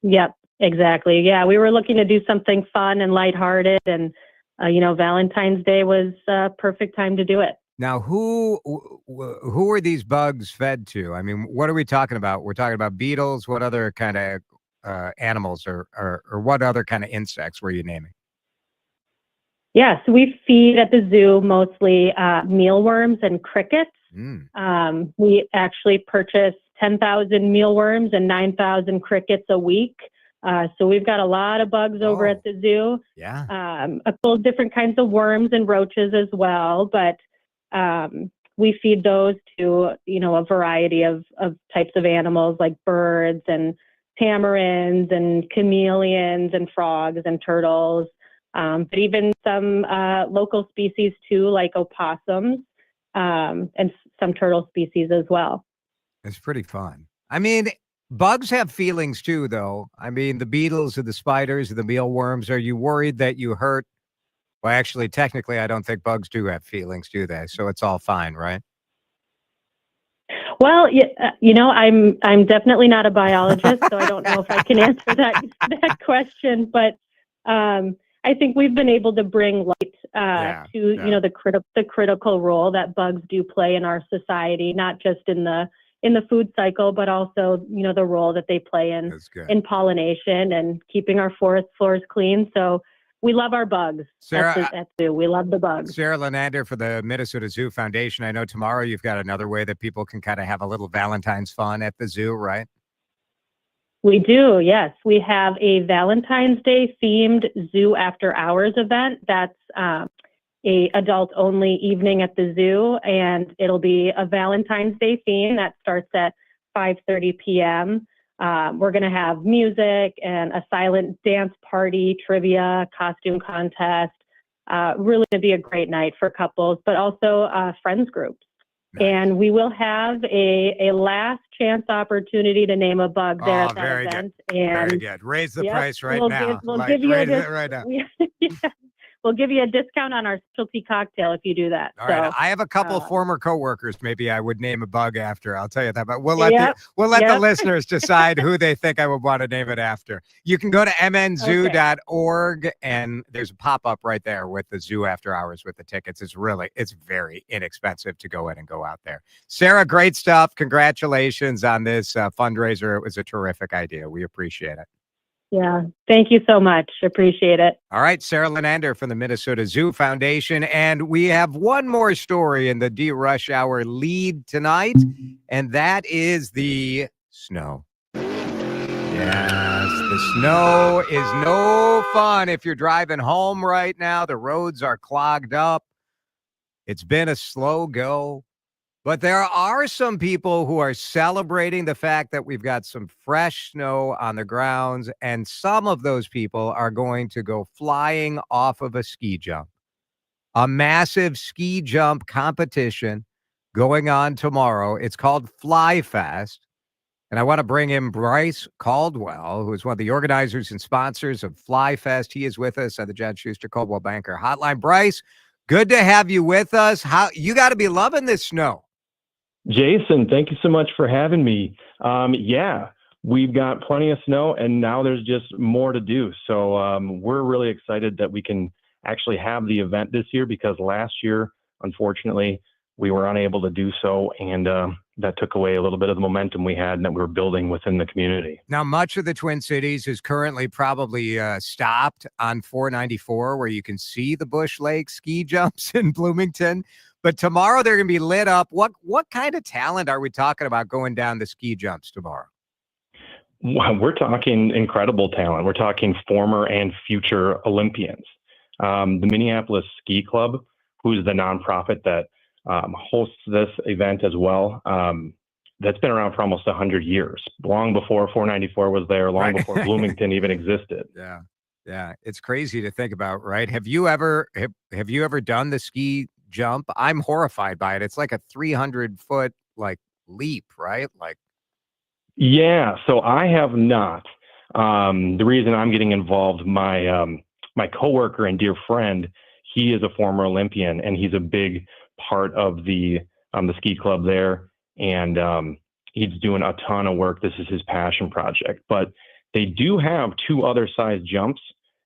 Yep, exactly. Yeah, we were looking to do something fun and lighthearted, and Valentine's Day was a perfect time to do it. Now, who are these bugs fed to? I mean, what are we talking about? We're talking about beetles. What other kind of animals or what other kind of insects were you naming? Yeah, so we feed at the zoo mostly mealworms and crickets. We actually purchase 10,000 mealworms and 9,000 crickets a week. So we've got a lot of bugs over at the zoo. Yeah. A couple of different kinds of worms and roaches as well, but we feed those to, a variety of types of animals like birds and tamarins and chameleons and frogs and turtles, but even some local species too, like opossums, and some turtle species as well. It's pretty fun. I mean, bugs have feelings too, though. I mean, the beetles or the spiders or the mealworms, are you worried that you hurt? Well, actually, technically, I don't think bugs do have feelings, do they? So it's all fine, right? Well, I'm definitely not a biologist, so I don't know if I can answer that question. But I think we've been able to bring light to the critical role that bugs do play in our society, not just in the food cycle, but also the role that they play in pollination and keeping our forest floors clean. So we love our bugs. Sarah, at zoo. We love the bugs. Sarah Lenander for the Minnesota Zoo Foundation. I know tomorrow you've got another way that people can kind of have a little Valentine's fun at the zoo, right? We do, yes. We have a Valentine's Day themed zoo after hours event. That's a adult only evening at the zoo, and it'll be a Valentine's Day theme that starts at 5:30 p.m. We're going to have music and a silent dance party, trivia, costume contest. Really going to be a great night for couples, but also friends groups. Nice. And we will have a last chance opportunity to name a bug there at that event. Good. And very good. Raise the price right now. We'll give you We'll give you a discount on our specialty cocktail if you do that. All right. I have a couple of former coworkers. Maybe I would name a bug after. I'll tell you that. But we'll let the listeners decide who they think I would want to name it after. You can go to mnzoo.org, and there's a pop-up right there with the zoo after hours with the tickets. It's very inexpensive to go in and go out there. Sarah, great stuff. Congratulations on this fundraiser. It was a terrific idea. We appreciate it. Yeah. Thank you so much. Appreciate it. All right. Sarah Lenander from the Minnesota Zoo Foundation. And we have one more story in the DeRUSH Hour lead tonight, and that is the snow. Yes, the snow is no fun if you're driving home right now. The roads are clogged up. It's been a slow go. But there are some people who are celebrating the fact that we've got some fresh snow on the grounds, and some of those people are going to go flying off of a ski jump. A massive ski jump competition going on tomorrow. It's called Fly Fest, And I want to bring in Bryce Caldwell, who is one of the organizers and sponsors of Fly Fest. He is with us at the Judd Schuster Coldwell Banker Hotline. Bryce, good to have you with us. How you got to be loving this snow. Jason, thank you so much for having me. Yeah, we've got plenty of snow, and now there's just more to do. So we're really excited that we can actually have the event this year, because last year, unfortunately, we were unable to do so, and that took away a little bit of the momentum we had and that we were building within the community. Now, much of the Twin Cities is currently probably stopped on 494, where you can see the Bush Lake ski jumps in Bloomington. But tomorrow they're going to be lit up. What kind of talent are we talking about going down the ski jumps tomorrow? Well, we're talking incredible talent. We're talking former and future Olympians. The Minneapolis Ski Club, who's the nonprofit that hosts this event as well, that's been around for almost 100 years, long before 494 was there, long before Bloomington even existed. Yeah, it's crazy to think about, right? Have you ever done the ski jump? I'm horrified by it. It's like a 300-foot leap, right? Yeah, so I have not. The reason I'm getting involved, my coworker and dear friend, he is a former Olympian, and he's a big part of the ski club there, and he's doing a ton of work. This is his passion project. But they do have 2 other size jumps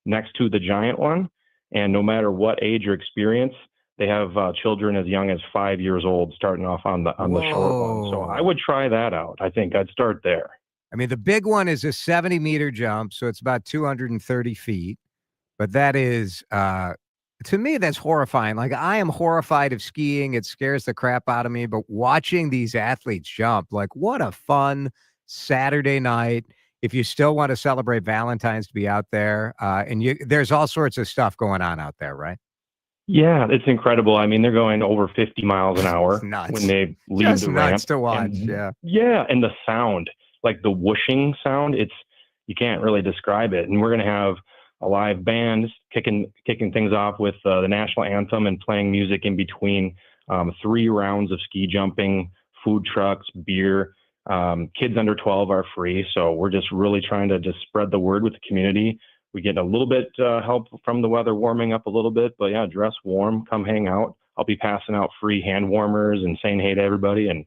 next to the giant one, and no matter what age or experience, they have children as young as 5 years old starting off on the short one. So I would try that out. I think I'd start there. I mean, the big one is a 70-meter jump, so it's about 230 feet. But that is, to me, that's horrifying. I am horrified of skiing. It scares the crap out of me. But watching these athletes jump, what a fun Saturday night. If you still want to celebrate Valentines, to be out there. And there's all sorts of stuff going on out there, right? Yeah, it's incredible. I mean, they're going over 50 miles an hour when they leave Just the ramp. nuts to watch, Yeah, and the sound, the whooshing sound, you can't really describe it. And we're going to have a live band kicking things off with the national anthem and playing music in between 3 rounds of ski jumping, food trucks, beer. Kids under 12 are free. So we're just really trying to just spread the word with the community. We get a little bit help from the weather warming up a little bit, but yeah, dress warm, come hang out. I'll be passing out free hand warmers and saying hey to everybody, and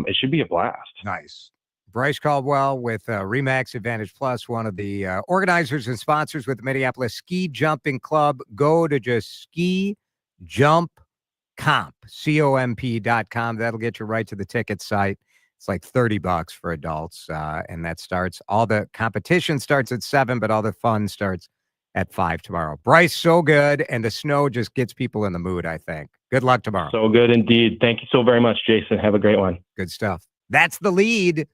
it should be a blast. Nice. Bryce Caldwell with Remax Advantage Plus, one of the organizers and sponsors with the Minneapolis Ski Jumping Club. Go to just Ski Jump Comp, COMP.com. That'll get you right to the ticket site. It's like $30 for adults, and that starts. All the competition starts at 7, but all the fun starts at 5 tomorrow. Bryce, so good, and the snow just gets people in the mood, I think. Good luck tomorrow. So good indeed. Thank you so very much, Jason. Have a great one. Good stuff. That's the lead.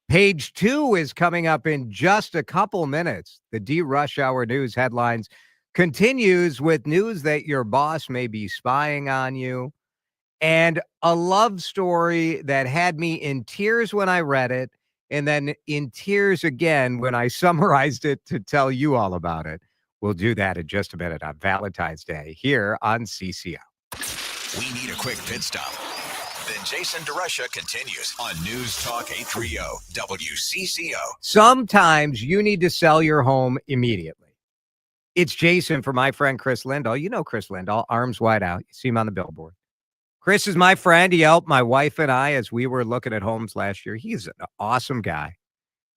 Page 2 is coming up in just a couple minutes. The DeRUSH Hour News headlines continues with news that your boss may be spying on you, and a love story that had me in tears when I read it, and then in tears again when I summarized it to tell you all about it. We'll do that in just a minute on Valentine's Day here on CCO. We need a quick pit stop. Then Jason DeRusha continues on News Talk 830 WCCO. Sometimes you need to sell your home immediately. It's Jason for my friend Chris Lindahl. You know Chris Lindahl, arms wide out. You see him on the billboard. Chris is my friend. He helped my wife and I as we were looking at homes last year. He's an awesome guy.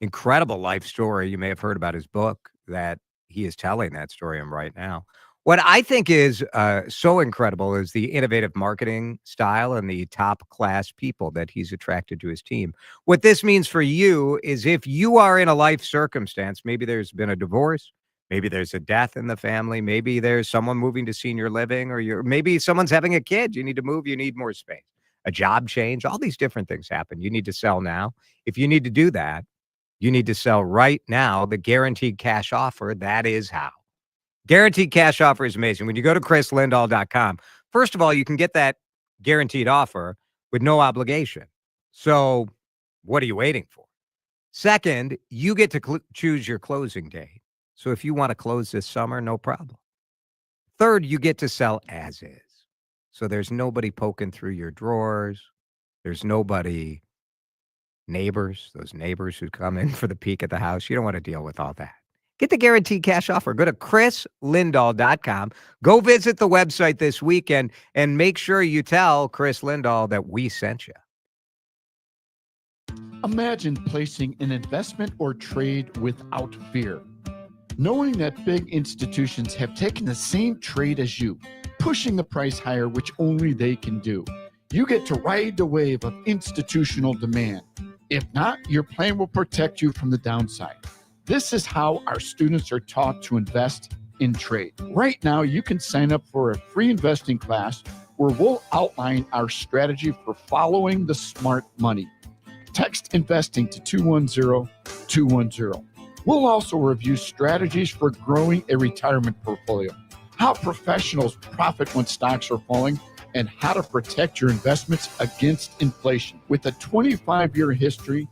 Incredible life story. You may have heard about his book that he is telling that story in right now. What I think is so incredible is the innovative marketing style and the top-class people that he's attracted to his team. What this means for you is if you are in a life circumstance, maybe there's been a divorce, maybe there's a death in the family, maybe there's someone moving to senior living, or maybe someone's having a kid, you need to move, you need more space, a job change, all these different things happen. You need to sell now. If you need to do that, you need to sell right now. The guaranteed cash offer, that is how. Guaranteed cash offer is amazing. When you go to chrislindahl.com, first of all, you can get that guaranteed offer with no obligation. So what are you waiting for? Second, you get to choose your closing date. So if you want to close this summer, no problem. Third, you get to sell as is. So there's nobody poking through your drawers. There's nobody neighbors, those neighbors who come in for the peek at the house. You don't want to deal with all that. Get the guaranteed cash offer. Go to chrislindahl.com. Go visit the website this weekend and make sure you tell Chris Lindahl that we sent you. Imagine placing an investment or trade without fear. Knowing that big institutions have taken the same trade as you, pushing the price higher, which only they can do. You get to ride the wave of institutional demand. If not, your plan will protect you from the downside. This is how our students are taught to invest in trade. Right now, you can sign up for a free investing class where we'll outline our strategy for following the smart money. Text investing to 210-210. We'll also review strategies for growing a retirement portfolio, how professionals profit when stocks are falling, and how to protect your investments against inflation. With a 25-year history,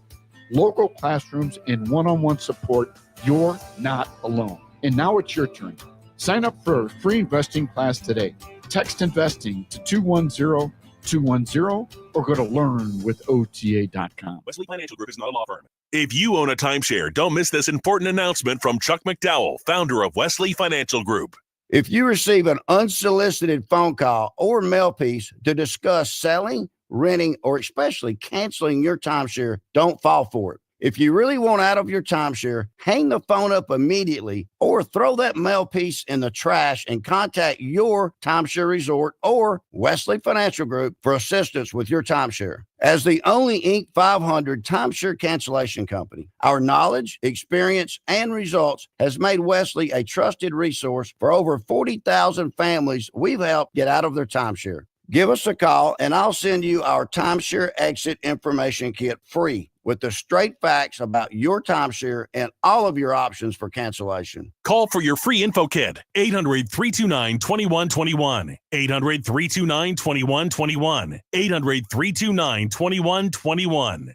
local classrooms, and one-on-one support, you're not alone. And now it's your turn. Sign up for a free investing class today. Text investing to 210-210 or go to learnwithota.com. Wesley Financial Group is not a law firm. If you own a timeshare, don't miss this important announcement from Chuck McDowell, founder of Wesley Financial Group. If you receive an unsolicited phone call or mail piece to discuss selling, renting, or especially canceling your timeshare, don't fall for it. If you really want out of your timeshare, hang the phone up immediately or throw that mail piece in the trash and contact your timeshare resort or Wesley Financial Group for assistance with your timeshare. As the only Inc. 500 timeshare cancellation company, our knowledge, experience, and results has made Wesley a trusted resource for over 40,000 families we've helped get out of their timeshare. Give us a call and I'll send you our timeshare exit information kit free with the straight facts about your timeshare and all of your options for cancellation. Call for your free info kit, 800-329-2121, 800-329-2121, 800-329-2121.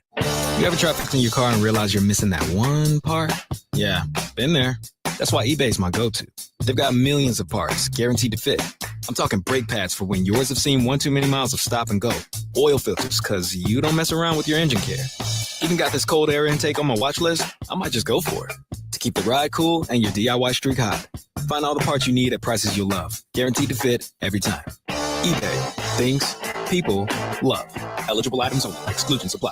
You ever try fixing your car and realize you're missing that one part? Yeah, been there. That's why eBay's my go-to. They've got millions of parts, guaranteed to fit. I'm talking brake pads for when yours have seen one too many miles of stop and go. Oil filters, because you don't mess around with your engine care. Even got this cold air intake on my watch list. I might just go for it. To keep the ride cool and your DIY streak hot. Find all the parts you need at prices you'll love. Guaranteed to fit every time. eBay. Things people love. Eligible items only. Exclusions apply.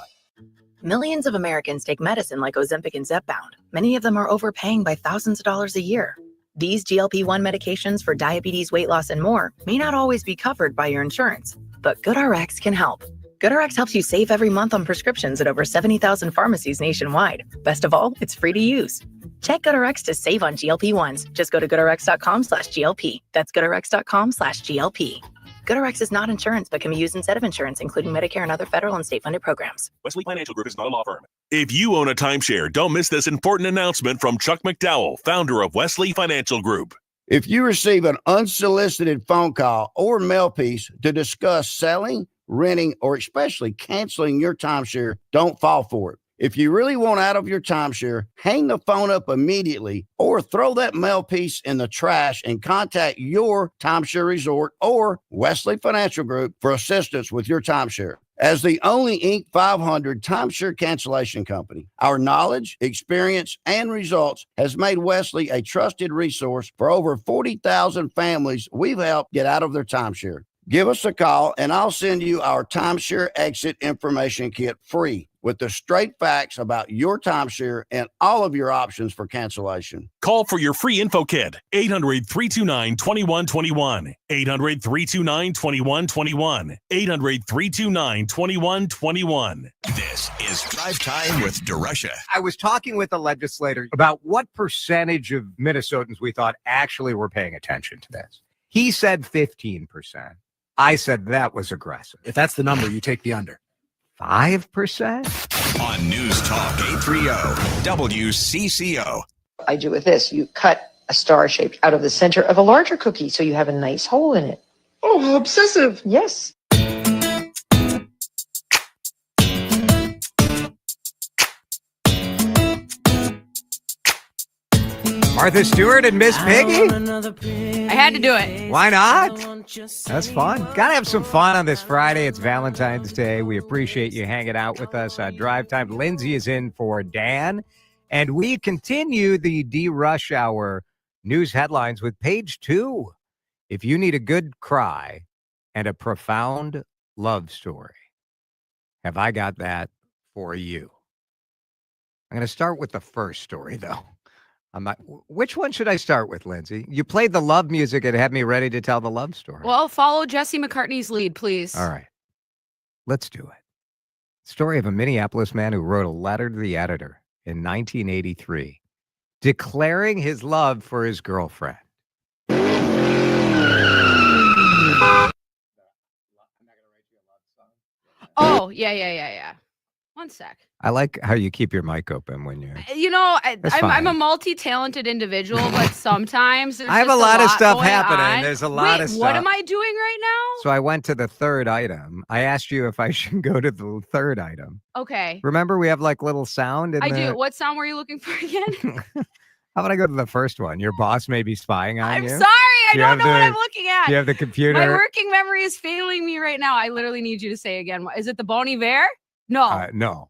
Millions of Americans take medicine like Ozempic and Zepbound. Many of them are overpaying by thousands of dollars a year. These GLP-1 medications for diabetes, weight loss, and more may not always be covered by your insurance, but GoodRx can help. GoodRx helps you save every month on prescriptions at over 70,000 pharmacies nationwide. Best of all, it's free to use. Check GoodRx to save on GLP-1s. Just go to GoodRx.com/GLP. That's GoodRx.com/GLP. GoodRx is not insurance, but can be used instead of insurance, including Medicare and other federal and state-funded programs. Wesley Financial Group is not a law firm. If you own a timeshare, don't miss this important announcement from Chuck McDowell, founder of Wesley Financial Group. If you receive an unsolicited phone call or mail piece to discuss selling, renting, or especially canceling your timeshare, don't fall for it. If you really want out of your timeshare, hang the phone up immediately or throw that mail piece in the trash and contact your timeshare resort or Wesley Financial Group for assistance with your timeshare. As the only Inc. 500 timeshare cancellation company, our knowledge, experience, and results has made Wesley a trusted resource for over 40,000 families we've helped get out of their timeshare. Give us a call and I'll send you our timeshare exit information kit free with the straight facts about your timeshare and all of your options for cancellation. Call for your free info kit, 800-329-2121, 800-329-2121, 800-329-2121. This is Drive Time with DeRusha. I was talking with a legislator about what percentage of Minnesotans we thought actually were paying attention to this. He said 15%. I said that was aggressive. If that's the number, you take the under. 5%? On News Talk 830 WCCO. I do with this. You cut a star shaped out of the center of a larger cookie so you have a nice hole in it. Oh, how obsessive. Yes. Martha Stewart and Miss Piggy? I had to do it. Why not? That's fun. Gotta have some fun on this Friday. It's Valentine's Day. We appreciate you hanging out with us on Drive Time. Lindsay is in for Dan. And we continue the DeRUSH Hour news headlines with page 2. If you need a good cry and a profound love story, have I got that for you? I'm going to start with the first story, though. Which one should I start with, Lindsay? You played the love music and had me ready to tell the love story. Well, follow Jesse McCartney's lead, please. All right. Let's do it. Story of a Minneapolis man who wrote a letter to the editor in 1983 declaring his love for his girlfriend. Oh, yeah. One sec. I like how you keep your mic open when you're... You know, That's I'm fine. a multi-talented individual, but sometimes there's I have just a lot of stuff going happening. on. There's a lot of stuff. What am I doing right now? So I went to the third item. I asked you if I should go to the third item. Okay. Remember, we have like little sound in I the... do. What sound were you looking for again? How about I go to the first one? Your boss may be spying on I'm you. sorry. I Do you don't have know what the- I'm looking at. Do you have the computer? My working memory is failing me right now. I literally need you to say again. Is it the Bon Iver? No. No.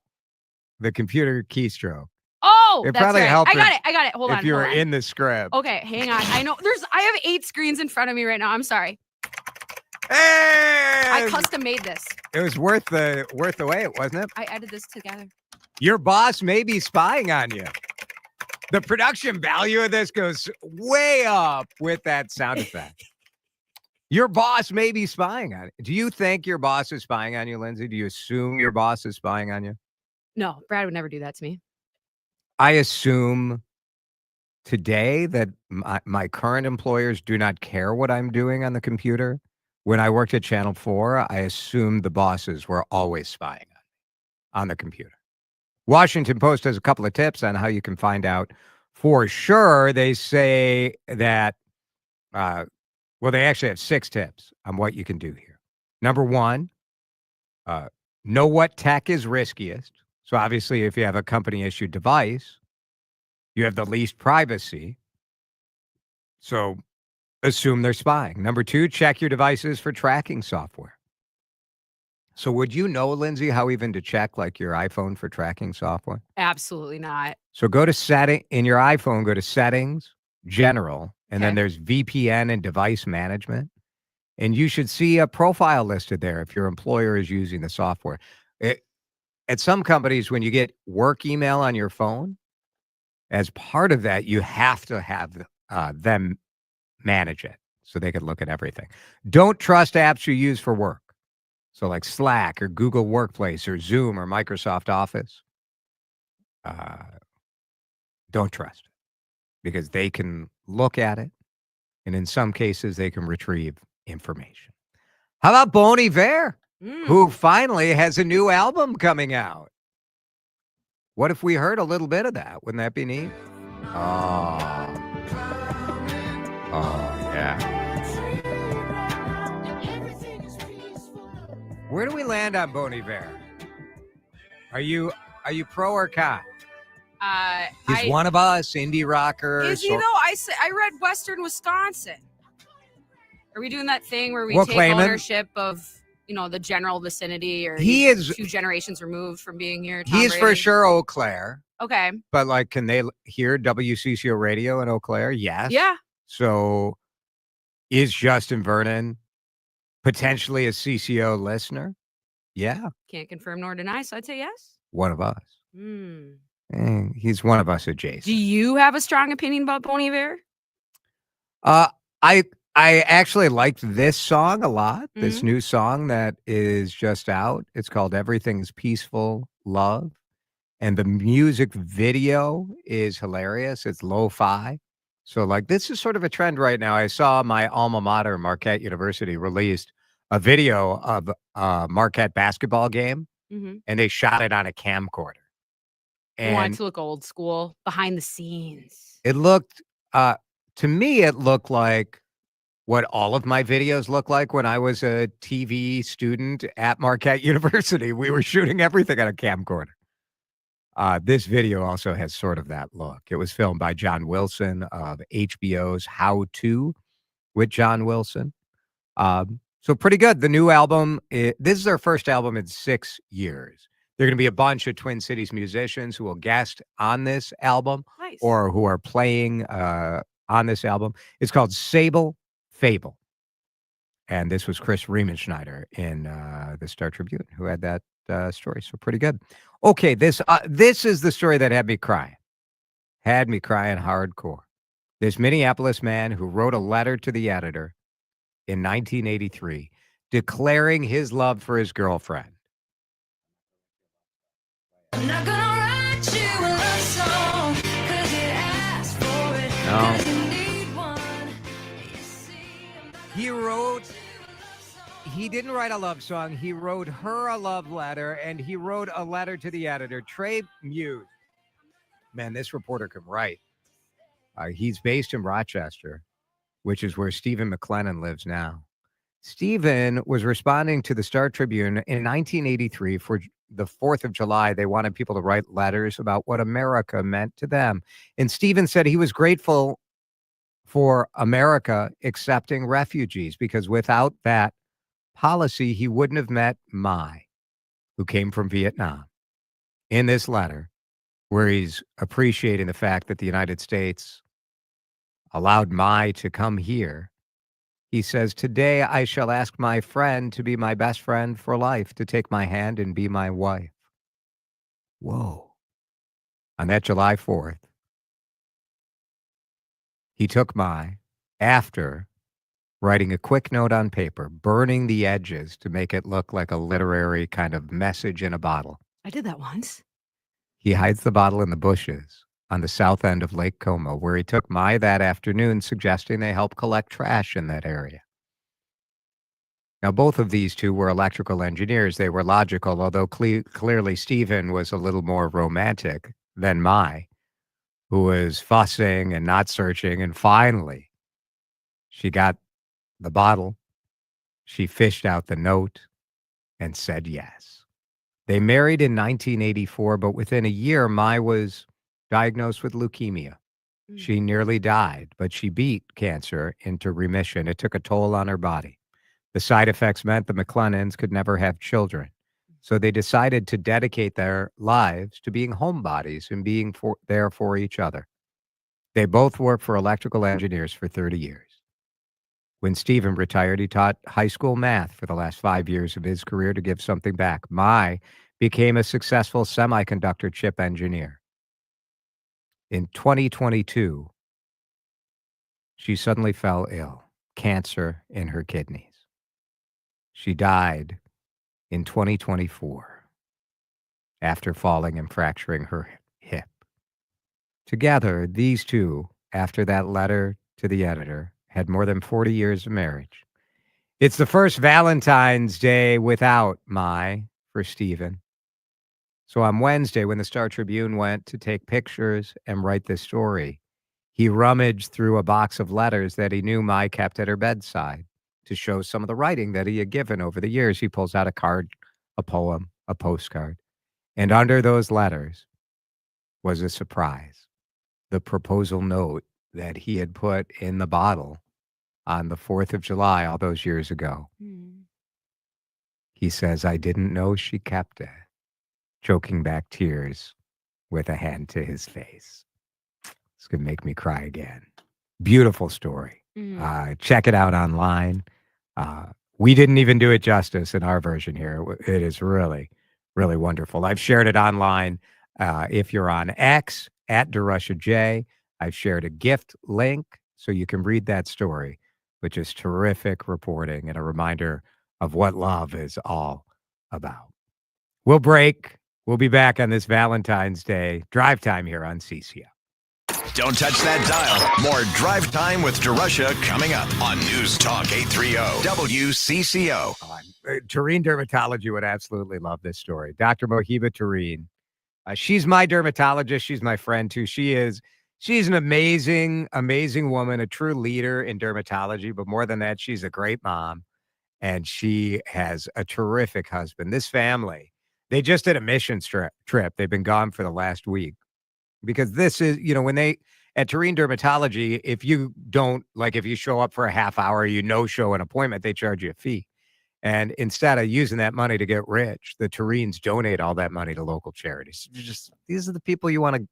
The computer keystroke. Oh, It that's probably right. helped I got if- it. I got it. Hold on. If you were hold on. in the script. Okay, hang on. I know I have 8 screens in front of me right now. I'm sorry. Hey! I custom made this. It was worth the wait, wasn't it? I edited this together. Your boss may be spying on you. The production value of this goes way up with that sound effect. Your boss may be spying on you. Do you think your boss is spying on you, Lindsay? Do you assume your boss is spying on you? No, Brad would never do that to me. I assume today that my current employers do not care what I'm doing on the computer. When I worked at Channel 4, I assumed the bosses were always spying on the computer. Washington Post has a couple of tips on how you can find out for sure. They say that, they actually have 6 tips on what you can do here. Number 1, know what tech is riskiest. So obviously, if you have a company-issued device, you have the least privacy. So assume they're spying. Number 2, check your devices for tracking software. So would you know, Lindsay, how even to check like your iPhone for tracking software? Absolutely not. So go to in your iPhone, go to settings, general, and then there's VPN and device management. And you should see a profile listed there if your employer is using the software. At some companies, when you get work email on your phone, as part of that, you have to have them manage it so they can look at everything. Don't trust apps you use for work. So like Slack or Google Workplace or Zoom or Microsoft Office. Don't trust it because they can look at it. And in some cases, they can retrieve information. How about Bon Iver, who finally has a new album coming out? What if we heard a little bit of that? Wouldn't that be neat? Oh, yeah. Where do we land on Bon Iver? Are you pro or con? He's one of us, indie rocker. Is he though? I read Western Wisconsin. Are we doing that thing where we We'll take claim him. ownership of the general vicinity, or He he's is- 2 generations removed from being here? Tom He's for Brady? sure Eau Claire. Okay. But like, can they hear WCCO radio in Eau Claire? Yes. Yeah. So is Justin Vernon potentially a CCO listener? Yeah. Can't confirm nor deny, so I'd say yes. One of us. Hmm. He's one of us adjacent. Do you have a strong opinion about Bon Iver? I actually liked this song a lot. This new song that is just out. It's called Everything's Peaceful Love. And the music video is hilarious. It's lo-fi. So like this is sort of a trend right now. I saw my alma mater, Marquette University, released a video of a Marquette basketball game, Mhm. and they shot it on a camcorder. I want And it to look old school, behind the scenes. it looked, to me, it looked like what all of my videos look like when I was a TV student at Marquette University. We were shooting everything on a camcorder. This video also has sort of that look. It was filmed by John Wilson of HBO's How To with John Wilson. So pretty good. The new album, this is their first album in 6 years. There are going to be a bunch of Twin Cities musicians who will guest on this album or who are playing on this album. It's called Sable Fable. And this was Chris Riemenschneider in the Star Tribune who had that story. So pretty good. Okay, this is the story that had me crying. Had me crying hardcore. This Minneapolis man who wrote a letter to the editor in 1983 declaring his love for his girlfriend. I'm not gonna write you a love song, 'cause it asks for it. No. 'Cause you need one. He didn't write a love song. He wrote her a love letter, and he wrote a letter to the editor, Trey Muse. Man, this reporter can write. He's based in Rochester, which is where Stephen McLennan lives now. Stephen was responding to the Star Tribune in 1983 for the 4th of July. They wanted people to write letters about what America meant to them. And Stephen said he was grateful for America accepting refugees because without that policy, he wouldn't have met Mai, who came from Vietnam. In this letter, where he's appreciating the fact that the United States allowed Mai to come here, he says, "Today I shall ask my friend to be my best friend for life, to take my hand and be my wife." Whoa. On that July 4th, he took Mai after writing a quick note on paper, burning the edges to make it look like a literary kind of message in a bottle. I did that once. He hides the bottle in the bushes on the south end of Lake Como, where he took Mai that afternoon, suggesting they help collect trash in that area. Now, both of these two were electrical engineers. They were logical, although clearly Stephen was a little more romantic than Mai, who was fussing and not searching. And finally, she got the bottle. She fished out the note and said yes. They married in 1984, but within a year, Mai was diagnosed with leukemia. She nearly died, but she beat cancer into remission. It took a toll on her body. The side effects meant the McLennans could never have children. So they decided to dedicate their lives to being homebodies and being there for each other. They both worked for electrical engineers for 30 years. When Stephen retired, he taught high school math for the last 5 years of his career to give something back. Mai became a successful semiconductor chip engineer. In 2022, she suddenly fell ill, cancer in her kidneys. She died in 2024 after falling and fracturing her hip. Together, these two, after that letter to the editor, had more than 40 years of marriage. It's the first Valentine's Day without Mai for Stephen. So on Wednesday, when the Star Tribune went to take pictures and write this story, he rummaged through a box of letters that he knew Mai kept at her bedside to show some of the writing that he had given over the years. He pulls out a card, a poem, a postcard. And under those letters was a surprise, the proposal note that he had put in the bottle on the 4th of July all those years ago. He says, "I didn't know she kept it," choking back tears with a hand to his face. It's going to make me cry again. Beautiful story. Check it out online. We didn't even do it justice in our version here. It is really, really wonderful. I've shared it online. If you're on X, at DeRushaJ, I've shared a gift link so you can read that story, which is terrific reporting and a reminder of what love is all about. We'll break. We'll be back on this Valentine's Day drive time here on CCO. Don't touch that dial. More Drive Time with DeRusha coming up on News Talk 830 WCCO. Tureen Dermatology would absolutely love this story. Dr. Mohiba Tureen. She's my dermatologist. She's my friend too. She's an amazing, amazing woman, a true leader in dermatology. But more than that, she's a great mom. And she has a terrific husband. This family, They just did a mission trip. They've been gone for the last week because this is, when they at Tureen Dermatology, if you don't if you show up for a half hour, show an appointment, they charge you a fee. And instead of using that money to get rich, the Tureens donate all that money to local charities. These are the people you want to,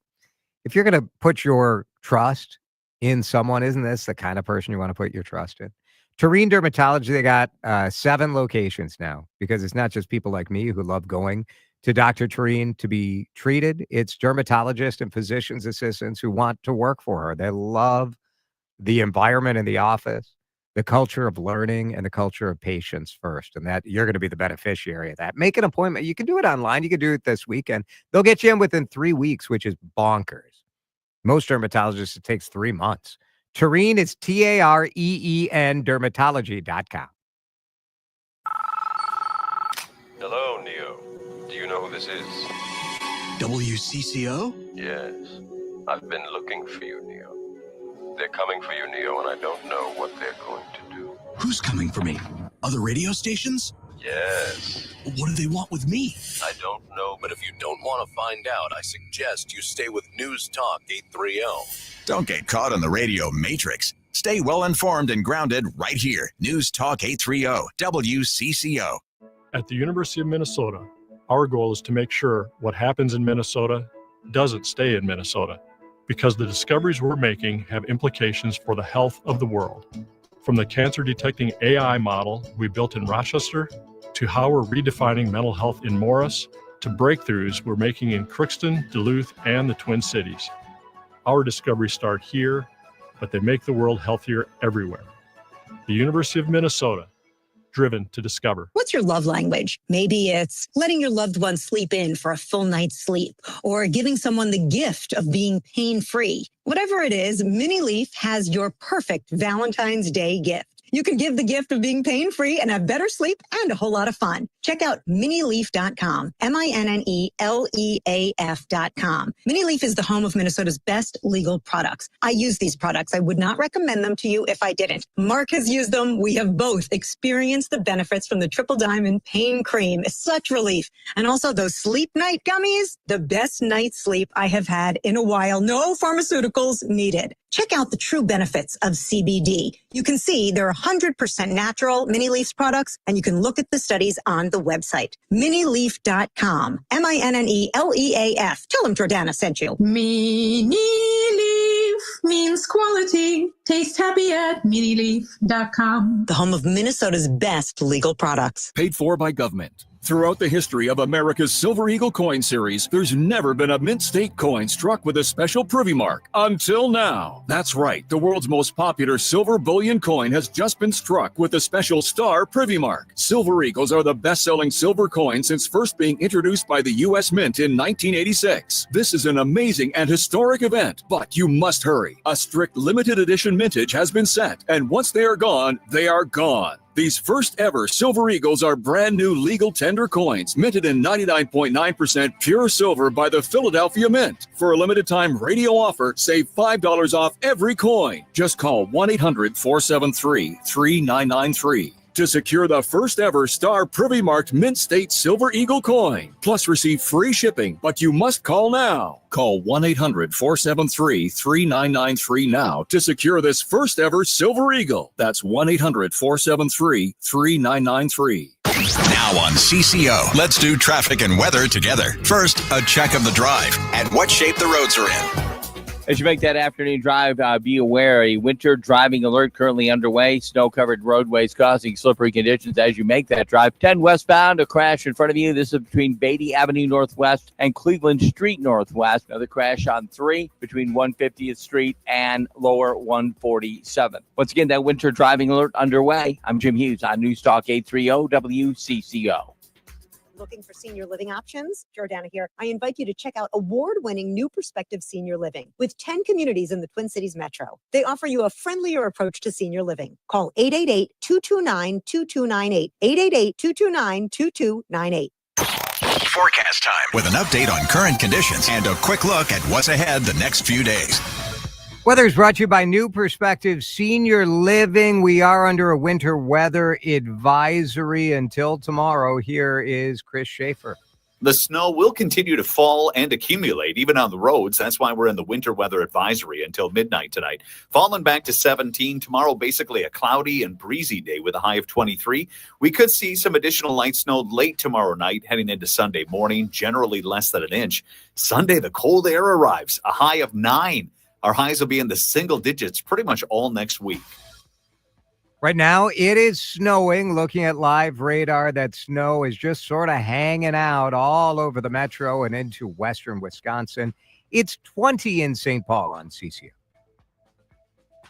if you're going to put your trust in someone, isn't this the kind of person you want to put your trust in? Tureen Dermatology, they got 7 locations now because it's not just people like me who love going to Dr. Tureen to be treated. It's dermatologists and physician's assistants who want to work for her. They love the environment in the office, the culture of learning, and the culture of patients first. And that you're going to be the beneficiary of that. Make an appointment. You can do it online. You can do it this weekend. They'll get you in within 3 weeks, which is bonkers. Most dermatologists, it takes 3 months. Tureen is TAREEN dermatology.com. Hello, Neo. Do you know who this is? WCCO? Yes. I've been looking for you, Neo. They're coming for you, Neo, and I don't know what they're going to do. Who's coming for me? Other radio stations? Yes. What do they want with me? I don't know, but if you don't want to find out, I suggest you stay with News Talk 830. Don't get caught on the radio matrix. Stay well informed and grounded right here. News Talk 830 WCCO. At the University of Minnesota, our goal is to make sure what happens in Minnesota doesn't stay in Minnesota, because the discoveries we're making have implications for the health of the world. From the cancer-detecting AI model we built in Rochester, to how we're redefining mental health in Morris, to breakthroughs we're making in Crookston, Duluth, and the Twin Cities. Our discoveries start here, but they make the world healthier everywhere. The University of Minnesota, driven to discover. What's your love language? Maybe it's letting your loved one sleep in for a full night's sleep, or giving someone the gift of being pain-free. Whatever it is, Mini Leaf has your perfect Valentine's Day gift. You can give the gift of being pain-free and have better sleep and a whole lot of fun. Check out minileaf.com, MINNELEAF.com. Minileaf is the home of Minnesota's best legal products. I use these products. I would not recommend them to you if I didn't. Mark has used them. We have both experienced the benefits from the Triple Diamond Pain Cream. It's such relief. And also those Sleep Night gummies, the best night's sleep I have had in a while. No pharmaceuticals needed. Check out the true benefits of CBD. You can see they're 100% natural Mini Leaf's products, and you can look at the studies on the website. Minileaf.com. MINNELEAF. Tell them Jordana sent you. Mini Leaf means quality. Taste happy at minileaf.com. The home of Minnesota's best legal products. Paid for by government. Throughout the history of America's Silver Eagle coin series, there's never been a mint state coin struck with a special privy mark. Until now. That's right. The world's most popular silver bullion coin has just been struck with a special star privy mark. Silver Eagles are the best-selling silver coin since first being introduced by the U.S. Mint in 1986. This is an amazing and historic event, but you must hurry. A strict limited edition mintage has been set, and once they are gone, they are gone. These first ever Silver Eagles are brand new legal tender coins, minted in 99.9% pure silver by the Philadelphia Mint. For a limited time radio offer, save $5 off every coin. Just call 1-800-473-3993 to secure the first ever star privy marked Mint State Silver Eagle coin. Plus receive free shipping, but you must call now. Call 1-800-473-3993 now to secure this first ever Silver Eagle. That's 1-800-473-3993. Now on CCO, let's do traffic and weather together. First, a check of the drive and what shape the roads are in. As you make that afternoon drive, be aware a winter driving alert currently underway. Snow-covered roadways causing slippery conditions as you make that drive. 10 westbound, a crash in front of you. This is between Beatty Avenue Northwest and Cleveland Street Northwest. Another crash on 3 between 150th Street and Lower 147. Once again, that winter driving alert underway. I'm Jim Hughes on News Talk 830 WCCO. Looking for senior living options? Jordana here. I invite you to check out award-winning New Perspective Senior Living. With 10 communities in the Twin Cities Metro, they offer you a friendlier approach to senior living. Call 888-229-2298. 888-229-2298. Forecast time with an update on current conditions and a quick look at what's ahead the next few days. Weather is brought to you by New Perspective Senior Living. We are under a winter weather advisory until tomorrow. Here is Chris Schaefer. The snow will continue to fall and accumulate even on the roads. That's why we're in the winter weather advisory until midnight tonight. Falling back to 17 tomorrow, basically a cloudy and breezy day with a high of 23. We could see some additional light snow late tomorrow night heading into Sunday morning, generally less than an inch. Sunday, the cold air arrives, a high of 9. Our highs will be in the single digits pretty much all next week. Right now, it is snowing. Looking at live radar, that snow is just sort of hanging out all over the metro and into western Wisconsin. It's 20 in St. Paul on CCO.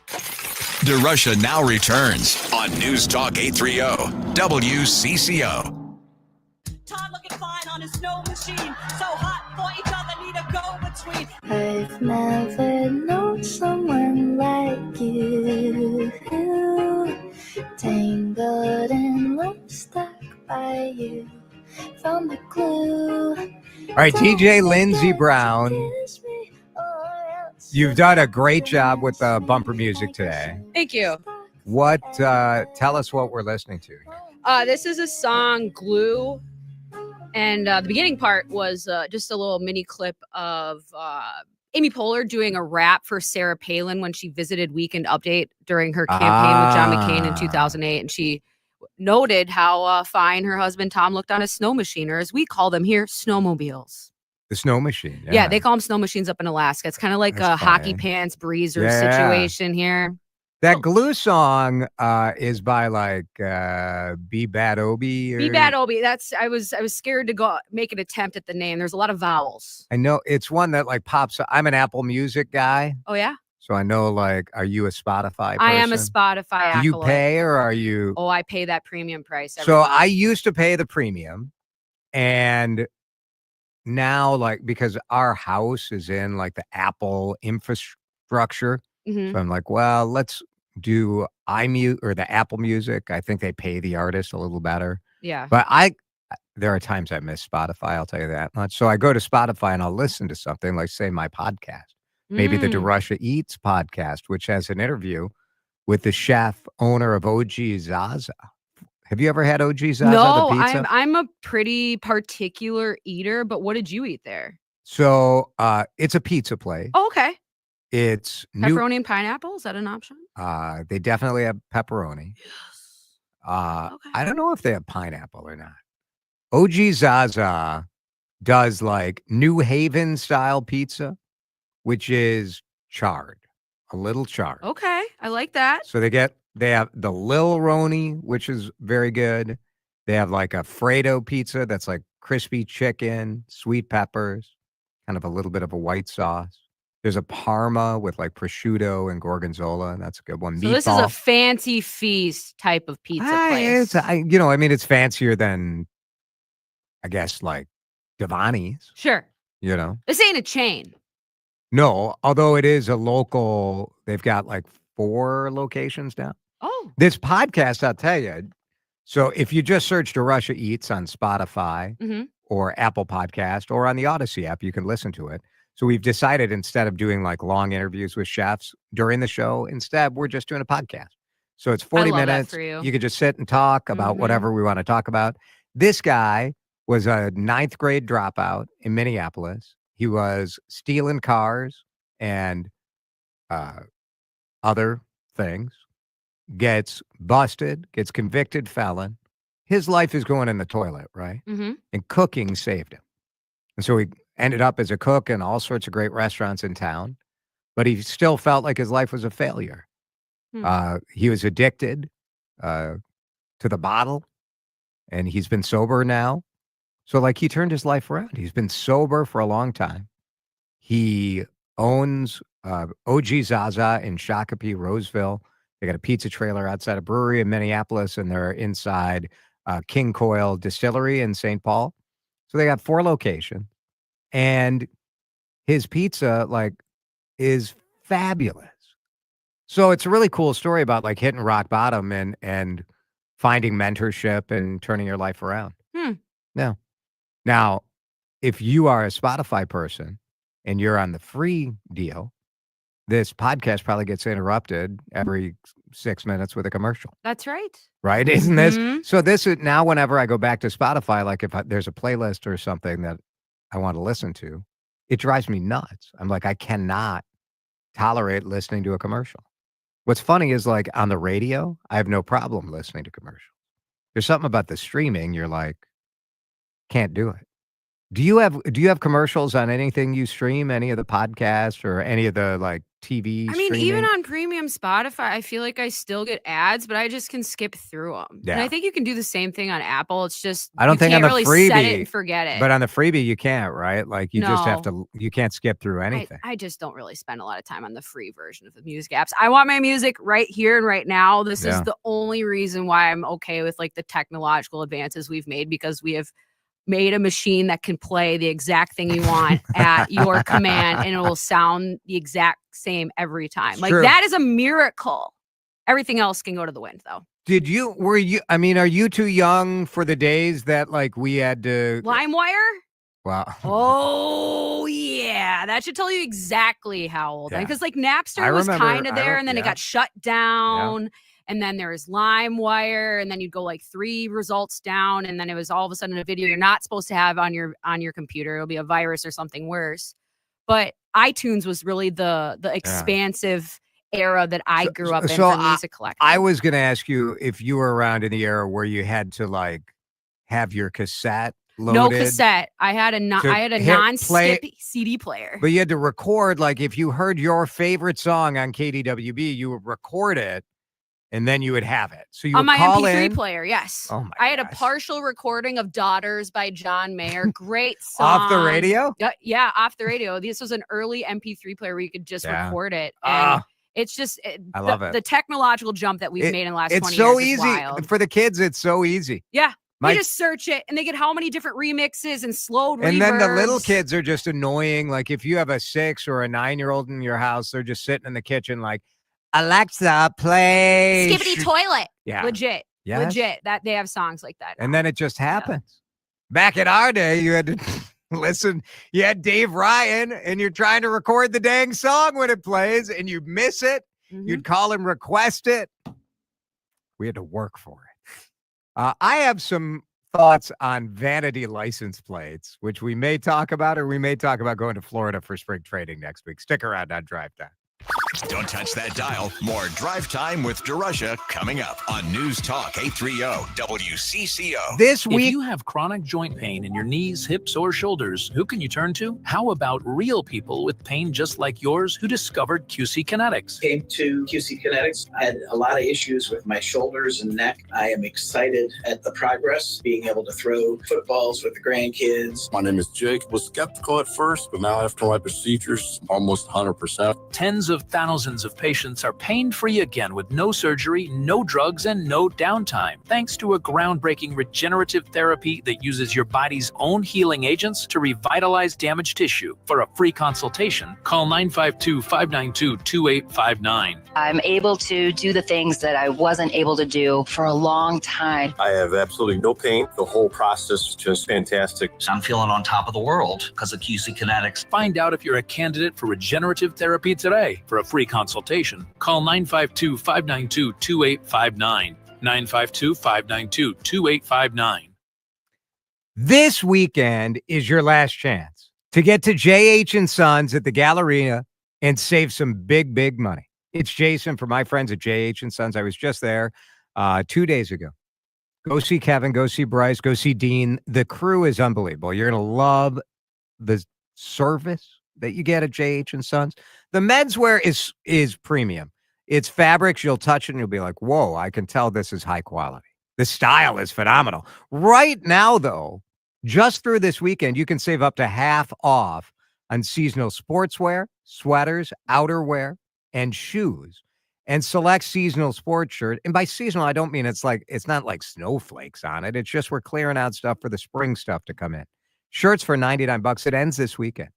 DeRusha now returns on News Talk 830 WCCO. Todd looking fine on his snow machine. So hot for each other, need a go-between. I've never known someone like you. Tangled in love, stuck by you. Found the clue. All right, DJ Lindsey Brown, you've done a great job with the bumper music today. Thank you. What? Tell us what we're listening to. This is a song, Glue. And the beginning part was just a little mini clip of Amy Poehler doing a rap for Sarah Palin when she visited Weekend Update during her campaign with John McCain in 2008. And she noted how fine her husband Tom looked on a snow machine, or as we call them here, snowmobiles. The snow machine. Yeah, they call them snow machines up in Alaska. It's kind of like a hockey pants breezer situation here. That Glue song is by like Be Bad Obi. Be Bad Obi. That's I was scared to go make an attempt at the name. There's a lot of vowels. I know it's one that like pops up. I'm an Apple Music guy. Oh yeah. So I know, like, are you a Spotify person? I am a Spotify. Do you acolyte. pay or are you? Oh, I pay that premium price. Every So month. I used to pay the premium, and now, like, because our house is in like the Apple infrastructure, Mhm. so I'm like, well, let's do iMute or the Apple Music. I think they pay the artist a little better. Yeah. But there are times I miss Spotify. I'll tell you that much. So I go to Spotify and I'll listen to something like, say, my podcast, maybe the DeRusha Eats podcast, which has an interview with the chef owner of OG Zaza. Have you ever had OG Zaza, No, the pizza? I'm a pretty particular eater, but what did you eat there? So it's a pizza place. Oh, okay. It's new. Pepperoni and pineapple, is that an option? They definitely have pepperoni. I don't know if they have pineapple or not. OG Zaza does like New Haven style pizza, which is charred, a little charred. Okay, I like that. So they have the Lil Roni, which is very good. They have like a Fredo pizza that's like crispy chicken, sweet peppers, kind of a little bit of a white sauce. There's a Parma with like prosciutto and gorgonzola. That's a good one. So this is a fancy feast type of pizza place. It's fancier than, I guess, like Devani's. Sure. This This ain't a chain. No, although it is a local, they've got like 4 locations now. Oh. This podcast, I'll tell you. So if you just search DeRusha Eats on Spotify Mhm. or Apple Podcast or on the Odyssey app, you can listen to it. So we've decided, instead of doing like long interviews with chefs during the show, instead we're just doing a podcast. So it's 40 love that minutes. for you. You could just sit and talk about whatever we want to talk about. This guy was a 9th grade dropout in Minneapolis. He was stealing cars and other things, gets busted, gets convicted felon. His life is going in the toilet, right? Mhm. And cooking saved him. And so he ended up as a cook in all sorts of great restaurants in town, but he still felt like his life was a failure. He was addicted to the bottle, and he's been sober now. So, like, he turned his life around. He's been sober for a long time. He owns OG Zaza in Shakopee, Roseville. They got a pizza trailer outside a brewery in Minneapolis, and they're inside King Coil Distillery in St. Paul. So they got 4 locations, and his pizza is fabulous. So it's a really cool story about like hitting rock bottom and finding mentorship and turning your life around. No. Now, if you are a Spotify person and you're on the free deal, this podcast probably gets interrupted every 6 minutes with a commercial. That's right. Right? Isn't this? Mhm. So this is now whenever I go back to Spotify, like if there's a playlist or something that I want to listen to, it drives me nuts. I'm like, I cannot tolerate listening to a commercial. What's funny is like on the radio, I have no problem listening to commercials. There's something about the streaming, you're like, can't do it. Do you have commercials on anything you stream, any of the podcasts or any of the like TV I mean, streaming? even on premium Spotify, I feel like I still get ads, but I just can skip through them. And Yeah. I think you can do the same thing on Apple. It's just I don't you think on can't the really set it freebie, and forget it. but on the freebie you can't, right? Like you just have to, you can't skip through anything. I just don't really spend a lot of time on the free version of the music apps. I want my music right here and right now. This Yeah. is the only reason why I'm okay with like the technological advances we've made, because we have made a machine that can play the exact thing you want at your command, and it will sound the exact same every time. Like true. that is a miracle. Everything else can go to the wind, though. I mean, are you too young for the days that like we had to? LimeWire? Wow. Oh yeah, that should tell you exactly how old. Yeah. Because like I Napster was remember- kind of I there, re- and then it yeah. got shut down. And then there's LimeWire, and then you'd go like 3 results down, and then it was all of a sudden a video you're not supposed to have on your computer. It'll be a virus or something worse. But iTunes was really the expansive era that I grew up in for music collecting. I was going to ask you if you were around in the era where you had to like have your cassette loaded. No cassette. I had a to hit non-skip play- CD player. But you had to record, like if you heard your favorite song on KDWB, you would record it and then you would have it. So you On would my call MP3 in. player, yes. Oh my I had a partial recording of Daughters by John Mayer. Great song. Off the radio? Yeah, off the radio. This was an early MP3 player where you could just Yeah. record it. Ah. And it's just I love it. The technological jump that we've made in the last 20 It's so years is easy wild. for the kids. It's so easy. Yeah. My- They just search it and they get how many different remixes and slowed And then the little reverbs. kids are just annoying. Like if you have a 6 or a 9-year-old in your house, they're just sitting in the kitchen like, Alexa, play. Skibbity toilet. Yeah. Legit. Yes. Legit. That they have songs like that. And then it just happens. Back in our day, you had to listen. You had Dave Ryan, and you're trying to record the dang song when it plays, and you miss it. Mm-hmm. You'd call him, request it. We had to work for it. I have some thoughts on vanity license plates, which we may talk about, or we may talk about going to Florida for spring training next week. Stick around on Drive Time. Don't touch that dial. More Drive Time with DeRusha coming up on News Talk 830 WCCO. This If week, you have chronic joint pain in your knees, hips, or shoulders, who can you turn to? How about real people with pain just like yours who discovered QC Kinetics? Came to QC Kinetics. I had a lot of issues with my shoulders and neck. I am excited at the progress, being able to throw footballs with the grandkids. My name is Jake. Was skeptical at first, but now after my procedures, almost 100%. Tens of thousands of patients are pain-free again with no surgery, no drugs, and no downtime, thanks to a groundbreaking regenerative therapy that uses your body's own healing agents to revitalize damaged tissue. For a free consultation, call 952-592-2859. I'm able to do the things that I wasn't able to do for a long time. I have absolutely no pain. The whole process is just fantastic. I'm feeling on top of the world because of QC Kinetics. Find out if you're a candidate for regenerative therapy today. For a free consultation, call 952-592-2859. 952-592-2859. this weekend is your last chance to get to JH & Sons at the Galleria and save some big, big money. It's Jason from my friends at JH & Sons. I was just there 2 days ago. Go see Kevin, go see Bryce, go see Dean. The crew is unbelievable. You're going to love the service that you get at JH & Sons. The menswear is premium. It's fabrics. You'll touch it and you'll be like, whoa, I can tell this is high quality. The style is phenomenal. Right now, though, just through this weekend, you can save up to half off on seasonal sportswear, sweaters, outerwear, and shoes, and select seasonal sports shirt. And by seasonal, I don't mean it's not like snowflakes on it. It's just we're clearing out stuff for the spring stuff to come in. Shirts for $99. It ends this weekend.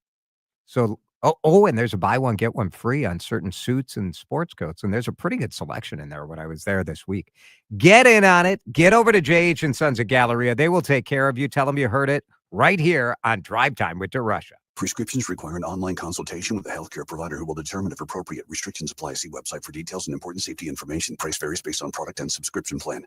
So, and there's a buy one, get one free on certain suits and sports coats. And there's a pretty good selection in there when I was there this week. Get in on it. Get over to JH & Sons at Galleria. They will take care of you. Tell them you heard it right here on Drive Time with DeRusha. Prescriptions require an online consultation with a healthcare provider who will determine if appropriate. Restrictions apply. See website for details and important safety information. Price varies based on product and subscription plan.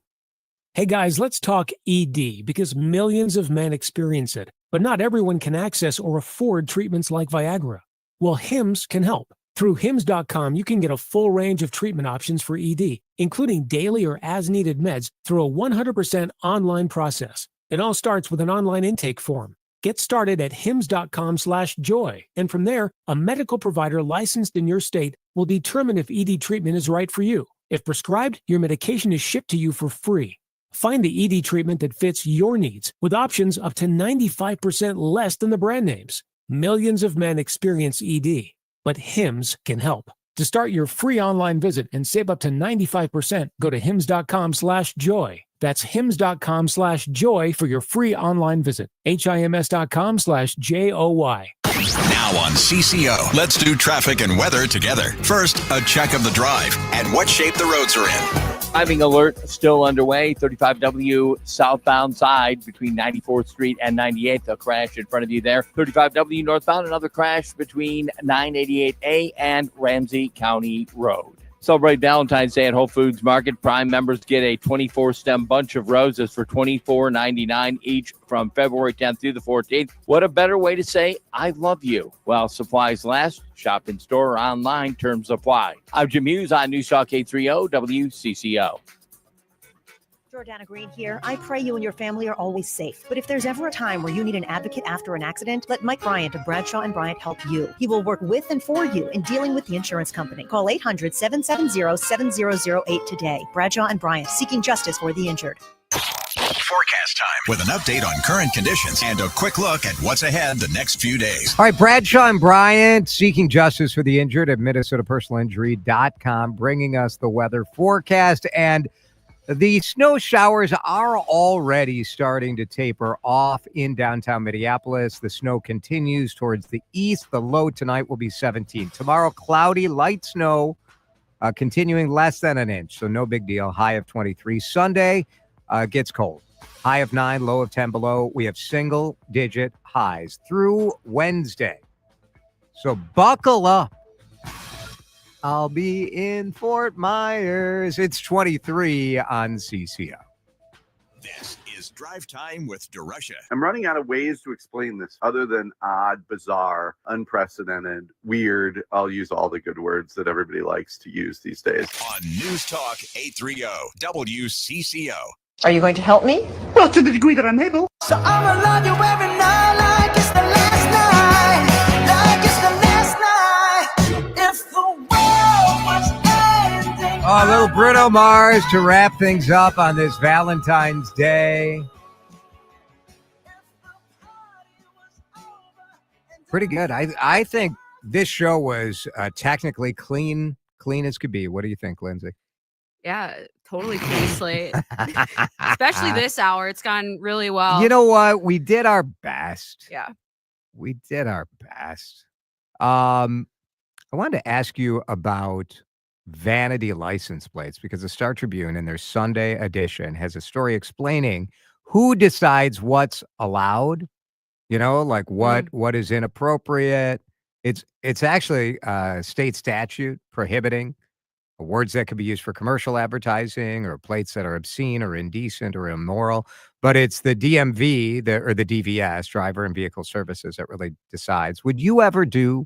Hey guys, let's talk ED because millions of men experience it, but not everyone can access or afford treatments like Viagra. Well, Hims can help. Through Hims.com, you can get a full range of treatment options for ED, including daily or as-needed meds through a 100% online process. It all starts with an online intake form. Get started at hims.com/joy, and from there, a medical provider licensed in your state will determine if ED treatment is right for you. If prescribed, your medication is shipped to you for free. Find the ED treatment that fits your needs with options up to 95% less than the brand names. Millions of men experience ED, but Hims can help. To start your free online visit and save up to 95%, go to hims.com/joy. That's hims.com/joy for your free online visit. HIMS.com/JOY. Now on CCO, let's do traffic and weather together. First, a check of the drive and what shape the roads are in. Driving alert still underway. 35W southbound side between 94th Street and 98th. A crash in front of you there. 35W northbound, another crash between 988A and Ramsey County Road. Celebrate Valentine's Day at Whole Foods Market. Prime members get a 24-stem bunch of roses for $24.99 each from February 10th through the 14th. What a better way to say I love you. While supplies last, shop in store or online. Terms apply. I'm Jim Hughes on News Talk 830 WCCO. Jordana Green here. I pray you and your family are always safe. But if there's ever a time where you need an advocate after an accident, let Mike Bryant of Bradshaw & Bryant help you. He will work with and for you in dealing with the insurance company. Call 800-770-7008 today. Bradshaw & Bryant, seeking justice for the injured. Forecast time with an update on current conditions and a quick look at what's ahead the next few days. All right, Bradshaw and Bryant, seeking justice for the injured at MinnesotaPersonalInjury.com, bringing us the weather forecast. And the snow showers are already starting to taper off in downtown Minneapolis. The snow continues towards the east. The low tonight will be 17. Tomorrow, cloudy, light snow, continuing less than an inch, so no big deal. High of 23. Sunday gets cold. High of 9, low of 10 below. We have single-digit highs through Wednesday. So buckle up. I'll be in Fort Myers. It's 23 on CCO. This is Drive Time with DeRusha. I'm running out of ways to explain this other than odd, bizarre, unprecedented, weird. I'll use all the good words that everybody likes to use these days. On News Talk 830 WCCO. Are you going to help me? Well, to the degree that I'm able. So I'ma love you every night like it's the last night. Like it's the last night. If the world was ending. Oh, a little Bruno Mars to wrap things up on this Valentine's Day. Pretty good. I think this show was technically clean as could be. What do you think, Lindsay? Yeah, totally clean slate. Especially this hour. It's gone really well. You know what? We did our best. Yeah. We did our best. I wanted to ask you about vanity license plates because the Star Tribune in their Sunday edition has a story explaining who decides what's allowed, you know, like what is inappropriate. It's actually a state statute prohibiting words that could be used for commercial advertising or plates that are obscene or indecent or immoral. But it's the DMV or the DVS, Driver and Vehicle Services, that really decides. Would you ever do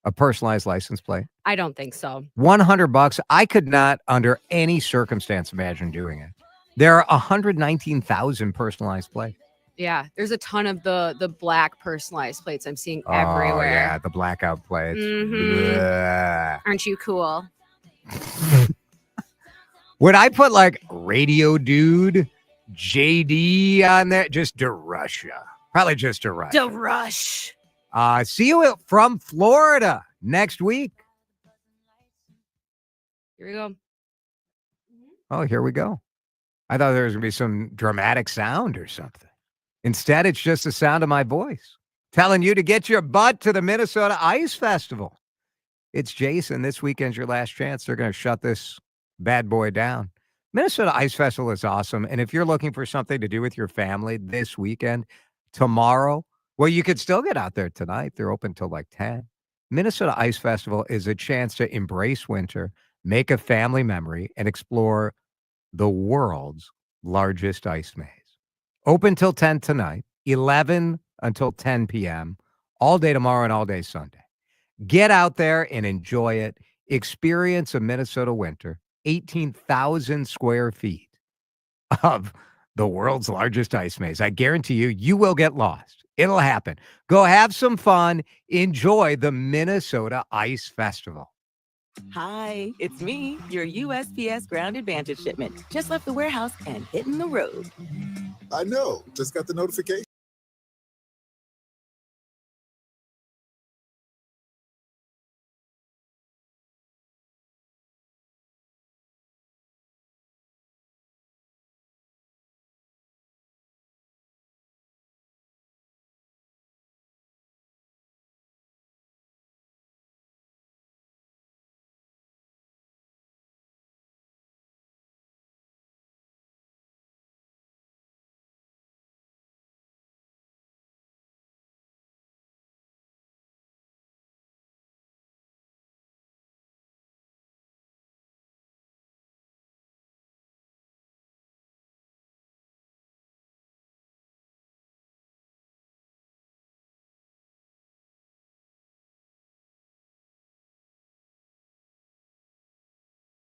a personalized license plate? I don't think so. $100. I could not, under any circumstance, imagine doing it. There are 119,000 personalized plates. Yeah, there's a ton of the black personalized plates I'm seeing everywhere. Oh, yeah, the blackout plates. Mhm. Aren't you cool? Would I put like Radio Dude, JD on there? Just DeRusha. Probably just DeRusha. DeRush. See you from Florida next week. Here we go. Oh, here we go. I thought there was going to be some dramatic sound or something. Instead, it's just the sound of my voice telling you to get your butt to the Minnesota Ice Festival. It's Jason. This weekend's your last chance. They're going to shut this bad boy down. Minnesota Ice Festival is awesome. And if you're looking for something to do with your family this weekend, tomorrow, Well, you could still get out there tonight. They're open till like 10. Minnesota Ice Festival is a chance to embrace winter, make a family memory, and explore the world's largest ice maze. Open till 10 tonight, 11 until 10 p.m., all day tomorrow and all day Sunday. Get out there and enjoy it. Experience a Minnesota winter, 18,000 square feet of the world's largest ice maze. I guarantee you, you will get lost. It'll happen. Go have some fun. Enjoy the Minnesota Ice Festival. Hi, it's me, your USPS Ground Advantage shipment. Just left the warehouse and hitting the road. I know. Just got the notification.